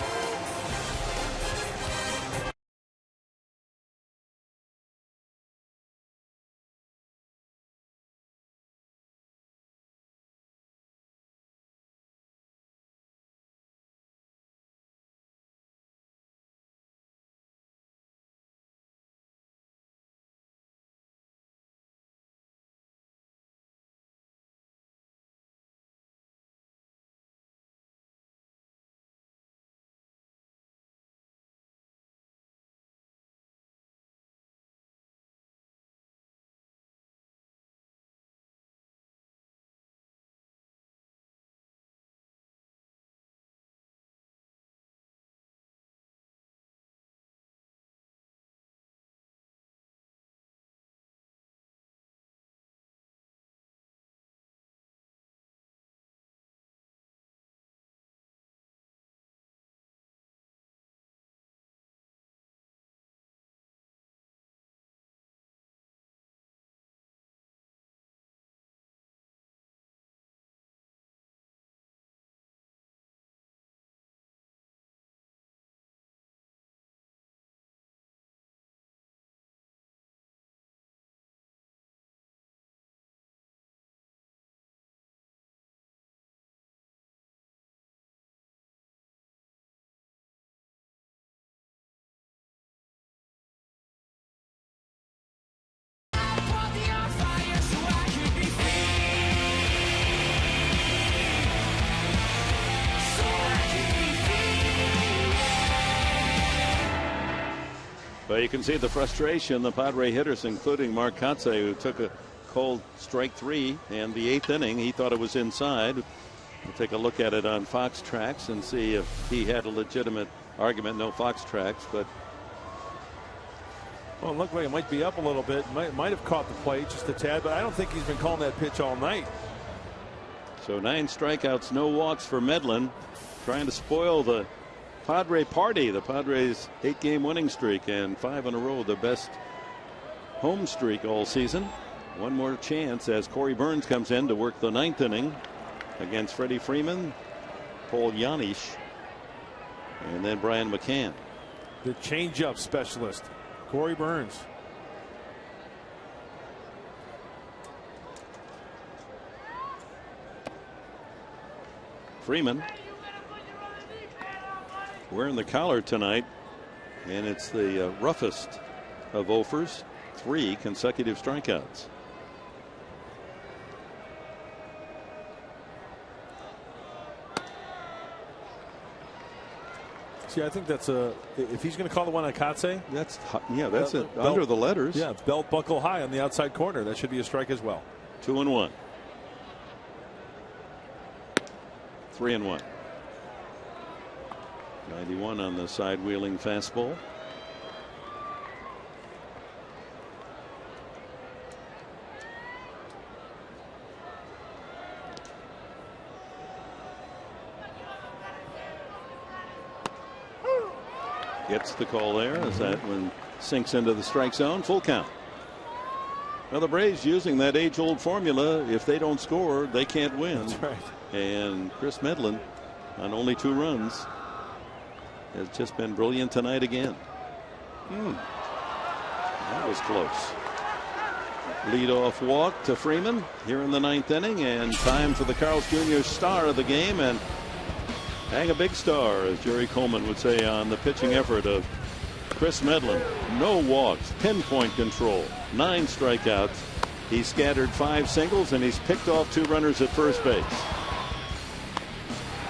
But you can see the frustration the Padre hitters, including Marcotte, who took a cold strike 3 and the 8th inning. He thought it was inside. We'll take a look at it on Fox Tracks and see if he had a legitimate argument. No Fox Tracks, but well, it looked like it might be up a little bit. Might have caught the plate just a tad, but I don't think he's been calling that pitch all night. So 9 strikeouts, no walks for Medlin, trying to spoil the Padre party. The Padres' 8-game winning streak and 5 in a row, the best home streak all season. One more chance as Corey Burns comes in to work the 9th inning against Freddie Freeman, Paul Janisch, and then Brian McCann. The changeup specialist, Corey Burns. Freeman wearing the collar tonight, and it's the roughest of offers. 3 consecutive strikeouts. See, I think that's if he's going to call the one on Katse, that's under the letters. Yeah, belt buckle high on the outside corner. That should be a strike as well. 2-1. 3-1. 91 on the side wheeling fastball. Gets the call there as that one sinks into the strike zone. Full count. Well, the Braves using that age-old formula. If they don't score, they can't win. That's right. And Chris Medlin on only 2 runs has just been brilliant tonight again. That was close. Leadoff walk to Freeman here in the 9th inning, and time for the Carl's Jr. star of the game, and hang a big star, as Jerry Coleman would say, on the pitching effort of Chris Medlin. No walks, pinpoint control, 9 strikeouts. He scattered 5 singles, and he's picked off 2 runners at first base.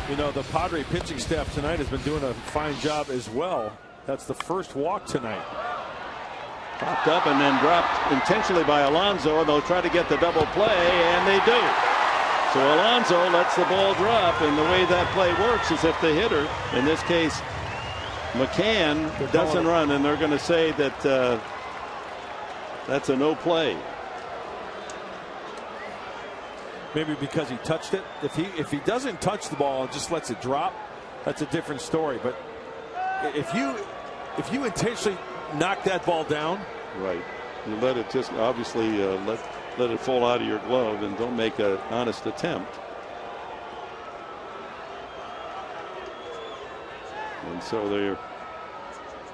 You know, the Padre pitching staff tonight has been doing a fine job as well. That's the first walk tonight. Popped up and then dropped intentionally by Alonso, and they'll try to get the double play, and they do. So Alonso lets the ball drop, and the way that play works is if the hitter, in this case McCann, doesn't run, and they're going to say that that's a no play. Maybe because he touched it. If he doesn't touch the ball and just lets it drop, that's a different story. But if you intentionally knock that ball down, right, you let it just obviously let it fall out of your glove and don't make an honest attempt. And so they're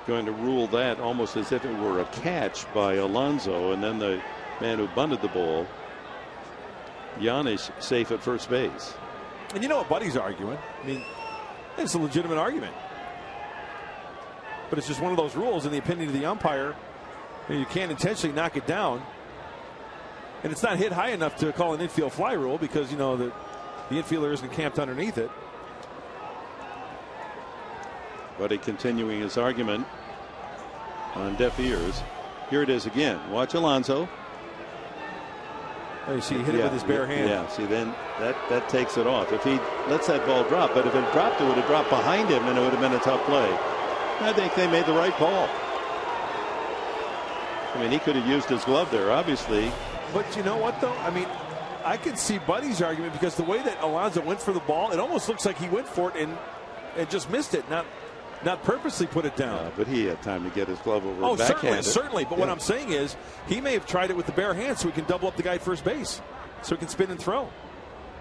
going to rule that almost as if it were a catch by Alonso, and then the man who bunted the ball, Giannis, safe at first base. And you know what Buddy's arguing? I mean, it's a legitimate argument. But it's just one of those rules, in the opinion of the umpire, you can't intentionally knock it down. And it's not hit high enough to call an infield fly rule because, you know, the infielder isn't camped underneath it. Buddy continuing his argument on deaf ears. Here it is again. Watch Alonso. Oh, you see, he hit it with his bare hand. Yeah, see, then that takes it off. If he lets that ball drop, but if it dropped, it would have dropped behind him, and it would have been a tough play. I think they made the right call. I mean, he could have used his glove there, obviously. But you know what, though? I mean, I can see Buddy's argument because the way that Alonso went for the ball, it almost looks like he went for it and just missed it, not purposely put it down. But he had time to get his glove over. Oh, certainly. But what I'm saying is, he may have tried it with the bare hand so he can double up the guy at first base, so he can spin and throw.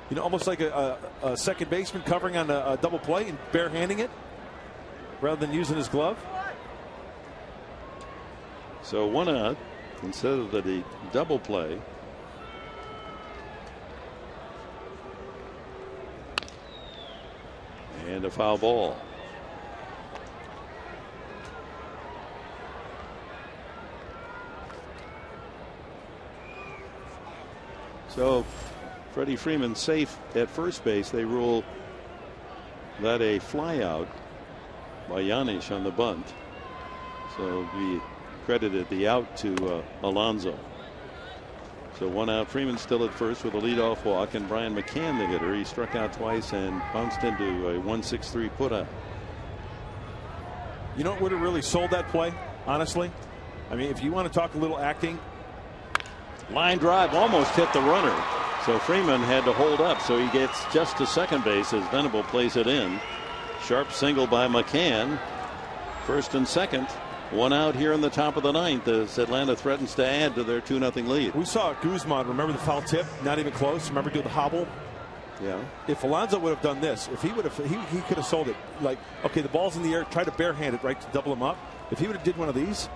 You know, almost like a second baseman covering on a double play and bare-handing it rather than using his glove. So 1 out instead of the double play. And a foul ball. So Freddie Freeman safe at first base. They rule that a fly out by Giannis on the bunt. So we credited the out to Alonso. So 1 out. Freeman still at first with a leadoff walk, and Brian McCann, the hitter, he struck out twice and bounced into a 1-6-3 putout. You know what would have really sold that play, honestly? I mean, if you want to talk a little acting. Line drive almost hit the runner. So Freeman had to hold up, so he gets just to second base as Venable plays it in. Sharp single by McCann. First and second. 1 out here in the top of the 9th as Atlanta threatens to add to their 2-0 lead. We saw Guzman, remember the foul tip? Not even close. Remember doing the hobble? Yeah. If Alonso would have done this, if he would have, he could have sold it. Like, okay, the ball's in the air, try to barehand it, right, to double him up. If he would have did one of these.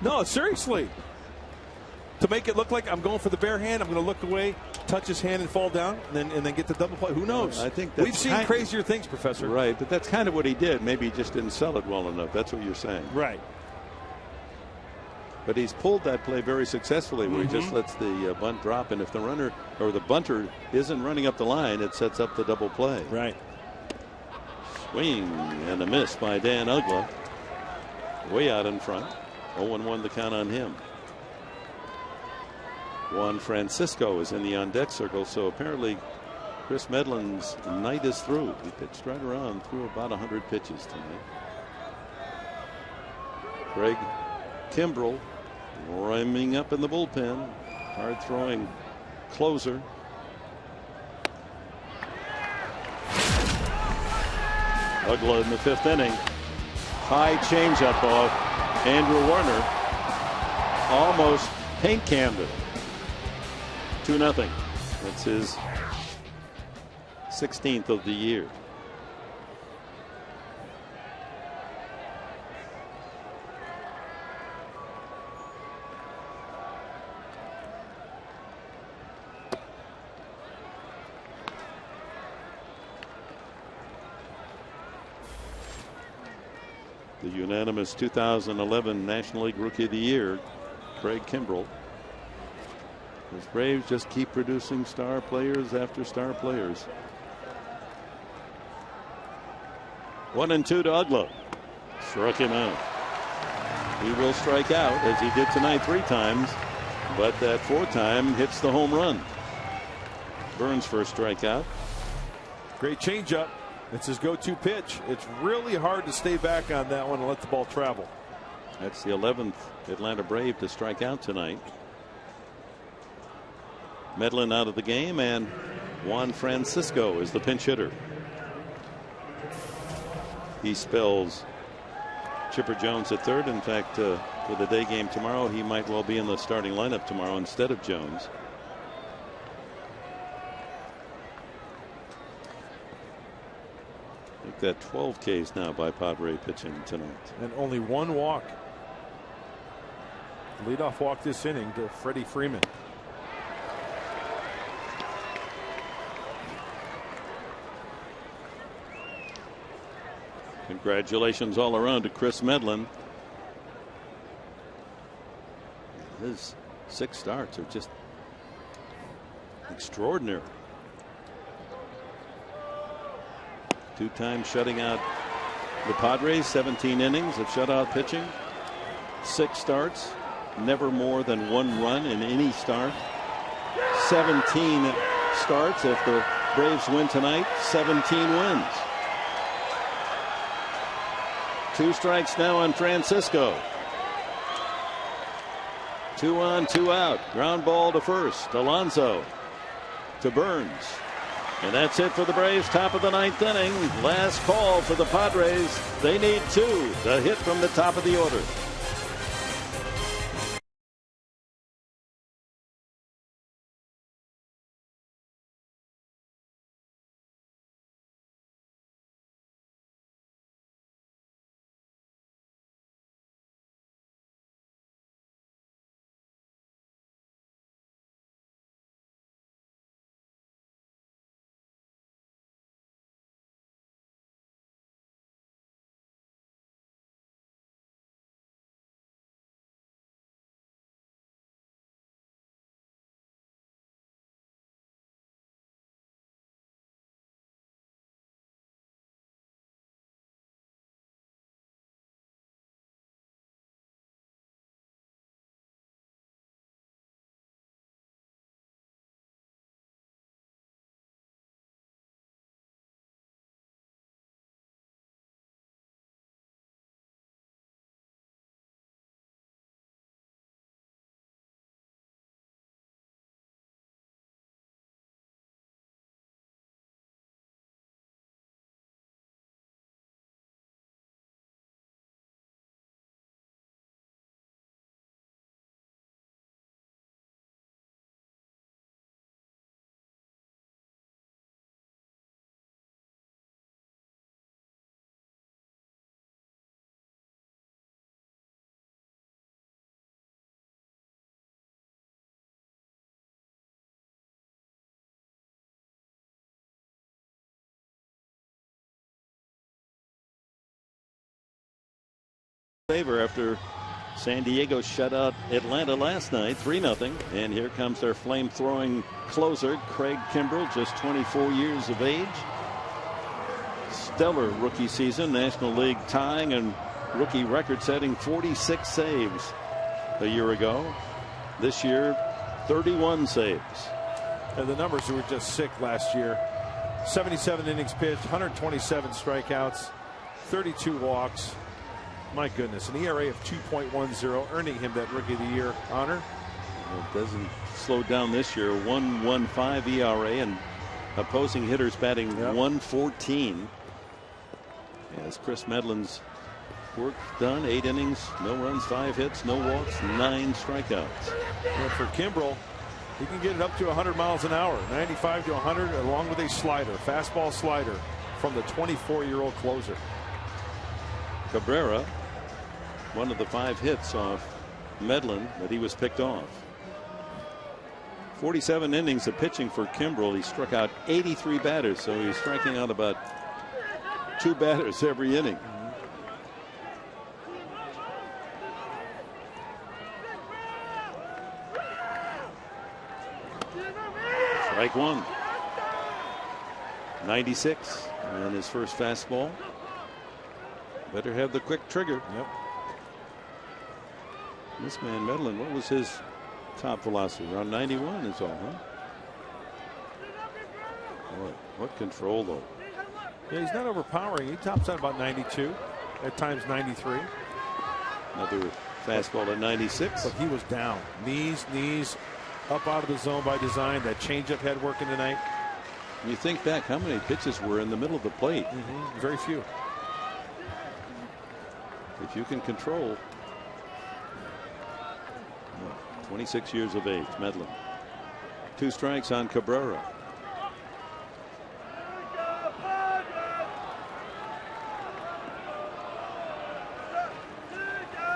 No, seriously. To make it look like I'm going for the bare hand, I'm going to look away, touch his hand and fall down, and then get the double play. Who knows? I think we've seen crazier things, Professor. Right, but that's kind of what he did. Maybe he just didn't sell it well enough. That's what you're saying. Right. But he's pulled that play very successfully, where he just lets the bunt drop, and if the runner or the bunter isn't running up the line, it sets up the double play. Right. Swing and a miss by Dan Uggla. Way out in front. 0-1 the count on him. Juan Francisco is in the on deck circle, so apparently Chris Medlin's night is through. He pitched right around through about 100 pitches tonight. Craig Kimbrell warming up in the bullpen. Hard throwing closer. Uggla in the 5th inning. High changeup off Andrew Warner. Almost paint canned it. 2-0. That's his 16th of the year. The unanimous 2011 National League Rookie of the Year, Craig Kimbrell. His Braves just keep producing star players after star players. 1-2 to Uggla. Struck him out. He will strike out, as he did tonight 3 times, but that 4th time hits the home run. Burns for a strikeout. Great changeup. It's his go-to pitch. It's really hard to stay back on that one and let the ball travel. That's the 11th Atlanta Brave to strike out tonight. Medlin out of the game, and Juan Francisco is the pinch hitter. He spells Chipper Jones at third. In fact, for the day game tomorrow, he might well be in the starting lineup tomorrow instead of Jones. I think that 12 Ks now by Padre pitching tonight. And only one walk. Leadoff walk this inning to Freddie Freeman. Congratulations all around to Chris Medlin. His 6 starts are just extraordinary. 2 times shutting out the Padres, 17 innings of shutout pitching, 6 starts, never more than 1 run in any start. 17 starts. If the Braves win tonight, 17 wins. 2 strikes now on Francisco. 2 on, 2 out. Ground ball to first. Alonso to Burns. And that's it for the Braves. Top of the 9th inning. Last call for the Padres. They need 2. The hit from the top of the order. Favor after San Diego shut out Atlanta last night 3-0. And here comes their flame-throwing closer, Craig Kimbrell, just 24 years of age. Stellar rookie season, National League tying and rookie record-setting 46 saves a year ago. This year, 31 saves. And the numbers were just sick last year. 77 innings pitched, 127 strikeouts, 32 walks. My goodness, an ERA of 2.10, earning him that Rookie of the Year honor. It doesn't slow down this year. 1.15 ERA, and opposing hitters batting 114. As Chris Medlin's work done, 8 innings, no runs, 5 hits, no walks, 9 strikeouts. And for Kimbrell, he can get it up to 100 miles an hour, 95 to 100, along with a slider, fastball slider from the 24-year-old closer. Cabrera, one of the 5 hits off Medlin, but he was picked off. 47 innings of pitching for Kimbrell. He struck out 83 batters, so he's striking out about 2 batters every inning. Strike 1. 96 on his first fastball. Better have the quick trigger. Yep. This man Medlin, what was his top velocity? Around 91 is all, huh? Boy, what control, though. Yeah, he's not overpowering. He tops out about 92, at times 93. Another fastball at 96. But he was down. Knees up out of the zone by design. That changeup had working tonight. You think back, how many pitches were in the middle of the plate? Very few. If you can control. 26 years of age, Medlin. 2 strikes on Cabrera.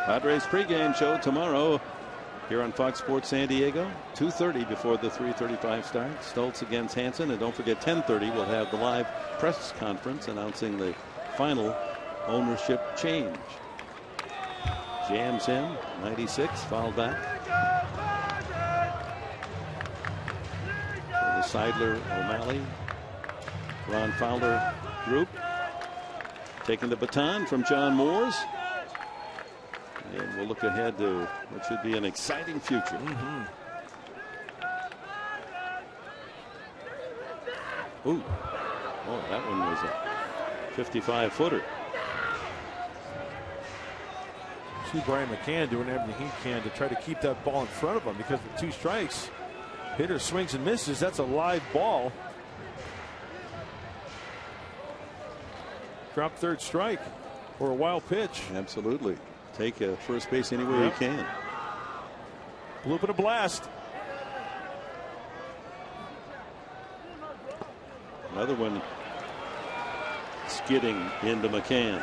Padres pregame show tomorrow here on Fox Sports San Diego. 2:30 before the 3:35 start. Stoltz against Hansen. And don't forget, 10:30 we'll have the live press conference announcing the final ownership change. Jams in, 96, fouled back. The Seidler, O'Malley, Ron Fowler group taking the baton from John Moores. And we'll look ahead to what should be an exciting future. Ooh. Oh, that one was a 55-footer. See Brian McCann doing everything he can to try to keep that ball in front of him, because with 2 strikes, hitter swings and misses. That's a live ball. Drop 3rd strike or a wild pitch. Absolutely. Take a first base any way you can. Bloop and a blast. Another one skidding into McCann.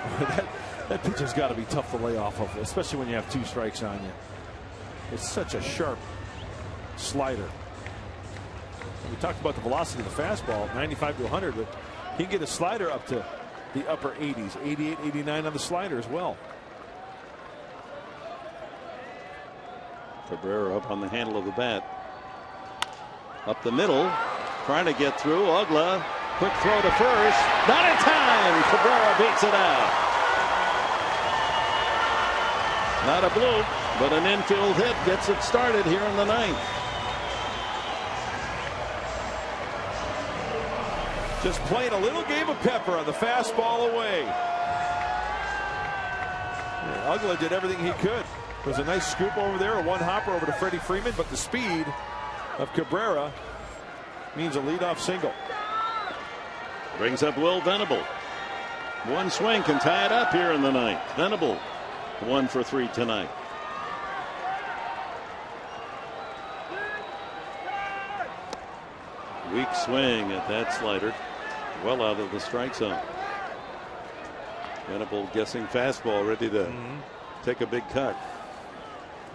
That pitch has got to be tough to lay off of, especially when you have 2 strikes on you. It's such a sharp slider. We talked about the velocity of the fastball, 95 to 100, but he can get a slider up to the upper 80s, 88, 89 on the slider as well. Cabrera up on the handle of the bat. Up the middle, trying to get through. Ugla, quick throw to first. Not in time. Cabrera beats it out. Not a bloop, but an infield hit gets it started here in the 9th. Just playing a little game of pepper on the fastball away. Ugla did everything he could. It was a nice scoop over there, a 1-hopper over to Freddie Freeman, but the speed of Cabrera means a leadoff single. Brings up Will Venable. 1 swing can tie it up here in the 9th. Venable 1 for 3 tonight. Weak swing at that slider. Well out of the strike zone. Venable guessing fastball, ready to take a big cut.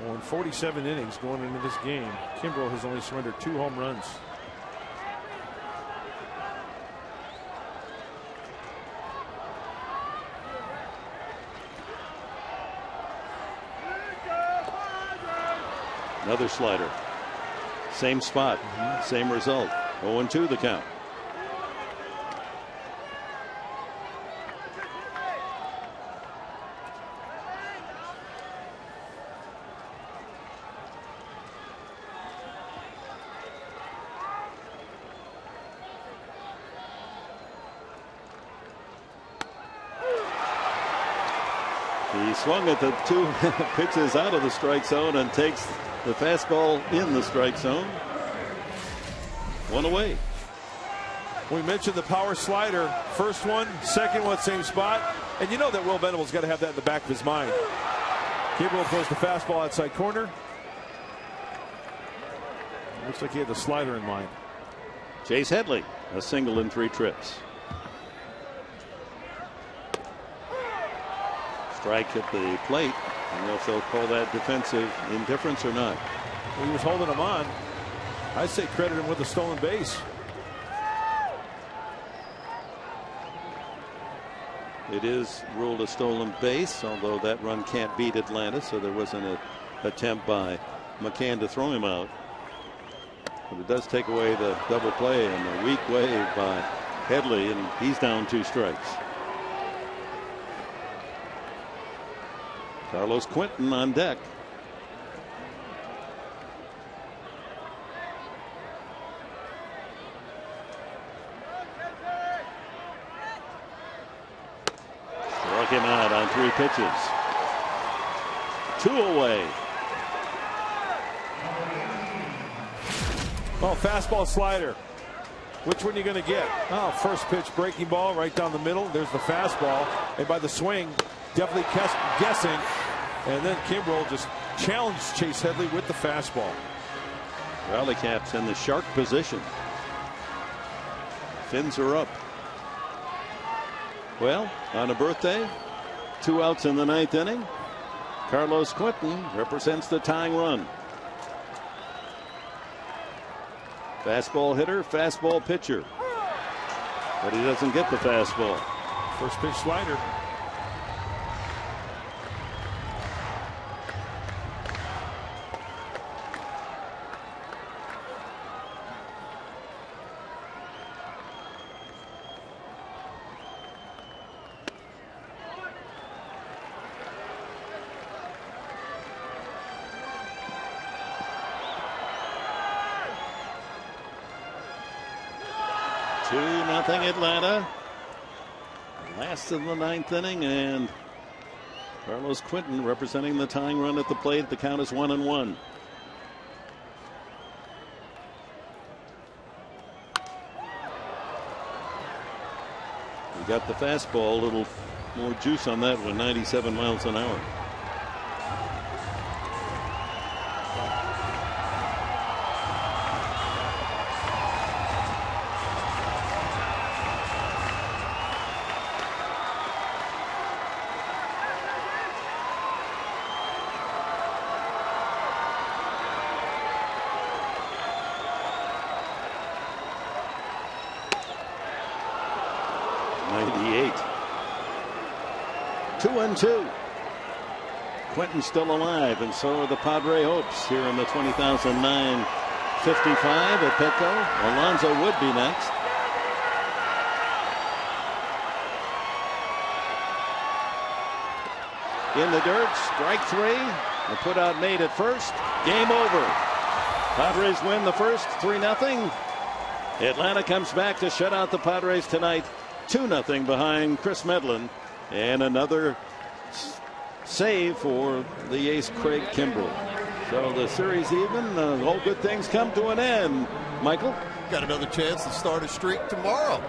Well, in 47 innings going into this game, Kimbrel has only surrendered 2 home runs. Another slider. Same spot, same result. 0-2 the count. He swung at the 2 pitches out of the strike zone and takes the fastball in the strike zone. 1 away. We mentioned the power slider. First one, second one, same spot. And you know that Will Venable's got to have that in the back of his mind. Kimbrel throws the fastball outside corner. Looks like he had the slider in mind. Chase Headley, a single in 3 trips. Strike at the plate. I don't know if they'll call that defensive indifference or not. Well, he was holding him on. I say credit him with a stolen base. It is ruled a stolen base, although that run can't beat Atlanta, so there wasn't an attempt by McCann to throw him out. But it does take away the double play and a weak wave by Headley, and he's down 2 strikes. Carlos Quentin on deck. Struck him out on 3 pitches. 2 away. Well, fastball, slider. Which one are you going to get? Oh, first pitch breaking ball right down the middle. There's the fastball. And by the swing, definitely guessing. And then Kimbrel just challenged Chase Headley with the fastball. Rally Cap's in the shark position. Fins are up. Well, on a birthday, 2 outs in the 9th inning. Carlos Quentin represents the tying run. Fastball hitter, fastball pitcher. But he doesn't get the fastball. First pitch slider. Atlanta. Last of the 9th inning, and Carlos Quentin representing the tying run at the plate. The count is 1-1. We got the fastball, a little more juice on that one, 97 miles an hour. Quentin's still alive, and so are the Padre hopes here in the 20,009 55 at Petco. Alonzo would be next. In the dirt, strike 3. The put out made at first. Game over. Padres win the first 3-0. Atlanta comes back to shut out the Padres tonight 2-0 behind Chris Medlin, and another save for the ace Craig Kimbrel. So the series even. All good things come to an end. Michael? Got another chance to start a streak tomorrow.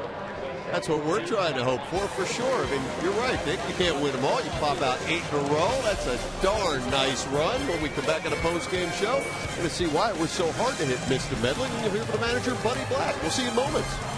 That's what we're trying to hope for sure. I mean, you're right, Dick. You can't win them all. You pop out 8 in a row. That's a darn nice run. When we come back on a post-game show, we're going to see why it was so hard to hit Mr. Medlin. And you'll hear from the manager, Buddy Black. We'll see you in moments.